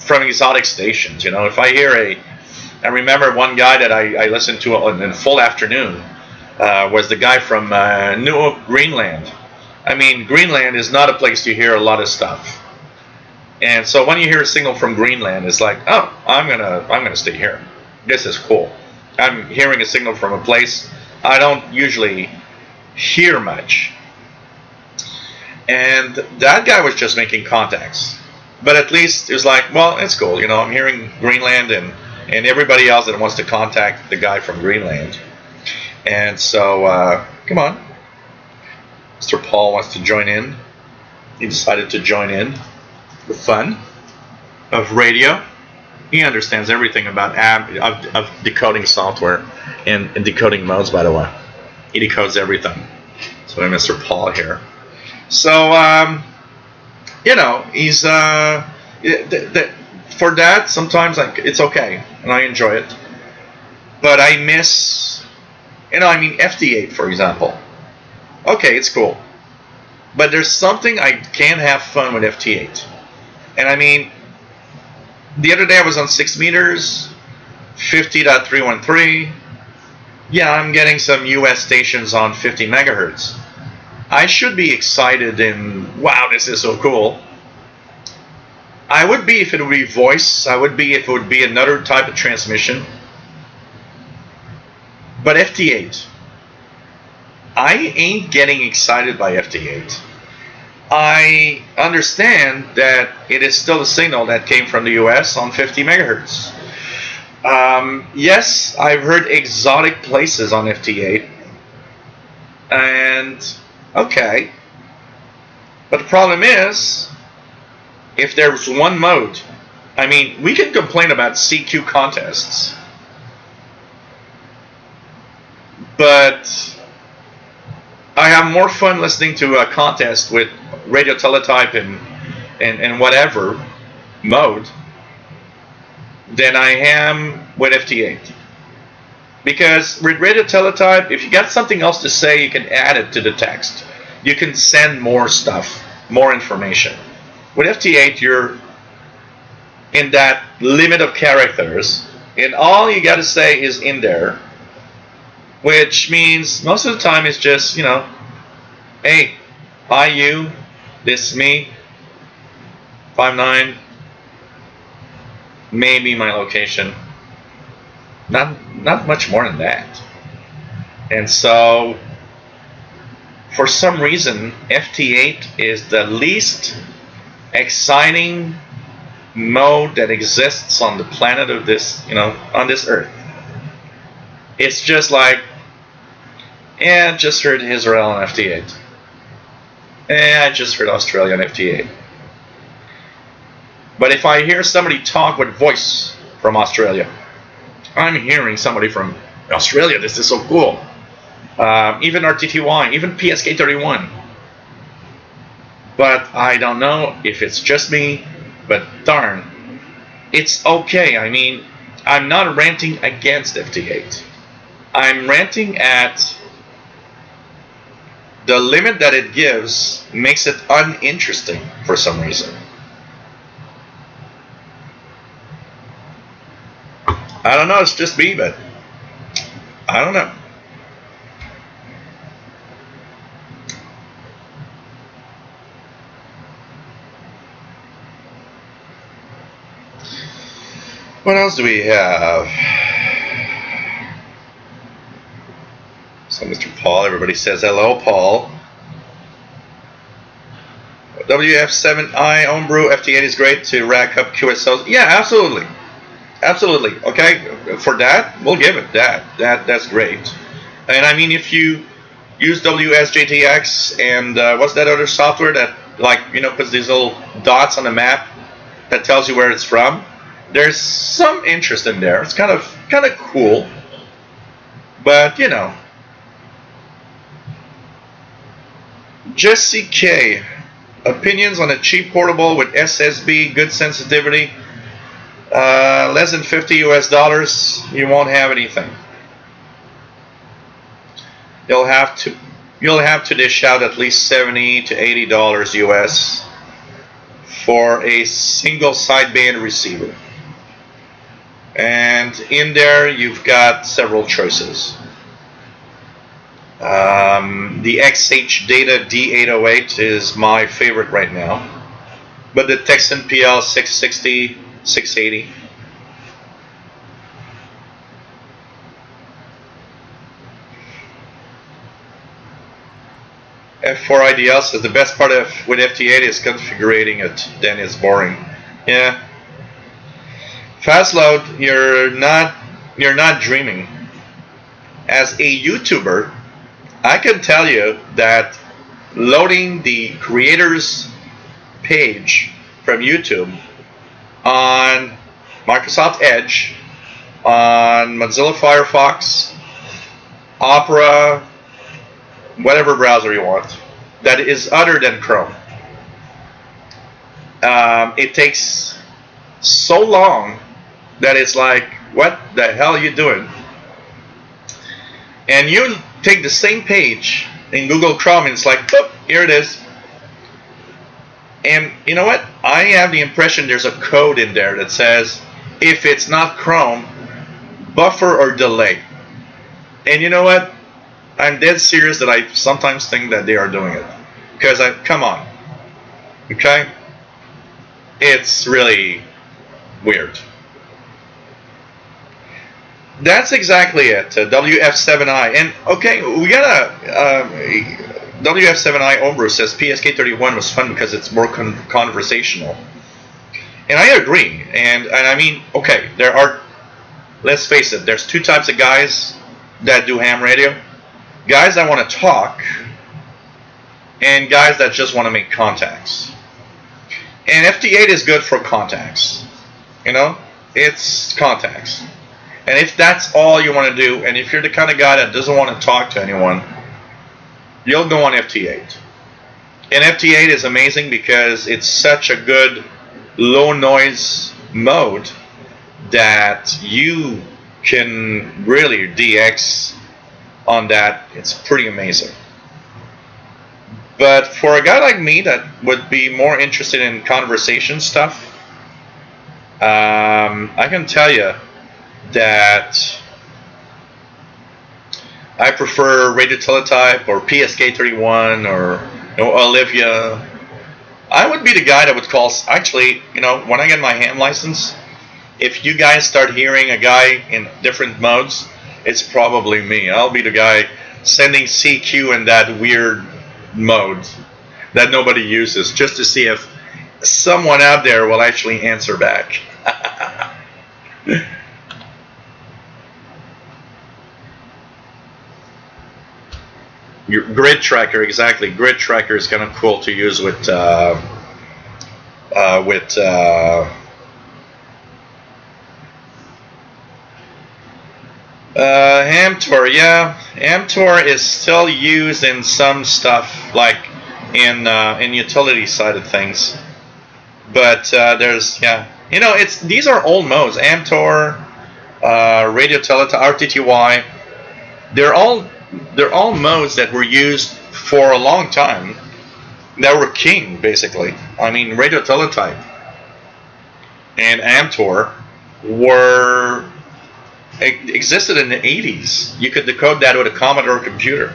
exotic stations. You know, if I hear I remember one guy that I listened to in a full afternoon was the guy from Nuuk, Greenland. I mean, Greenland is not a place you hear a lot of stuff. And so when you hear a signal from Greenland, it's like, oh, I'm gonna stay here. This is cool. I'm hearing a signal from a place I don't usually hear much. And that guy was just making contacts. But at least it was like, well, it's cool. You know, I'm hearing Greenland and everybody else that wants to contact the guy from Greenland. And so, come on. Mr. Paul wants to join in. He decided to join in the fun of radio. He understands everything about of decoding software and decoding modes, by the way. He decodes everything. So Mr. Paul here. So, he's for that, sometimes it's okay, and I enjoy it. But I miss, FT8, for example. Okay, it's cool. But there's something I can't have fun with FT8. And the other day I was on 6 meters, 50.313. Yeah, I'm getting some US stations on 50 megahertz. I should be excited and, wow, this is so cool. I would be if it would be voice. I would be if it would be another type of transmission. But FT8, I ain't getting excited by FT8. I understand that it is still a signal that came from the US on 50 megahertz. Yes, I've heard exotic places on FT8. And, okay. But the problem is, if there's one mode, we can complain about CQ contests. But I have more fun listening to a contest with radio teletype and whatever mode than I am with FT8. Because with radio teletype, if you got something else to say, you can add it to the text. You can send more stuff, more information. With FT8, you're in that limit of characters, and all you got to say is in there, which means most of the time it's just, hey, hi you, this is me, 5'9", maybe my location. Not much more than that. And so, for some reason, FT8 is the least exciting mode that exists on the planet of this, on this earth. It's just like, just heard Israel on FT8. I just heard Australia on FT8. But if I hear somebody talk with voice from Australia, I'm hearing somebody from Australia. This is so cool. Even RTTY, even PSK31. But I don't know if it's just me, but darn, it's okay. I'm not ranting against FT8. I'm ranting at the limit that it gives makes it uninteresting for some reason. I don't know, it's just me, but I don't know. What else do we have? So Mr. Paul, everybody says hello, Paul. WF7i Homebrew FT8 is great to rack up QSOs. Yeah, absolutely. Absolutely. Okay, for that, we'll give it that. That's great. And if you use WSJTX and what's that other software that puts these little dots on the map that tells you where it's from? There's some interest in there. It's kind of cool. But Jesse K. Opinions on a cheap portable with SSB, good sensitivity. Less than $50 US, you won't have anything. You'll have to dish out at least $70 to $80 US for a single sideband receiver. And in there, you've got several choices. The XH Data D808 is my favorite right now, but the Texan PL 660, 680. F4IDL says the best part with FT8 is configuring it, then it's boring. Yeah. Fast load, you're not dreaming. as a YouTuber, I can tell you that loading the creator's page from YouTube on Microsoft Edge, on Mozilla Firefox, Opera, whatever browser you want, that is other than Chrome. It takes so long that it's like, what the hell are you doing? And you take the same page in Google Chrome and it's like, boop, here it is. And you know what? I have the impression there's a code in there that says, if it's not Chrome, buffer or delay. And you know what? I'm dead serious that I sometimes think that they are doing it. Because come on. Okay? It's really weird. That's exactly it. WF7i. And okay, we got a WF7i Homebrew says PSK31 was fun because it's more conversational. And I agree. And I mean, okay, there are, let's face it, there's two types of guys that do ham radio. Guys that want to talk, and guys that just want to make contacts. And FT8 is good for contacts. You know, it's contacts. And if that's all you want to do, and if you're the kind of guy that doesn't want to talk to anyone, you'll go on FT8. And FT8 is amazing because it's such a good low noise mode that you can really DX on that. It's pretty amazing. But for a guy like me that would be more interested in conversation stuff, I can tell you that I prefer Radio Teletype or PSK31 or Olivia. I would be the guy that would call. Actually, when I get my ham license, if you guys start hearing a guy in different modes, it's probably me. I'll be the guy sending CQ in that weird mode that nobody uses, just to see if someone out there will actually answer back. Your grid tracker, exactly. Grid tracker is kind of cool to use with Hamtor. Yeah, Hamtor is still used in some stuff, like in utility side of things. But there's these are old modes. Hamtor, Radio Teleta, RTTY. They're all modes that were used for a long time. That were king, basically. I mean, Radio Teletype and Amtor existed in the 80s. You could decode that with a Commodore computer.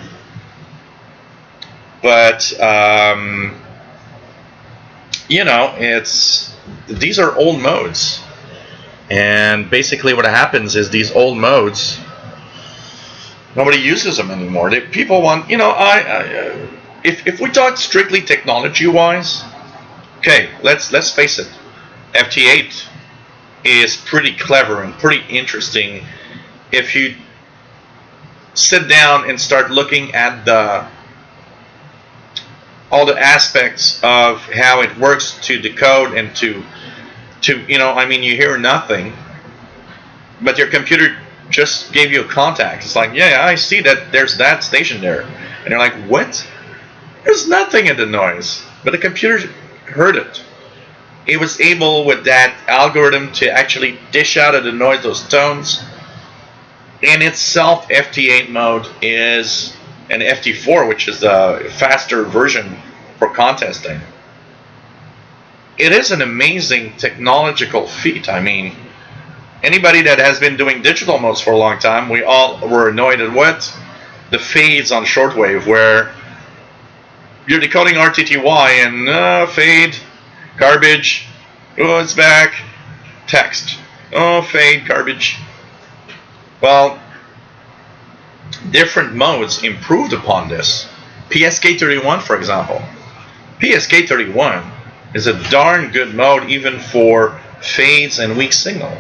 But these are old modes, and basically what happens is these old modes, nobody uses them anymore. People want, if we talk strictly technology-wise, okay, let's face it, FT8 is pretty clever and pretty interesting if you sit down and start looking at all the aspects of how it works to decode and to you hear nothing, but your computer just gave you a contact. It's like, yeah, I see that there's that station there. And you're like, what? There's nothing in the noise. But the computer heard it. It was able, with that algorithm, to actually dish out of the noise those tones. In itself, FT8 mode is an FT4, which is a faster version for contesting. It is an amazing technological feat. I mean, anybody that has been doing digital modes for a long time, we all were annoyed at what? The fades on shortwave, where you're decoding RTTY and fade, garbage, oh, it's back, text, oh, fade, garbage. Well, different modes improved upon this. PSK31, for example. PSK31 is a darn good mode even for fades and weak signal.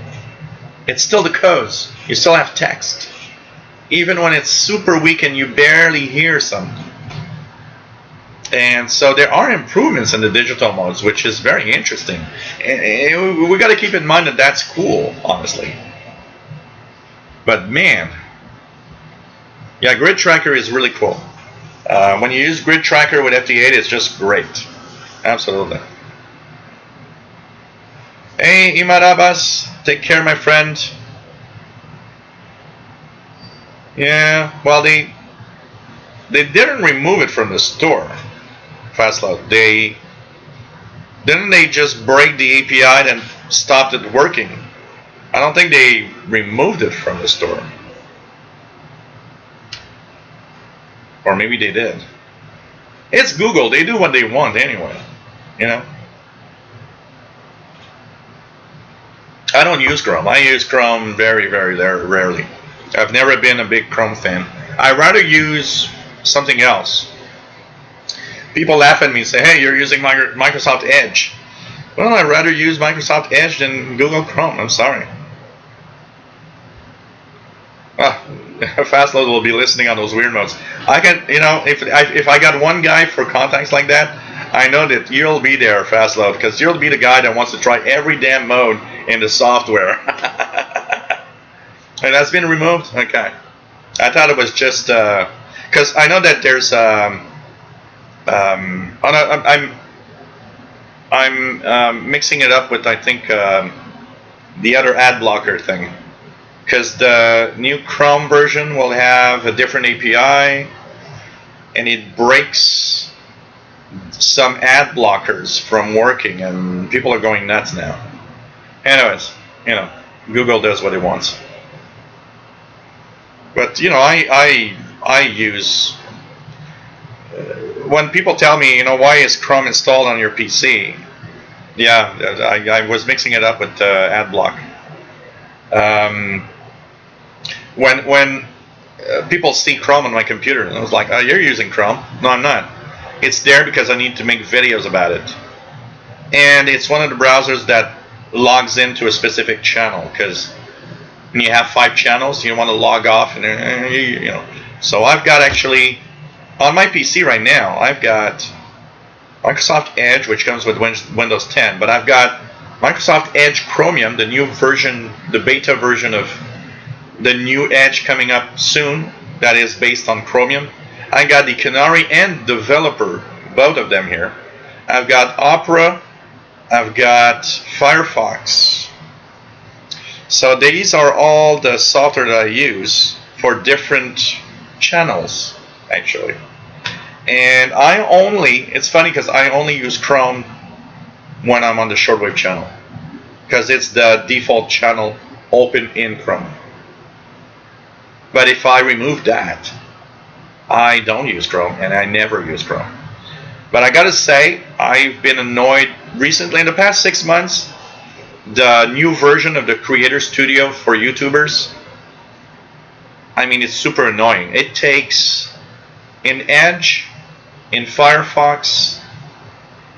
It still decodes. You still have text. even when it's super weak and you barely hear something. And so there are improvements in the digital modes, which is very interesting. And we got to keep in mind that that's cool, honestly. But man, yeah, Grid Tracker is really cool. When you use Grid Tracker with FT8, it's just great. Absolutely. Hey, Imad Abbas, take care, my friend. Yeah, well, they didn't remove it from the store. Fastload. Didn't they just break the API and stopped it working? I don't think they removed it from the store. Or maybe they did. It's Google. They do what they want anyway. You know? I don't use Chrome. I use Chrome very, very rarely. I've never been a big Chrome fan. I'd rather use something else. People laugh at me and say, hey, you're using Microsoft Edge. Well, I'd rather use Microsoft Edge than Google Chrome. I'm sorry. Fastload will be listening on those weird modes. I can, you know, if I got one guy for contacts like that, I know that you'll be there, Fastload, because you'll be the guy that wants to try every damn mode in the software. And that's been removed? Okay. I thought it was just, because I know that there's, I'm mixing it up with, I think, the other ad blocker thing. Because the new Chrome version will have a different API, and it breaks some ad blockers from working, and people are going nuts now. Anyways, you know, Google does what it wants. But you know, I use when people tell me, you know, why is Chrome installed on your PC? Yeah, I was mixing it up with AdBlock. When people see Chrome on my computer, and I was like, oh, you're using Chrome. No, I'm not. It's there because I need to make videos about it. And it's one of the browsers that logs into a specific channel, because when you have 5 channels, you want to log off, and you know. So I've got actually, on my PC right now, I've got Microsoft Edge, which comes with Windows 10, but I've got Microsoft Edge Chromium, the new version, the beta version of the new Edge coming up soon, that is based on Chromium. I got the Canary and Developer, both of them here. I've got Opera, I've got Firefox. So these are all the software that I use for different channels, actually. And it's funny because I only use Chrome when I'm on the Shortwave channel, because it's the default channel open in Chrome. But if I remove that, I don't use Chrome, and I never use Chrome. But I gotta say, I've been annoyed recently, in the past 6 months, the new version of the Creator Studio for YouTubers. I mean, it's super annoying. It takes, in Edge, in Firefox,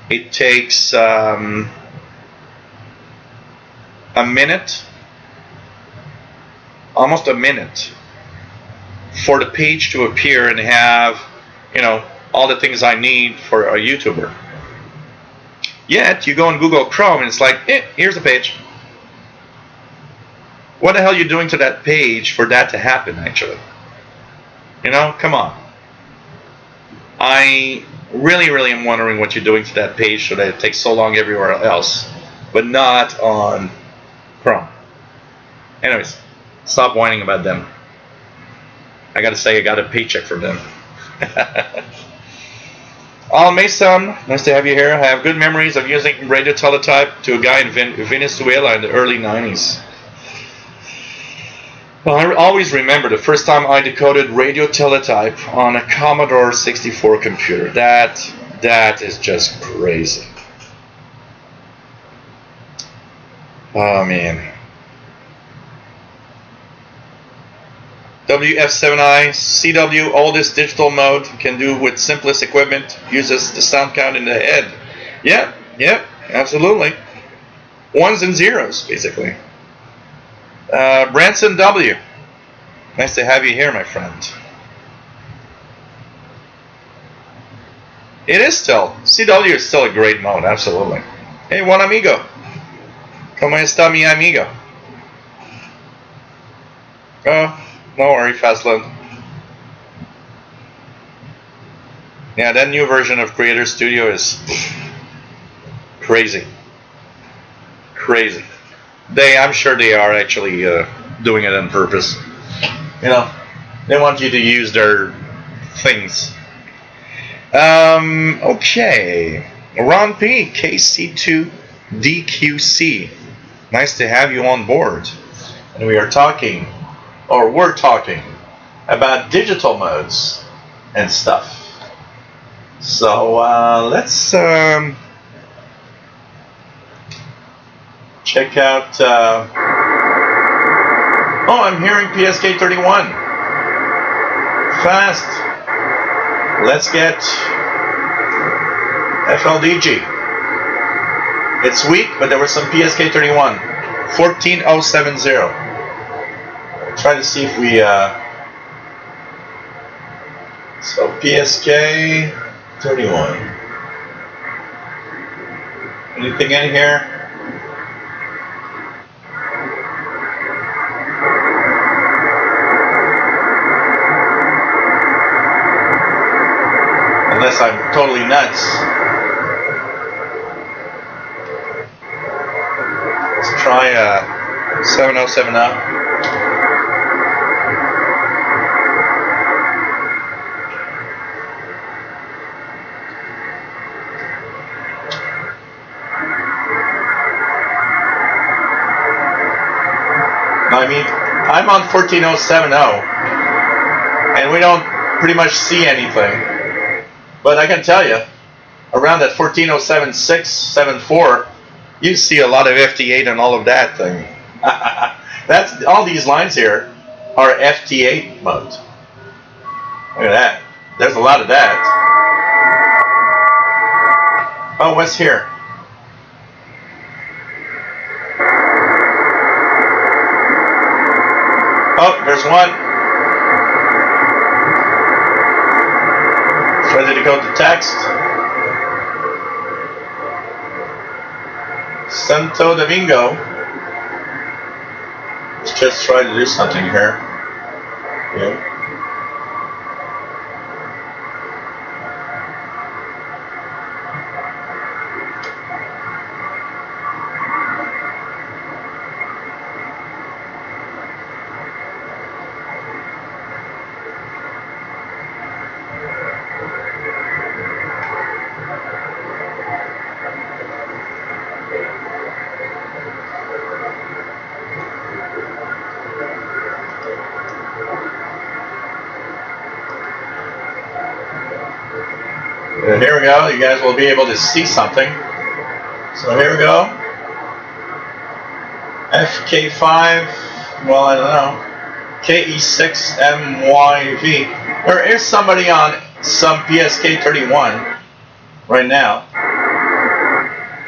it takes a minute, almost a minute, for the page to appear and have, you know, all the things I need for a YouTuber. Yet you go on Google Chrome and it's like, here's the page. What the hell are you doing to that page for that to happen, actually? You know, come on. I really, really am wondering what you're doing to that page so that it takes so long everywhere else, but not on Chrome. Anyways, stop whining about them. I gotta say, I got a paycheck from them. Mason, nice to have you here. I have good memories of using radio teletype to a guy in Venezuela in the early 90s. Well, I always remember the first time I decoded radio teletype on a Commodore 64 computer. That is just crazy. Oh man. WF7I CW, oldest digital mode, can do with simplest equipment, uses the sound count in the head. Yep, absolutely. Ones and zeros, basically. Branson W. Nice to have you here, my friend. It is still. CW is still a great mode, absolutely. Hey, Juan Amigo. ¿Cómo está mi amigo? Oh, no worry, Fastload. Yeah, that new version of Creator Studio is crazy. Crazy. I'm sure they are actually doing it on purpose. You know, they want you to use their things. Okay. Ron P, KC2DQC. Nice to have you on board. And we're talking about digital modes and stuff. So let's check out. Oh, I'm hearing PSK31. Fast. Let's get FLDG. It's weak, but there was some PSK31. 14070. Try to see if we. So PSK31. Anything in here? Unless I'm totally nuts. Let's try 7070. I mean, I'm on 14070, and we don't pretty much see anything. But I can tell you, around that 14076, 74, you see a lot of FT8 and all of that thing. That's all these lines here are FT8 modes. Look at that. There's a lot of that. Oh, what's here? Oh, there's one. It's ready to go to text. Santo Domingo. Let's just try to do something here. Yeah. Here we go. You guys will be able to see something. So here we go. FK5. Well, I don't know. KE6MYV. There is somebody on some PSK31 right now.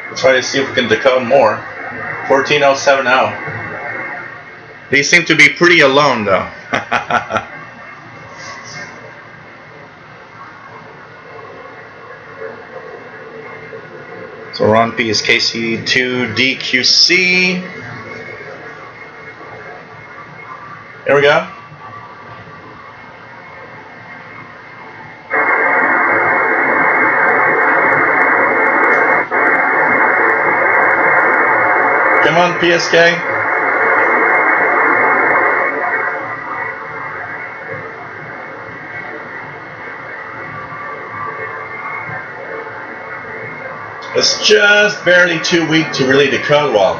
We'll try to see if we can decode more. 14070. They seem to be pretty alone, though. So Ron P is KC2DQC. There we go. Come on, PSK. It's just barely too weak to really decode well.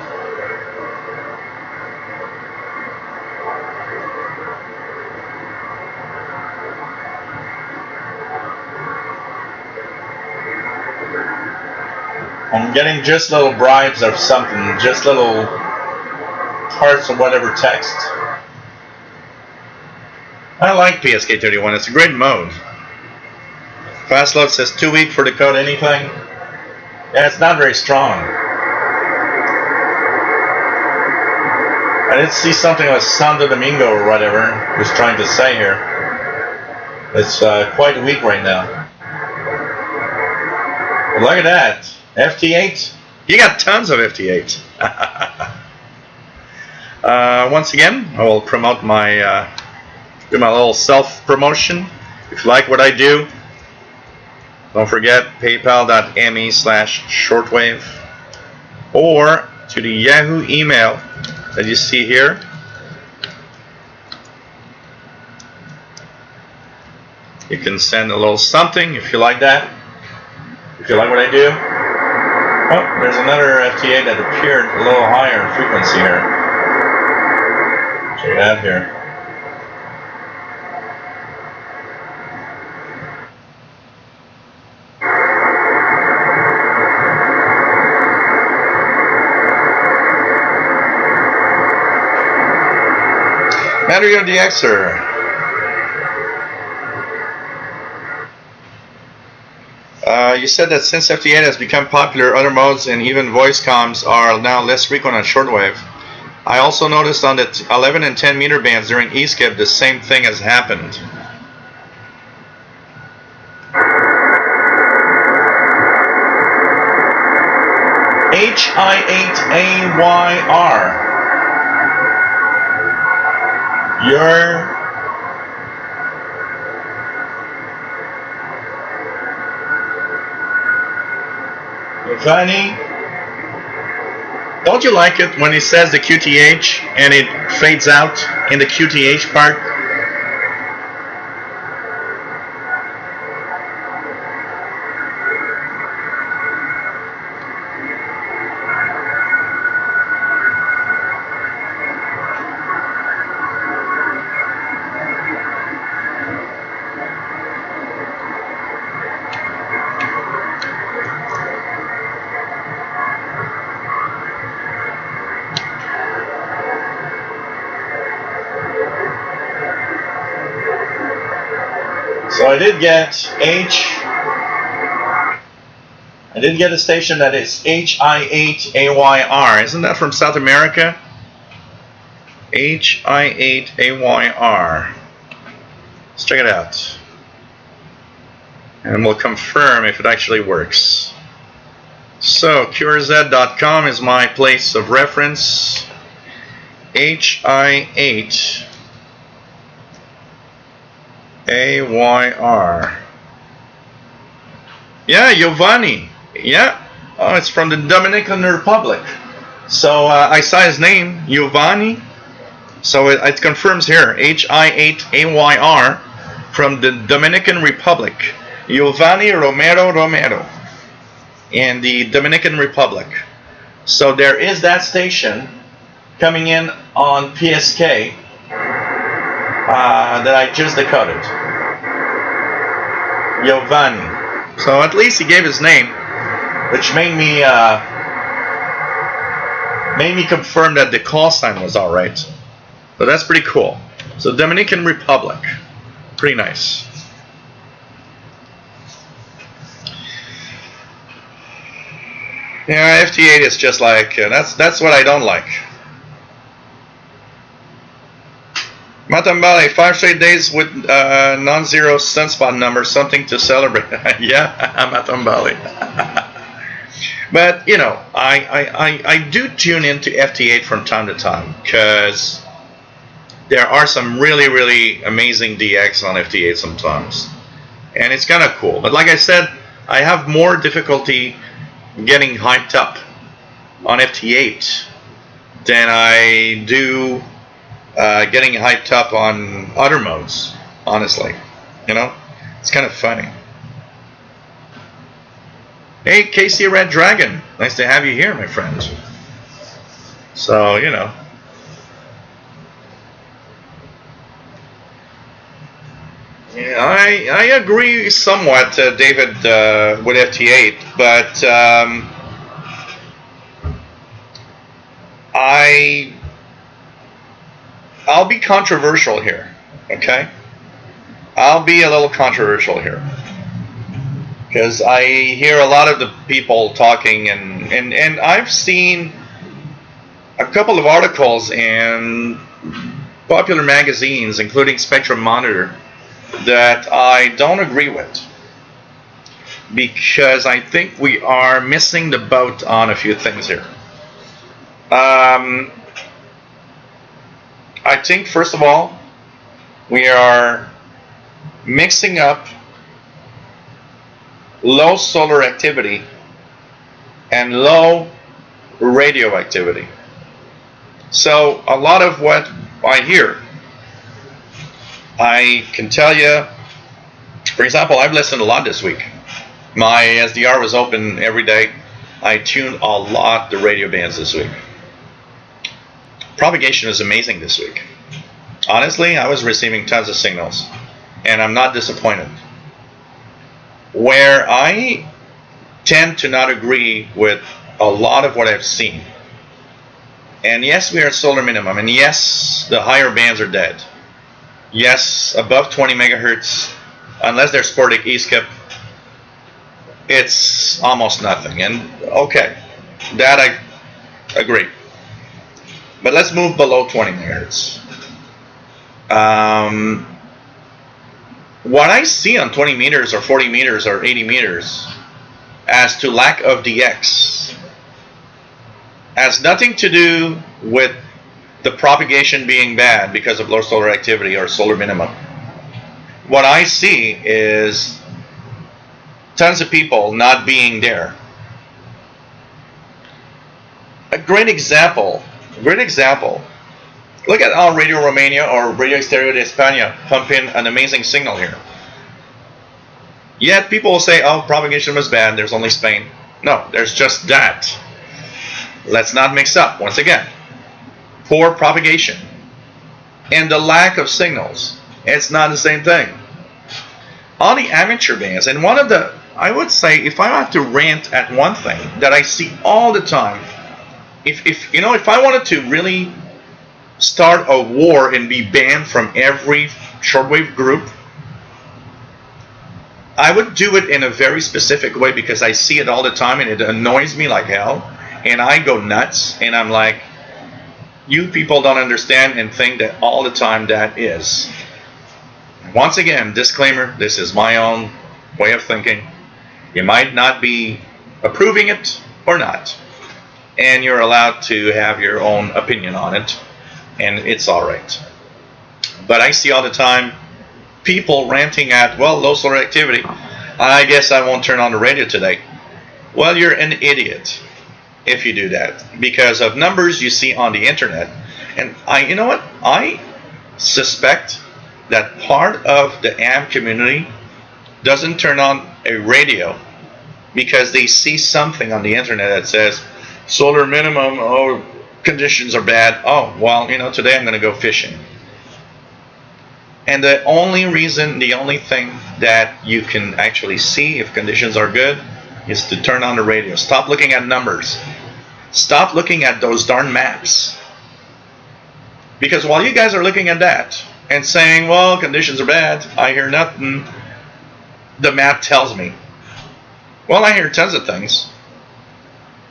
I'm getting just little bribes of something, just little parts of whatever text. I like PSK31, it's a great mode. Fastload says too weak for decode anything. Yeah, it's not very strong. I I did see something like Santo Domingo or whatever was trying to say here. It's quite weak right now. But look at that. FT8. You got tons of FT8. Once again, I will promote my, do my little self-promotion. If you like what I do, don't forget paypal.me/shortwave or to the Yahoo email that you see here. You can send a little something if you like that. If you like what I do. Oh, there's another FT8 that appeared a little higher in frequency here. Check it out here. Mario DXer. You said that since FT8 has become popular, other modes and even voice comms are now less frequent on shortwave. I also noticed on the 11 and 10 meter bands during E-skip the same thing has happened. HI8AYR. Funny. Don't you like it when he says the QTH and it fades out in the QTH part? So I did get a station that is HI8AYR. Isn't that from South America? HI8AYR. Let's check it out. And we'll confirm if it actually works. So QRZ.com is my place of reference. HI8AYR. Yeah, Giovanni. Yeah. Oh, it's from the Dominican Republic. So I saw his name, Giovanni. So it confirms here, HI8AYR from the Dominican Republic. Giovanni Romero in the Dominican Republic. So there is that station coming in on PSK that I just decoded. Giovanni. So at least he gave his name, which made me confirm that the call sign was all right. So that's pretty cool. So Dominican Republic, pretty nice. Yeah, FT8 is just like that's what I don't like. Matambale, 5 straight days with non-zero sunspot number, something to celebrate. Yeah, Matambale. But you know, I do tune into FT8 from time to time because there are some really amazing DX on FT8 sometimes, and it's kind of cool. But like I said, I have more difficulty getting hyped up on FT8 than I do getting hyped up on other modes, honestly. You know, it's kind of funny. Hey, KC Red Dragon, nice to have you here, my friend. So, you know. Yeah, I agree somewhat, David, with FT8, but I'll be controversial here, okay? I'll be a little controversial here. Because I hear a lot of the people talking, and I've seen a couple of articles in popular magazines, including Spectrum Monitor, that I don't agree with, because I think we are missing the boat on a few things here. I think, first of all, we are mixing up low solar activity and low radio activity. So a lot of what I hear, I can tell you, for example, I've listened a lot this week. My SDR was open every day. I tuned a lot the radio bands this week. Propagation was amazing this week. Honestly, I was receiving tons of signals, and I'm not disappointed. Where I tend to not agree with a lot of what I've seen, and yes, we are at solar minimum, and yes, the higher bands are dead. Yes, above 20 megahertz, unless they're sporadic E-skip, it's almost nothing. And okay, that I agree. But let's move below 20 megahertz. What I see on 20 meters or 40 meters or 80 meters as to lack of DX has nothing to do with the propagation being bad because of low solar activity or solar minimum. What I see is tons of people not being there. A great example. Look at how Radio Romania or Radio Exterior de España pump in an amazing signal here. Yet people will say, oh, propagation was bad, there's only Spain. No, there's just that. Let's not mix up, once again. Poor propagation and the lack of signals. It's not the same thing. On the amateur bands, and one of the, I would say, if I have to rant at one thing that I see all the time, if I wanted to really start a war and be banned from every shortwave group, I would do it in a very specific way, because I see it all the time and it annoys me like hell, and I go nuts, and I'm like, you people don't understand and think that all the time that is. Once again, disclaimer, this is my own way of thinking. You might not be approving it or not, and you're allowed to have your own opinion on it, and it's all right. But I see all the time people ranting at, well, low solar activity, I guess I won't turn on the radio today. Well, you're an idiot if you do that, because of numbers you see on the internet. And you know what? I suspect that part of the AM community doesn't turn on a radio because they see something on the internet that says solar minimum, oh, conditions are bad. Oh, well, today I'm going to go fishing. And the only thing that you can actually see if conditions are good is to turn on the radio. Stop looking at numbers. Stop looking at those darn maps. Because while you guys are looking at that and saying, well, conditions are bad, I hear nothing, the map tells me. Well, I hear tons of things.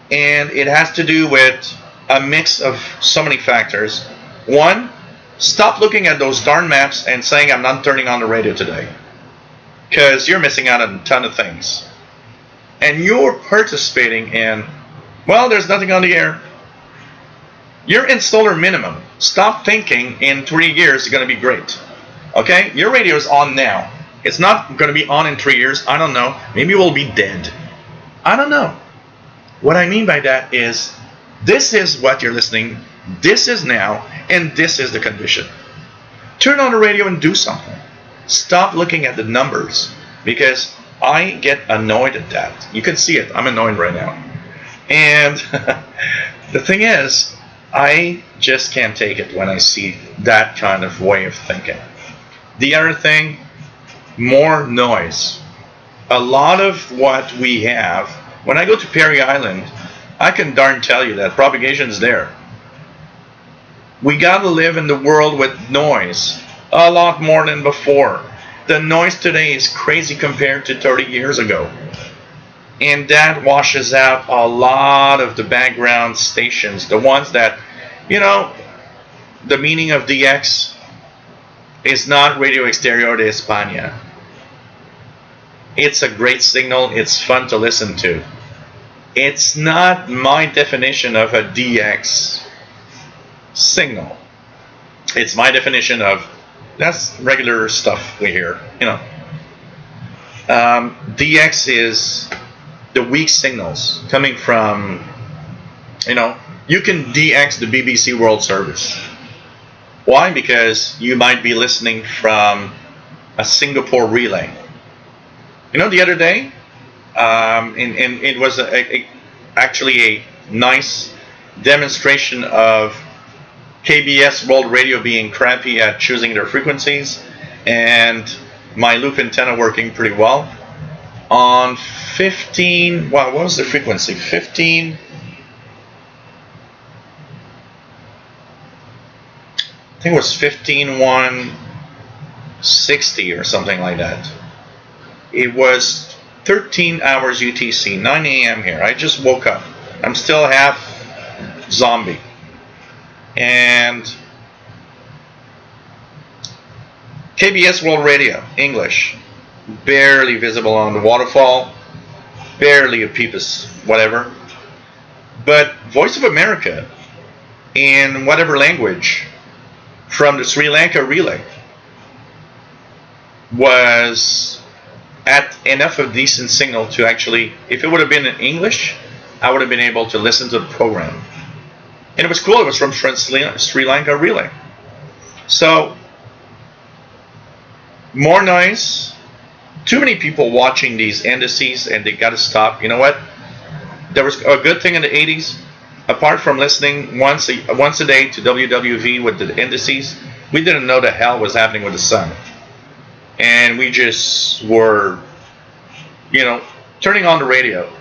And it has to do with a mix of so many factors. One, stop looking at those darn maps and saying I'm not turning on the radio today, because you're missing out on a ton of things. And you're participating in, well, there's nothing on the air. You're in solar minimum. Stop thinking in 3 years it's going to be great. Okay? Your radio is on now. It's not going to be on in 3 years. I don't know. Maybe we'll be dead. I don't know. What I mean by that is, this is what you're listening. This is now, and this is the condition. Turn on the radio and do something. Stop looking at the numbers, because I get annoyed at that. You can see it. I'm annoyed right now. And the thing is, I just can't take it when I see that kind of way of thinking. The other thing, more noise. A lot of what we have, when I go to Perry Island, I can darn tell you that propagation is there. We gotta live in the world with noise a lot more than before. The noise today is crazy compared to 30 years ago. And that washes out a lot of the background stations, the ones that You know, the meaning of DX is not Radio Exterior de España. It's a great signal. It's fun to listen to. It's not my definition of a DX signal. It's my definition of that's regular stuff we hear. DX is the weak signals coming from, you can DX the BBC World Service. Why? Because you might be listening from a Singapore relay. The other day, and it was actually a nice demonstration of KBS World Radio being crappy at choosing their frequencies, and my loop antenna working pretty well. On 15, what was the frequency? 15, I think it was 15160 or something like that. It was 13 hours UTC, 9 a.m. here. I just woke up. I'm still half zombie. And KBS World Radio, English, barely visible on the waterfall, barely a peepus, whatever. But Voice of America, in whatever language, from the Sri Lanka relay, was at enough of decent signal to actually, if it would have been in English, I would have been able to listen to the program. And it was cool. It was from Sri Lanka relay. So, more noise. Too many people watching these indices, and they got to stop. You know what? There was a good thing in the 80s. Apart from listening once a day to WWV with the indices, we didn't know the hell was happening with the sun. And we just were, turning on the radio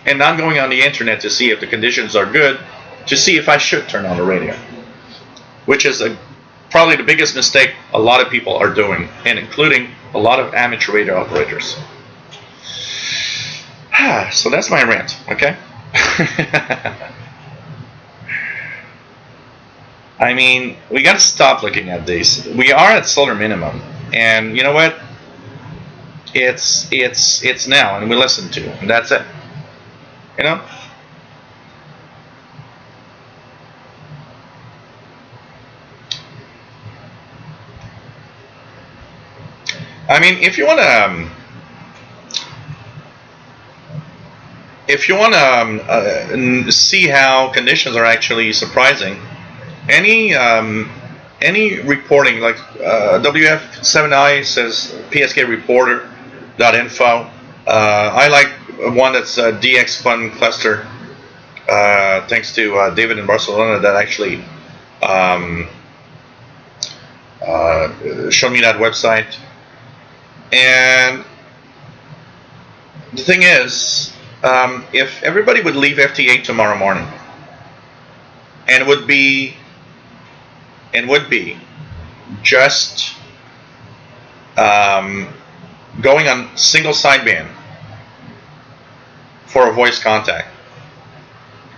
and not going on the internet to see if the conditions are good, to see if I should turn on the radio, which is probably the biggest mistake a lot of people are doing, and including a lot of amateur radio operators. So that's my rant, okay? I mean, we got to stop looking at these. We are at solar minimum, and you know what? It's now, and we listen to, and that's it. I mean, if you want to see how conditions are actually surprising, any reporting like WF7I says pskreporter.info. I like one that's DX Fun Cluster. Thanks to David in Barcelona that actually showed me that website. And the thing is, if everybody would leave FT8 tomorrow morning, and would be just going on single sideband for a voice contact,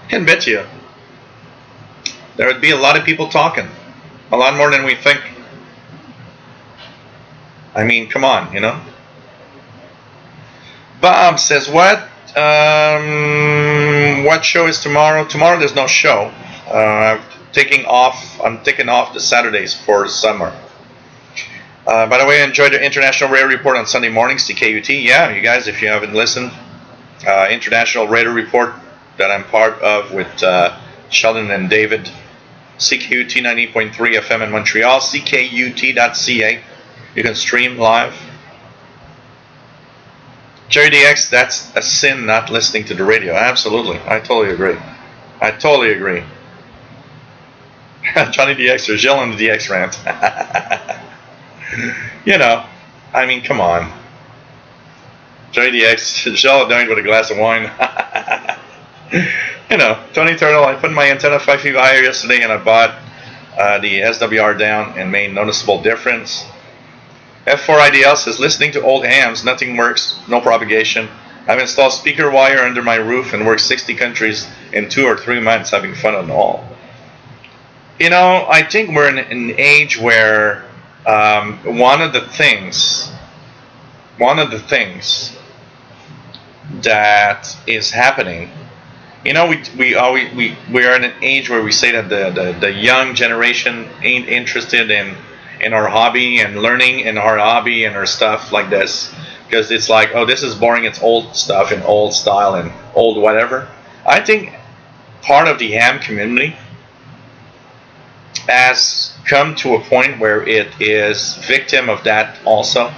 I can bet you there would be a lot of people talking, a lot more than we think. I mean, come on, Bob says, what show is tomorrow? Tomorrow there's no show. I'm taking off the Saturdays for summer. By the way, I enjoyed the International Radio Report on Sunday mornings, DKUT. Yeah, you guys, if you haven't listened, International Radio Report that I'm part of with Sheldon and David, CKUT 90.3 FM in Montreal, ckut.ca. You can stream live. Jerry DX, that's a sin not listening to the radio. Absolutely. I totally agree. Johnny DX or Jill on the DX rant. I mean, come on. Johnny DX, Jill dined with a glass of wine. Tony Turtle, I put my antenna 5 feet higher yesterday and I bought the SWR down and made noticeable difference. F4IDL says, listening to old hams, nothing works, no propagation. I've installed speaker wire under my roof and worked 60 countries in 2 or 3 months, having fun and all. I think we're in an age where one of the things that is happening. We are in an age where we say that the young generation ain't interested in our hobby and learning in our hobby and our stuff like this, because it's like, oh, this is boring, it's old stuff and old style and old whatever. I think part of the ham community has come to a point where it is victim of that also.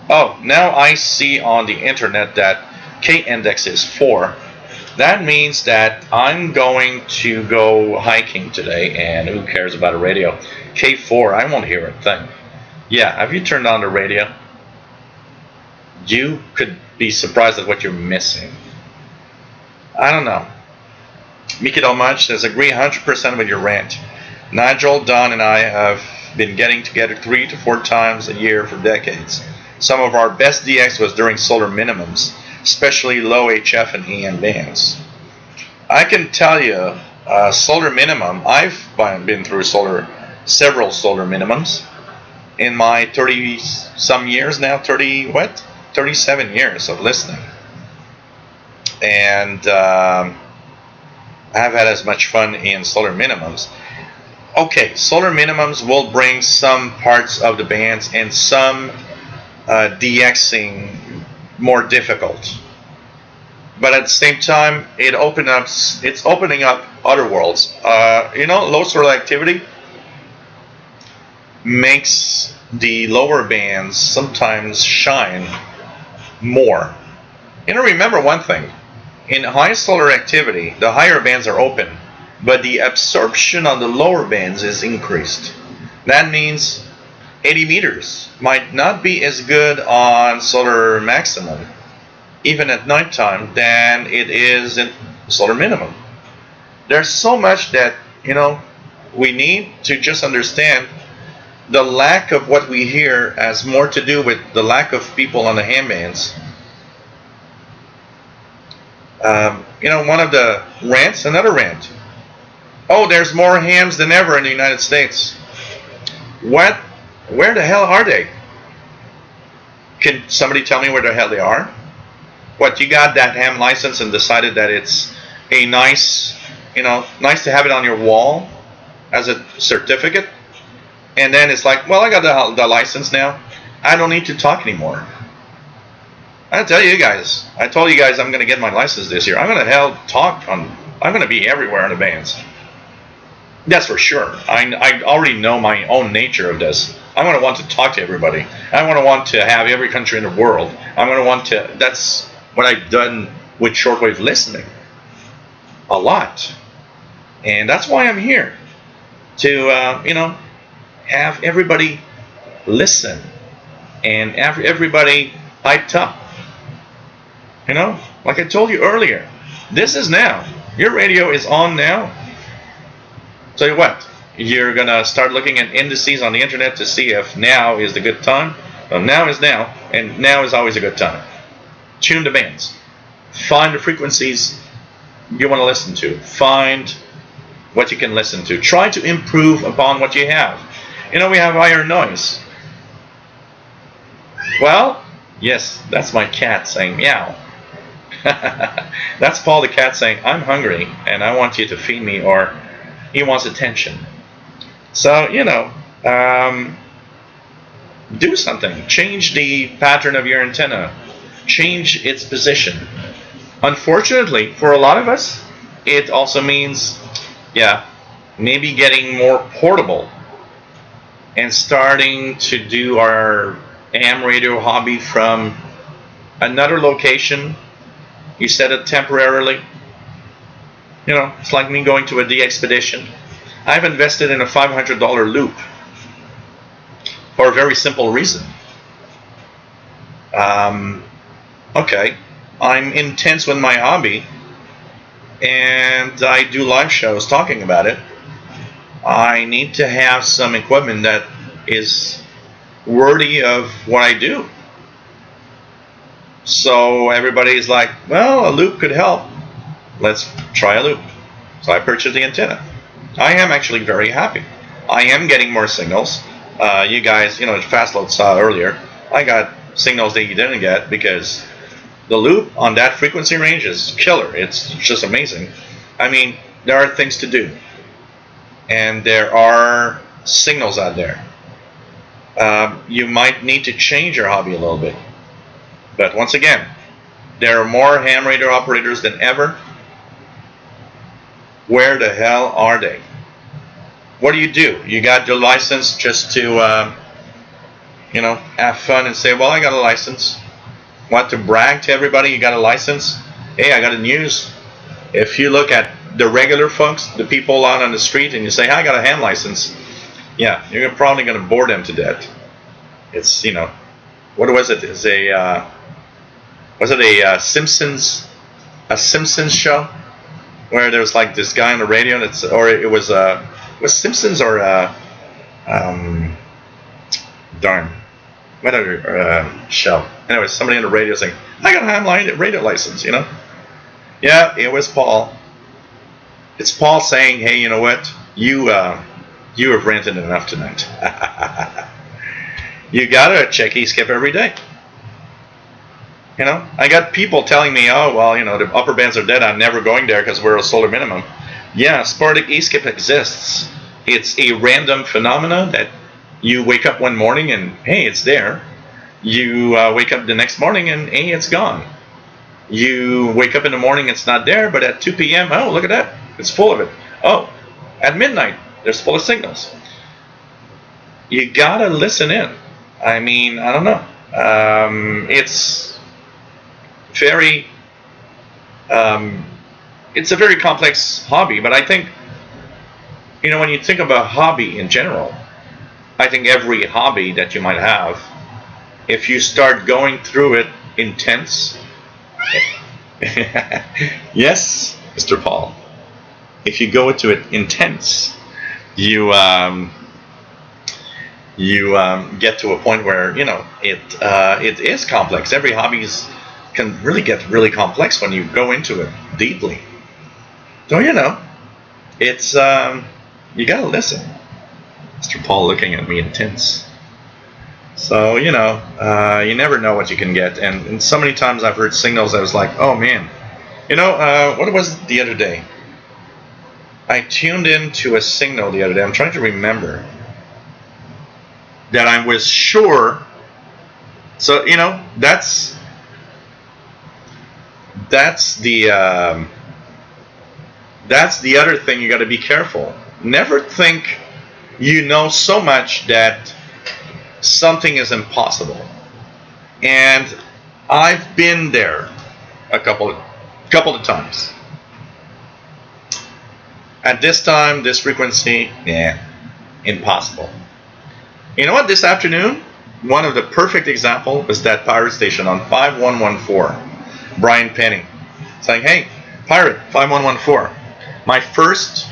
Oh, now I see on the internet that K-index is 4. That means that I'm going to go hiking today, and who cares about a radio? K4, I won't hear a thing. Yeah, have you turned on the radio? You could be surprised at what you're missing. I don't know. Miki Dalmach says, agree 100% with your rant. Nigel, Don, and I have been getting together 3 to 4 times a year for decades. Some of our best DX was during solar minimums, especially low HF and EM bands. I can tell you, solar minimum, I've been through several solar minimums in my 30 some years now, 37 years of listening. And I've had as much fun in solar minimums. Okay, solar minimums will bring some parts of the bands and some DXing more difficult. But at the same time, it's opening up other worlds. Low solar activity makes the lower bands sometimes shine more. Remember one thing. In high solar activity, the higher bands are open, but the absorption on the lower bands is increased. That means 80 meters might not be as good on solar maximum, even at nighttime, than it is in solar minimum. There's so much that, we need to just understand. The lack of what we hear has more to do with the lack of people on the ham bands. One of the rants, another rant. Oh, there's more hams than ever in the United States. What? Where the hell are they? Can somebody tell me where the hell they are? What, you got that ham license and decided that it's a nice to have it on your wall as a certificate? And then it's like, well, I got the license now. I don't need to talk anymore. I told you guys I'm going to get my license this year. I'm going to be everywhere in the bands. That's for sure. I already know my own nature of this. I'm going to want to talk to everybody. I want to have every country in the world. That's what I've done with shortwave listening. A lot. And that's why I'm here. To, have everybody listen. And everybody hyped up. Like I told you earlier, this is now. Your radio is on now. Tell you what, you're going to start looking at indices on the internet to see if now is the good time. Well, now is now, and now is always a good time. Tune the bands. Find the frequencies you want to listen to. Find what you can listen to. Try to improve upon what you have. We have higher noise. Well, yes, that's my cat saying meow. That's Paul the cat saying, I'm hungry and I want you to feed me, or he wants attention. So, do something. Change the pattern of your antenna. Change its position. Unfortunately, for a lot of us, it also means, maybe getting more portable and starting to do our AM radio hobby from another location. You set it temporarily. It's like me going to a DXpedition. I've invested in a $500 loop for a very simple reason. Okay, I'm intense with my hobby, and I do live shows talking about it. I need to have some equipment that is worthy of what I do. So everybody's like, well, a loop could help. Let's try a loop. So I purchased the antenna. I am actually very happy. I am getting more signals. You guys, Fast Load saw earlier, I got signals that you didn't get because the loop on that frequency range is killer. It's just amazing. I mean, there are things to do, and there are signals out there. You might need to change your hobby a little bit. But once again, there are more ham radio operators than ever. Where the hell are they? What do? You got your license just to, have fun and say, well, I got a license. Want to brag to everybody you got a license? Hey, I got a news. If you look at the regular folks, the people out on the street, and you say, hey, I got a ham license, yeah, you're probably going to bore them to death. It's, what was it? It's was it a Simpsons show where there was like this guy on the radio, or it was Simpsons or darn, what other show? Anyway, somebody on the radio saying, I got a ham radio license, Yeah, it was Paul. It's Paul saying, hey, you know what? You have ranted enough tonight. You gotta check E-skip every day. I got people telling me, oh, well, the upper bands are dead. I'm never going there because we're a solar minimum. Yeah, sporadic E-skip exists. It's a random phenomena that you wake up one morning and, hey, it's there. You wake up the next morning and, hey, it's gone. You wake up in the morning, it's not there, but at 2 p.m., oh, look at that. It's full of it. Oh, at midnight, there's full of signals. You gotta listen in. I mean, I don't know. It's very, it's a very complex hobby, but I think, when you think of a hobby in general, I think every hobby that you might have, if you start going through it intense, yes, Mr. Paul, if you go into it intense, you get to a point where it is complex. Every hobby can really get really complex when you go into it deeply. So it's you gotta listen. Mr. Paul looking at me intense. So you never know what you can get, and so many times I've heard signals I was like, oh man, what was it the other day? I tuned into a signal the other day. I'm trying to remember that I was sure. So that's the other thing you got to be careful. Never think you know so much that something is impossible. And I've been there a couple of times. At this time, this frequency, impossible. You know what? This afternoon, one of the perfect example was that pirate station on 5114. Brian Penny saying, hey, pirate 5114. My first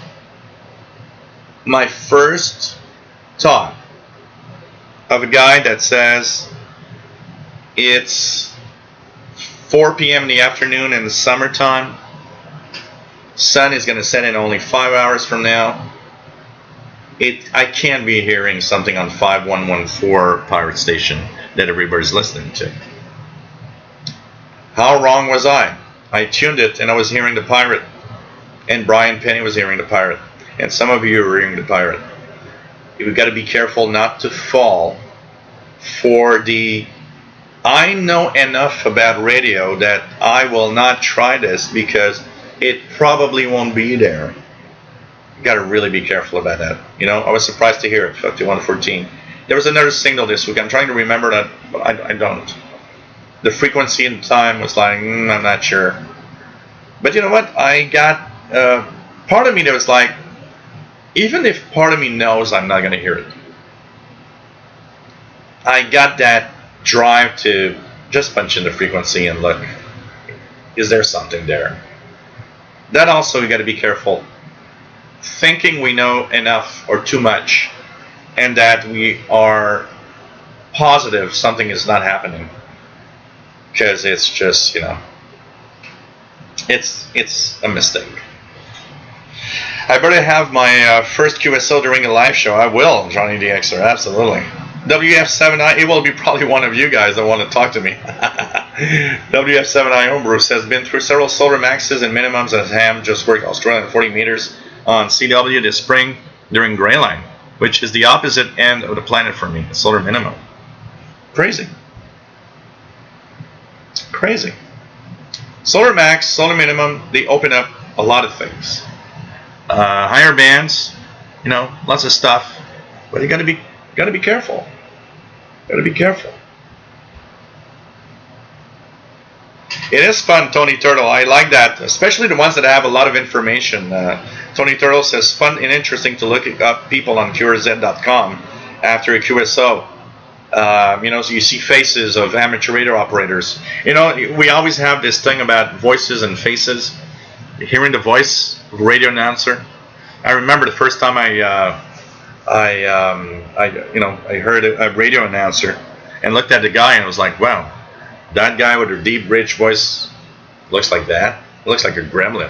thought of a guy that says it's 4 p.m. in the afternoon in the summertime, sun is going to set in only 5 hours from now. I can't be hearing something on 5114 pirate station that everybody's listening to. How wrong was I? I tuned it and I was hearing the pirate, and Brian Penny was hearing the pirate, and some of you are hearing the pirate. You've got to be careful not to fall for the I know enough about radio that I will not try this because it probably won't be there. You got to really be careful about that. I was surprised to hear it, 5114. There was another signal this week. I'm trying to remember that, but I don't. The frequency and time was like, I'm not sure. But you know what? I got part of me that was like, even if part of me knows I'm not going to hear it, I got that drive to just punch in the frequency and look, is there something there? That also, you got to be careful. Thinking we know enough or too much, and that we are positive something is not happening, because it's just it's a mistake. I better have my first QSO during a live show. I will, Johnny DXer, absolutely. WF7I, it will be probably one of you guys that want to talk to me. WF7I Homebrew has been through several solar maxes and minimums as ham just worked Australian 40 meters on CW this spring during gray line, which is the opposite end of the planet for me, the solar minimum. Crazy. Crazy. Solar max, solar minimum, they open up a lot of things. Higher bands, lots of stuff, but you gotta be careful. Gotta be careful. It is fun, Tony Turtle. I like that, especially the ones that have a lot of information. Tony Turtle says fun and interesting to look up people on QRZ.com after a QSO. So you see faces of amateur radio operators. We always have this thing about voices and faces. Hearing the voice of a radio announcer. I remember the first time I heard a radio announcer and looked at the guy and was like, wow, that guy with a deep, rich voice looks like that. Looks like a gremlin.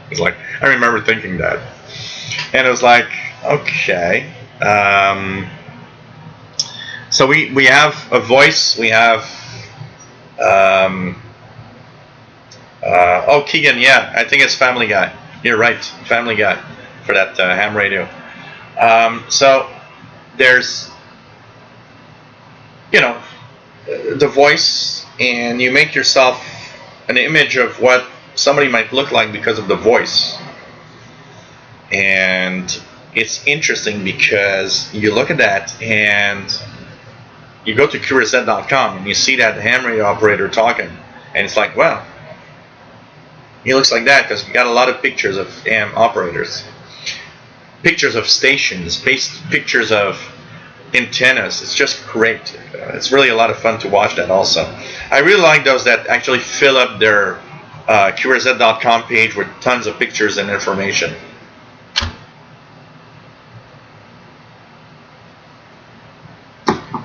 It's like, I remember thinking that. And it was like, okay. So we have a voice, we have Keegan, yeah, I think it's Family Guy. You're right, Family Guy for that ham radio. So there's the voice, and you make yourself an image of what somebody might look like because of the voice. And it's interesting because you look at that and you go to QRZ.com and you see that ham radio operator talking, and it's like, wow, he looks like that because we got a lot of pictures of ham operators, pictures of stations, pictures of antennas. It's just great. It's really a lot of fun to watch that also. I really like those that actually fill up their QRZ.com page with tons of pictures and information.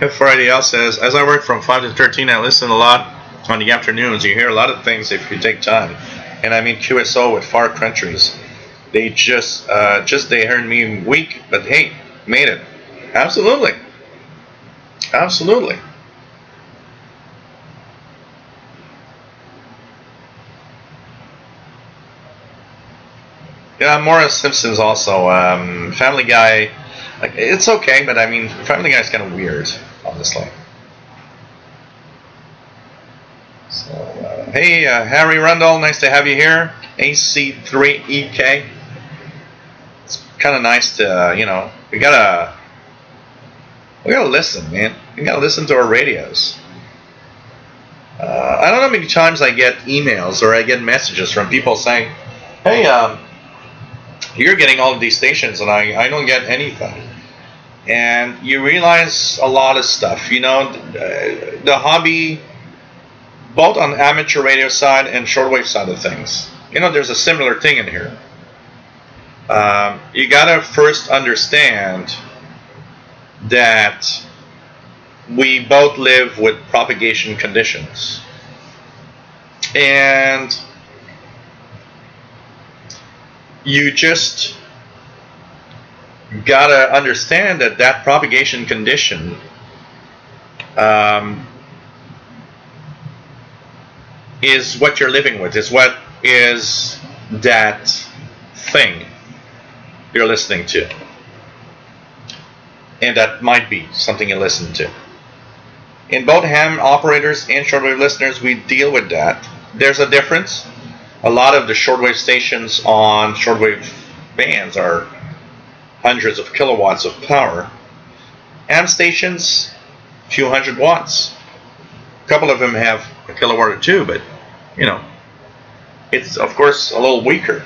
If Friday L says, as I work from 5 to 13, I listen a lot on the afternoons. You hear a lot of things if you take time. And I mean QSO with far countries. They they heard me weak, but hey, made it. Absolutely. Absolutely. Yeah, Morris Simpson's also. Family Guy, it's okay, but I mean, Family Guy's kind of weird, honestly. So, hey, Harry Rundle, nice to have you here. AC3EK. It's kind of nice to, we gotta listen, man. We gotta listen to our radios. I don't know how many times I get emails or I get messages from people saying, hey, you're getting all of these stations and I don't get anything. And you realize a lot of stuff. The hobby, both on amateur radio side and shortwave side of things. There's a similar thing in here. You gotta first understand that we both live with propagation conditions. And you just gotta understand that propagation condition is what you're living with, is what is that thing you're listening to. And that might be something you listen to. In both ham operators and shortwave listeners, we deal with that. There's a difference. A lot of the shortwave stations on shortwave bands are hundreds of kilowatts of power. Ham stations, a few hundred watts. A couple of them have a kilowatt or two, but it's of course a little weaker.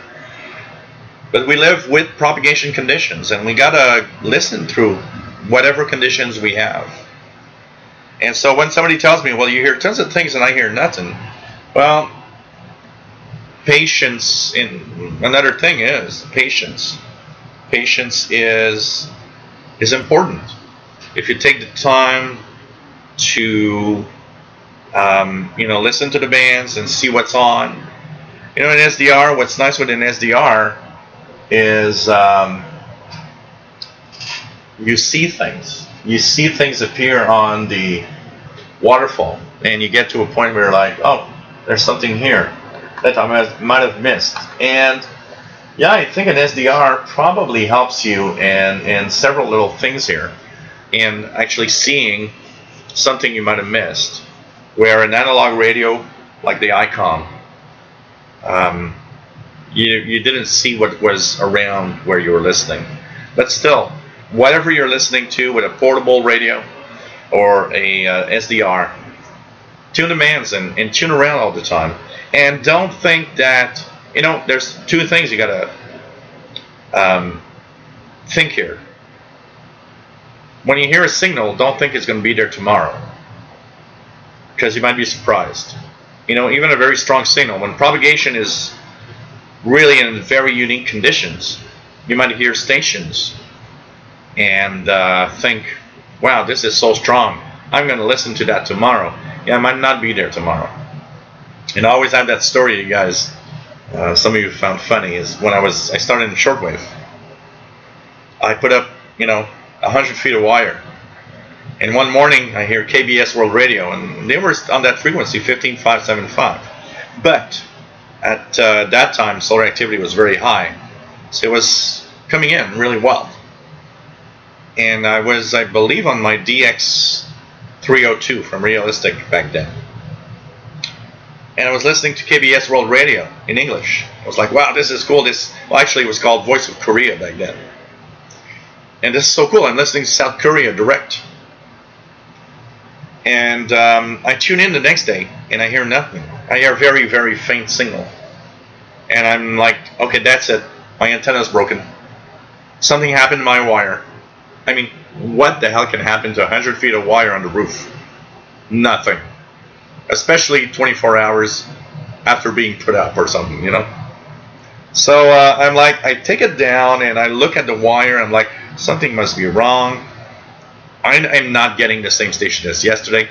But we live with propagation conditions, and we gotta listen through whatever conditions we have. And so when somebody tells me, well, you hear tons of things and I hear nothing, well, patience, another thing is patience. Patience is important. If you take the time to listen to the bands and see what's on. In SDR, what's nice with an SDR is you see things. You see things appear on the waterfall, and you get to a point where you're like, oh, there's something here that I might have missed. And yeah, I think an SDR probably helps you in several little things here, in actually seeing something you might have missed. Where an analog radio, like the ICOM, you didn't see what was around where you were listening. But still, whatever you're listening to with a portable radio or a SDR, tune the bands and tune around all the time. And don't think that, there's two things you gotta think here. When you hear a signal, don't think it's going to be there tomorrow, because you might be surprised. Even a very strong signal, when propagation is really in very unique conditions, you might hear stations and think, wow, this is so strong, I'm going to listen to that tomorrow. Yeah, it might not be there tomorrow. And I always have that story, you guys, some of you found funny, is when I started in shortwave. I put up, 100 feet of wire. And one morning I hear KBS World Radio, and they were on that frequency, 15575. But at that time, solar activity was very high. So it was coming in really well. And I was, I believe, on my DX 302 from Realistic back then. And I was listening to KBS World Radio in English. I was like, wow, this is cool. Actually, it was called Voice of Korea back then. And this is so cool. I'm listening to South Korea direct. And I tune in the next day, and I hear nothing. I hear a very, very faint signal. And I'm like, okay, that's it. My antenna's broken. Something happened to my wire. I mean, what the hell can happen to 100 feet of wire on the roof? Nothing. Especially 24 hours after being put up or something, So I'm like, I take it down and I look at the wire. I'm like, something must be wrong. I'm not getting the same station as yesterday.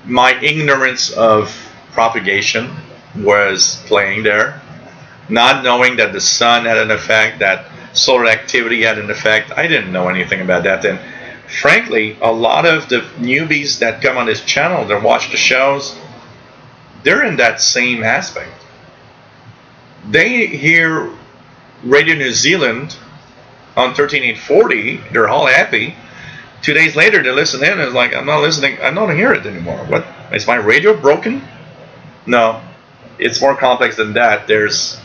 My ignorance of propagation was playing there. Not knowing that the sun had an effect, that solar activity had an effect. I didn't know anything about that. And frankly, a lot of the newbies that come on this channel that watch the shows, they're in that same aspect. They hear Radio New Zealand on 13840, they're all happy. 2 days later, they listen in and it's like, I'm not listening, I don't hear it anymore. What? Is my radio broken? No, it's more complex than that. There's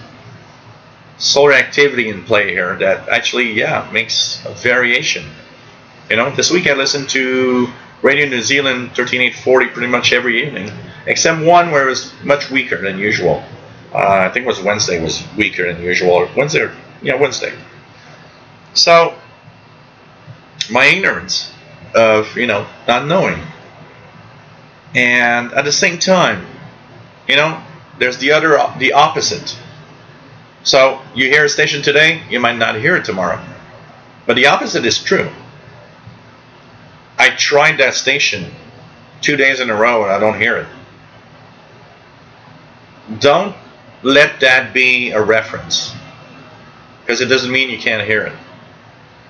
solar activity in play here that actually, makes a variation. This week I listened to Radio New Zealand 13840 pretty much every evening, except one where it was much weaker than usual. I think it was Wednesday was weaker than usual. Or Wednesday. So, my ignorance of, not knowing. And at the same time, there's the opposite. So, you hear a station today, you might not hear it tomorrow. But the opposite is true. I tried that station 2 days in a row and I don't hear it. Don't let that be a reference, because it doesn't mean you can't hear it.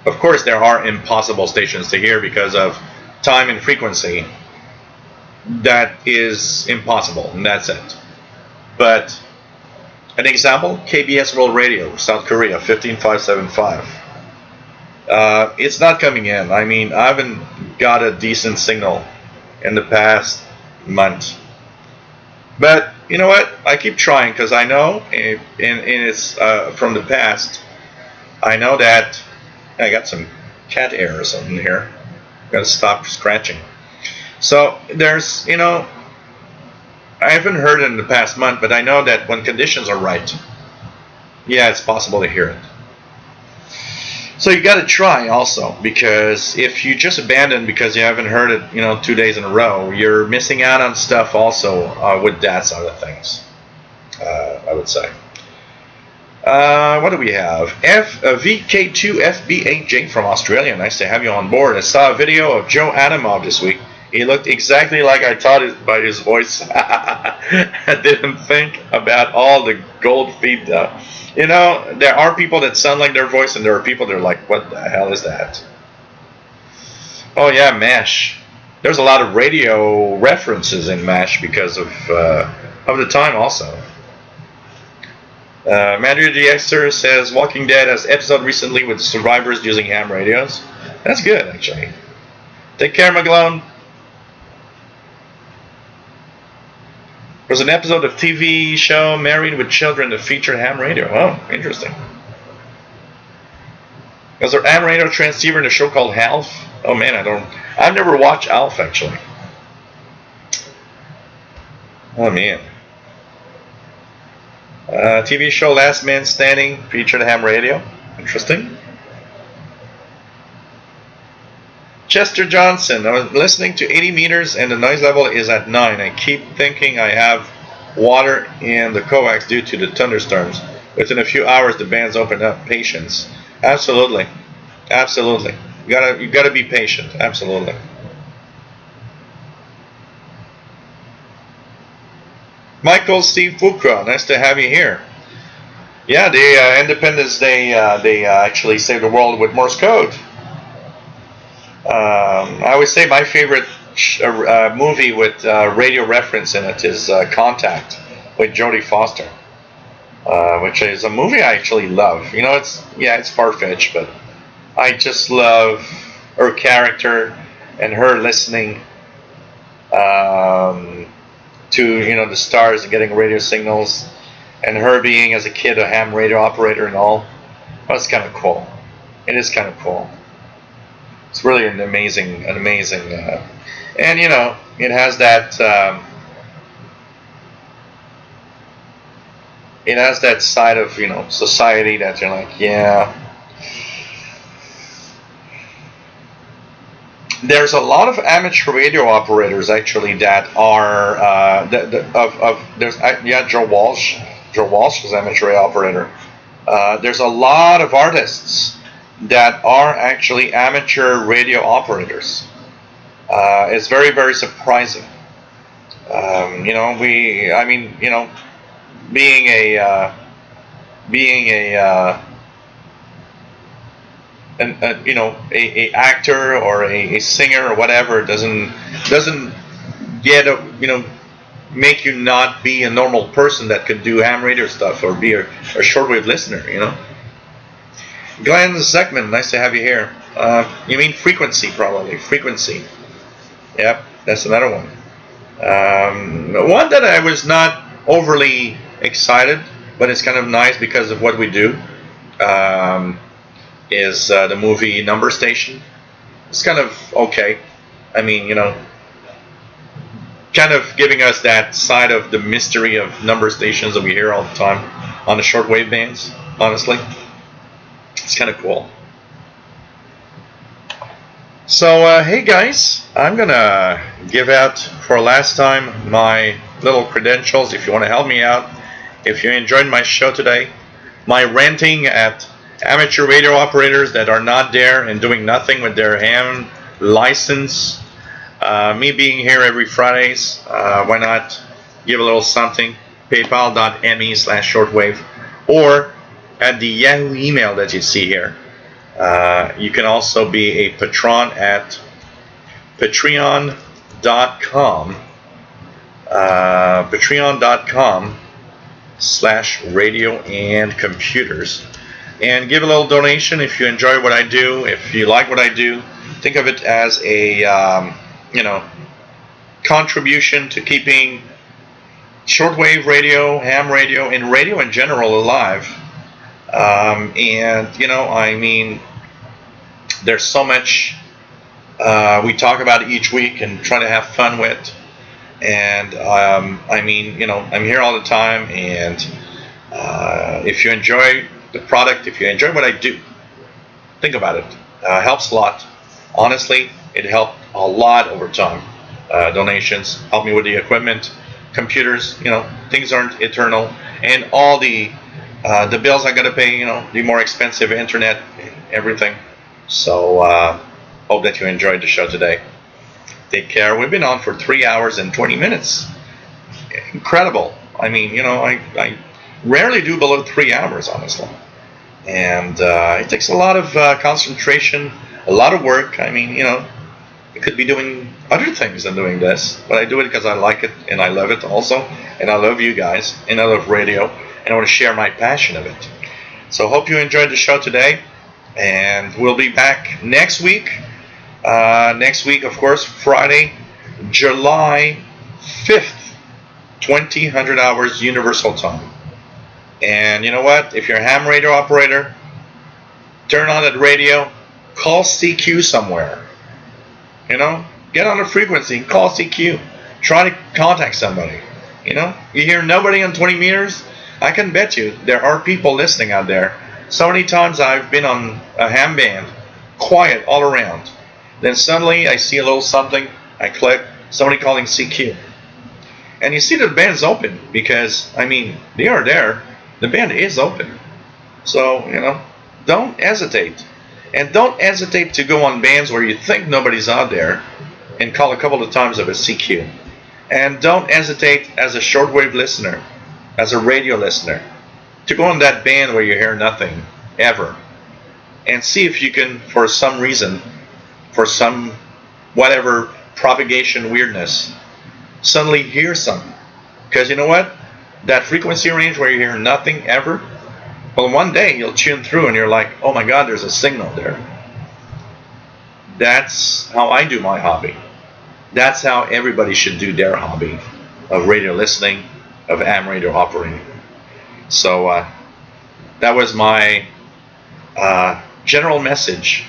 Of course, there are impossible stations to hear because of time and frequency. That is impossible, and that's it. But an example, KBS World Radio, South Korea, 15575. It's not coming in. I mean, I haven't got a decent signal in the past month. But you know what? I keep trying, because I know, and it's from the past, I know that I got some cat hair or something here. Gotta stop scratching. So there's, I haven't heard it in the past month, but I know that when conditions are right, it's possible to hear it. So you got to try also, because if you just abandon because you haven't heard it, 2 days in a row, you're missing out on stuff also with that side of things, I would say. What do we have? VK2FB8J from Australia. Nice to have you on board. I saw a video of Joe Adamov this week He looked exactly like I thought by his voice. I didn't think about all the gold feet. You know, there are people that sound like their voice, and there are people that are like, "What the hell is that?" Oh yeah, MASH. There's a lot of radio references in MASH because of the time also. Matthew DXer says Walking Dead has episode recently with survivors using ham radios. That's good, actually. Take care, McGlone. There's an episode of TV show Married with Children that featured ham radio. Oh, interesting. Was there ham radio transceiver in a show called Alf? Oh man, I've never watched Alf actually. Oh man. TV show Last Man Standing featured ham radio. Interesting. Chester Johnson, I was listening to 80 meters and the noise level is at 9. I keep thinking I have water in the coax due to the thunderstorms. Within a few hours the band's opened up. Patience. Absolutely. Absolutely. You gotta be patient. Absolutely. Michael Steve Fukra, nice to have you here. Yeah, the Independence Day, they actually saved the world with Morse code. I always say my favorite movie with radio reference in it is Contact with Jodie Foster, which is a movie I actually love. You know, it's far-fetched, but I just love her character and her listening to the stars and getting radio signals, and her being as a kid a ham radio operator and all. That's kind of cool. It is kind of cool. It's really an amazing, and it has that side of society that you're like, yeah. There's a lot of amateur radio operators actually that are Joe Walsh. Joe Walsh is an amateur radio operator. There's a lot of artists that are actually amateur radio operators. It's very, very surprising. Being a actor or a singer or whatever doesn't get make you not be a normal person that could do ham radio stuff or be a shortwave listener. Glenn Zeckman, nice to have you here. You mean frequency, probably. Frequency. Yep, that's another one. One that I was not overly excited, but it's kind of nice because of what we do, is the movie Number Station. It's kind of okay. I mean, kind of giving us that side of the mystery of number stations that we hear all the time on the shortwave bands, honestly. It's kind of cool. So, hey guys, I'm gonna give out for last time my little credentials if you want to help me out. If you enjoyed my show today, my ranting at amateur radio operators that are not there and doing nothing with their ham license, me being here every Fridays, why not give a little something? PayPal.me/shortwave, or at the Yahoo email that you see here. You can also be a patron at patreon.com, patreon.com/radio and computers, and give a little donation if you enjoy what I do. If you like what I do, think of it as a contribution to keeping shortwave radio, ham radio, and radio in general alive. There's so much we talk about each week and try to have fun with. And I'm here all the time. And if you enjoy the product, if you enjoy what I do, think about it. Helps a lot. Honestly, it helped a lot over time. Donations help me with the equipment, computers. Things aren't eternal, and all the bills I gotta pay. The more expensive internet, everything. So hope that you enjoyed the show today. Take care. We've been on for 3 hours and 20 minutes. Incredible. I mean, I rarely do below 3 hours, honestly. And it takes a lot of concentration, a lot of work. I mean, I could be doing other things than doing this, but I do it because I like it and I love it also. And I love you guys, and I love radio, and I want to share my passion of it. So hope you enjoyed the show today, and we'll be back next week. Next week, of course, Friday, July 5th, 2000 hours Universal Time. And you know what? If you're a ham radio operator, turn on that radio, call CQ somewhere. Get on a frequency, call CQ. Try to contact somebody. You hear nobody on 20 meters? I can bet you there are people listening out there. So many times I've been on a ham band, quiet all around. Then suddenly I see a little something, I click, somebody calling CQ. And you see the band's open because, they are there. The band is open. So, don't hesitate. And don't hesitate to go on bands where you think nobody's out there and call a couple of times of a CQ. And don't hesitate as a shortwave listener, as a radio listener, to go on that band where you hear nothing, ever. And see if you can, for some reason, for some whatever propagation weirdness, suddenly hear something. Because you know what? That frequency range where you hear nothing ever, well, one day you'll tune through and you're like, oh my God, there's a signal there. That's how I do my hobby. That's how everybody should do their hobby of radio listening, of ham radio operating. So that was my general message,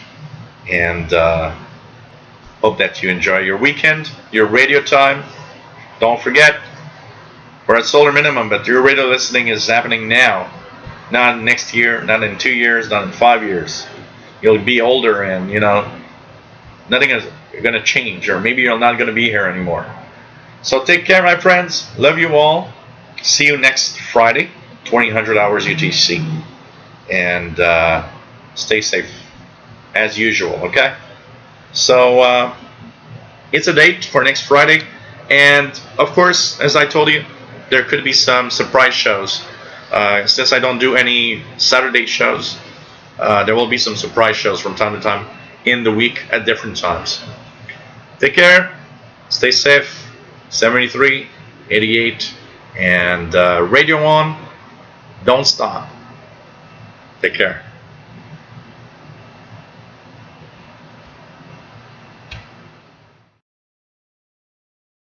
and hope that you enjoy your weekend, your radio time. Don't forget, we're at solar minimum, but your radio listening is happening now. Not next year, not in 2 years, not in 5 years. You'll be older and, nothing is going to change, or maybe you're not going to be here anymore. So take care, my friends. Love you all. See you next Friday, 2000 hours UTC. And stay safe, as usual, okay? So it's a date for next Friday. And, of course, as I told you, there could be some surprise shows. Since I don't do any Saturday shows, there will be some surprise shows from time to time in the week at different times. Take care, stay safe. 73, 88, and radio on. Don't stop. Take care.